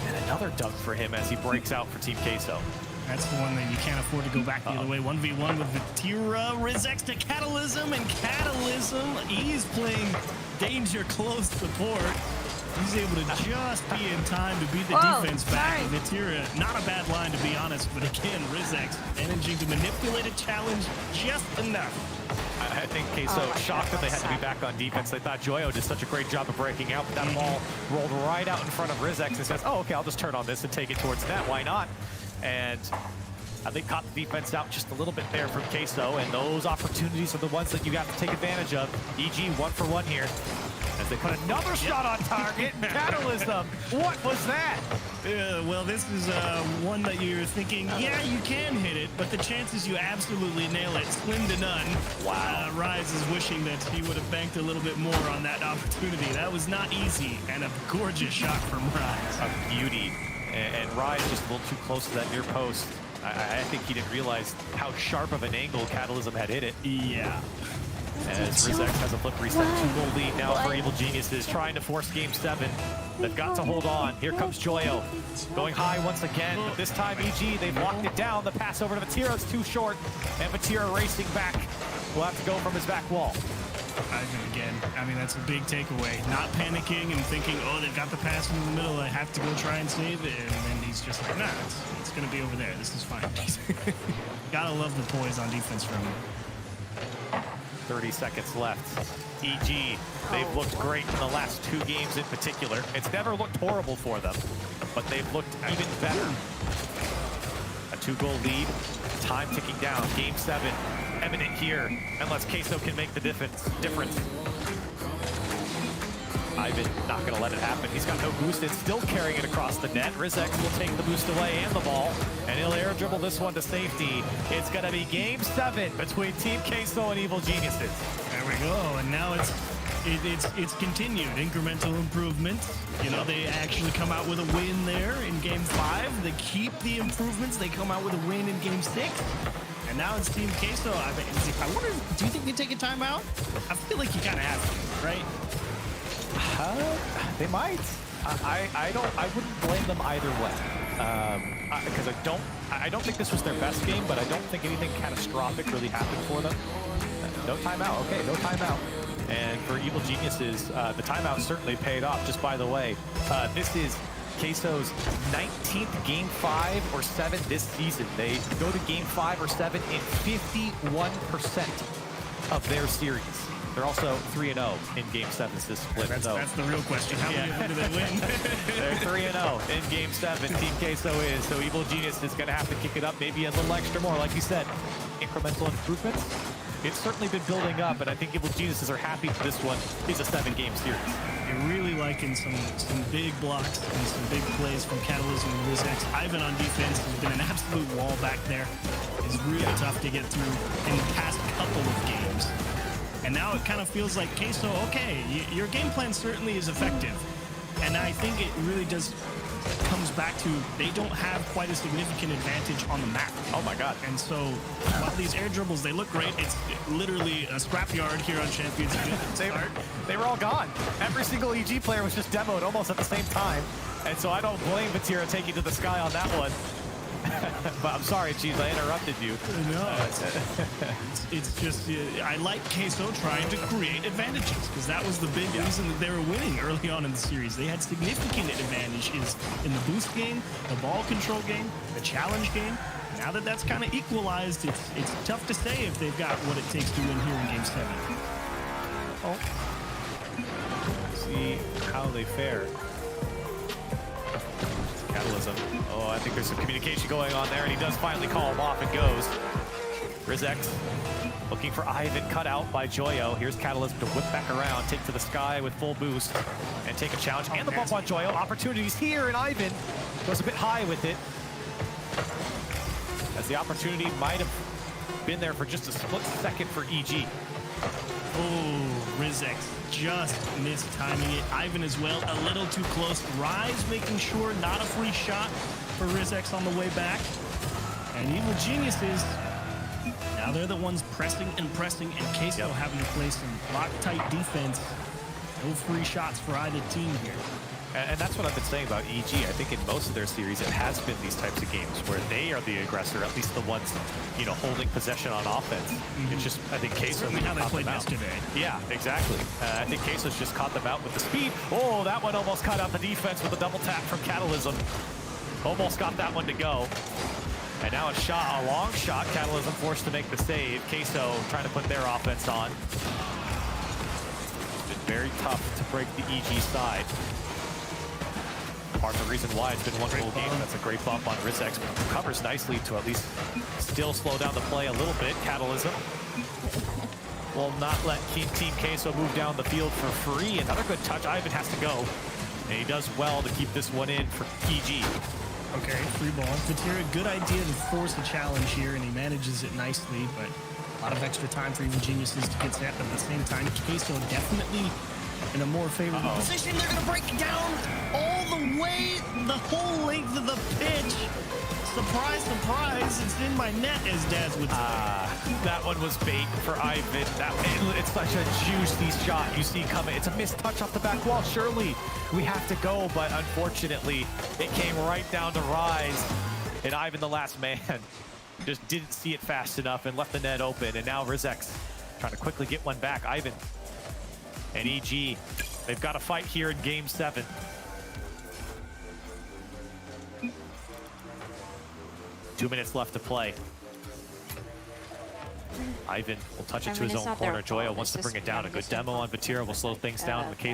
And another dunk for him as he breaks out for Team Queso. That's the one that you can't afford to go back the other way. 1v1 with Vatira, Rizex to Catalysm, and Catalysm, he's playing danger close support. He's able to just be in time to beat the defense back. Vatira, not a bad line to be honest, but again, Rizex managing to manipulate a challenge just enough. I think Queso shocked that they had to be back on defense. They thought Joyo did such a great job of breaking out, but that ball rolled right out in front of Rizex and says, oh, okay, I'll just turn on this and take it towards net. Why not? And they caught the defense out just a little bit there from Queso, and those opportunities are the ones that you got to take advantage of. EG 1 for 1 here. As they put another shot on target. Catalysm. What was that? Well, this is one that you're thinking, yeah, you can hit it, but the chances you absolutely nail it, slim to none. Wow. Rise is wishing that he would have banked a little bit more on that opportunity. That was not easy, and a gorgeous shot from Rise. A beauty. And Rise just a little too close to that near post. I think he didn't realize how sharp of an angle Catalysm had hit it. Yeah. As Rizex has a flip reset, 2-goal lead now for Evil Geniuses, trying to force Game 7. They've got to hold on. Here comes Joyo, going high once again. But this time, EG, they've locked it down. The pass over to Vatira is too short, and Vatira racing back. Will have to go from his back wall. Ivan again. I mean, that's a big takeaway. Not panicking and thinking, oh, they've got the pass in the middle. I have to go try and save it. And then he's just like, nah, it's going to be over there. This is fine. Gotta love the poise on defense from him. 30 seconds left. EG, they've looked great in the last 2 games in particular. It's never looked horrible for them, but they've looked even better. A 2-goal lead, time ticking down. Game 7, imminent here, unless Queso can make the difference. Ivan not going to let it happen. He's got no boost. It's still carrying it across the net. Rizex will take the boost away and the ball, and he'll air dribble this one to safety. It's going to be Game 7 between Team Queso and Evil Geniuses. There we go, and now it's continued. Incremental improvement. You know, they actually come out with a win there in Game 5. They keep the improvements. They come out with a win in Game 6. And now it's Team Queso. I wonder, do you think they take a timeout? I feel like you kind of have to, right? They might. I wouldn't blame them either way. Because I don't think this was their best game, but I don't think anything catastrophic really happened for them. No timeout. Okay, no timeout. And for Evil Geniuses, the timeout certainly paid off. Just by the way, this is Queso's 19th Game 5 or 7 this season. They go to Game 5 or 7 in 51% of their series. They're also 3-0 in Game 7 this split. That's the real question. How many of them do they win? They're 3-0 in Game 7. Team Queso is. So Evil Genius is going to have to kick it up maybe a little extra more. Like you said, incremental improvements. It's certainly been building up, and I think Evil Geniuses are happy for this one. It's a 7-game series. You're really liking some big blocks and some big plays from Catalysm and Rizex. Ivan on defense has been an absolute wall back there. It's really tough to get through in the past couple of games. And now it kind of feels like Queso, okay, your game plan certainly is effective. And I think it really comes back to they don't have quite a significant advantage on the map. Oh my God. And so while these air dribbles, they look great, it's literally a scrapyard here on Champions League. They were all gone. Every single EG player was just demoed almost at the same time. And so I don't blame Vatira taking to the sky on that one. But I'm sorry, Cheese, I interrupted you. No, it's just, I like Queso trying to create advantages, because that was the big reason that they were winning early on in the series. They had significant advantages in the boost game, the ball control game, the challenge game. Now that that's kind of equalized, it's tough to say if they've got what it takes to win here in Game 7. Oh. See how they fare. Catalysm. Oh, I think there's some communication going on there, and he does finally call him off and goes. Rizex looking for Ivan, cut out by Joyo. Here's Catalysm to whip back around, take to the sky with full boost, and take a challenge. And the bump on Joyo. Opportunities here, and Ivan goes a bit high with it. As the opportunity might have been there for just a split second for EG. Oh, Rizex just missed timing it. Ivan as well, a little too close. Rise making sure not a free shot for Rizex on the way back. And Evil Geniuses, now they're the ones pressing, and Queso having to play some lock-tight defense. No free shots for either team here. And that's what I've been saying about EG. I think in most of their series, it has been these types of games where they are the aggressor, at least the ones, you know, holding possession on offense. It's just, I think Queso certainly how they played yesterday. Yeah, exactly. I think Queso's just caught them out with the speed. Oh, that one almost caught out the defense with a double tap from Catalysm. Almost got that one to go. And now a long shot. Catalysm forced to make the save. Queso trying to put their offense on. It's been very tough to break the EG side. Part of the reason why it's been one goal game. That's a great bump on Rizex. Recovers nicely to at least still slow down the play a little bit. Catalysm will not let Team Queso move down the field for free. Another good touch. Ivan has to go. And he does well to keep this one in for EG. Okay, free ball. Vatira, good idea to force a challenge here, and he manages it nicely, but a lot of extra time for Evil Geniuses to get set. But at the same time, Queso definitely in a more favorable position. They're going to break it down all the way, the whole length of the pitch. surprise, surprise, it's in my net, as Daz would say. That one was bait for Ivan. It's such a juicy shot you see coming. It's a missed touch off the back wall. Surely we have to go, but unfortunately, it came right down to Rise. And Ivan, the last man, just didn't see it fast enough and left the net open. And now Rizex trying to quickly get one back. Ivan and EG, they've got to fight here in game 7. Two minutes left to play. Ivan will touch it to his own corner. Joya wants to bring it down. A good demo on Vatira will slow things down in the case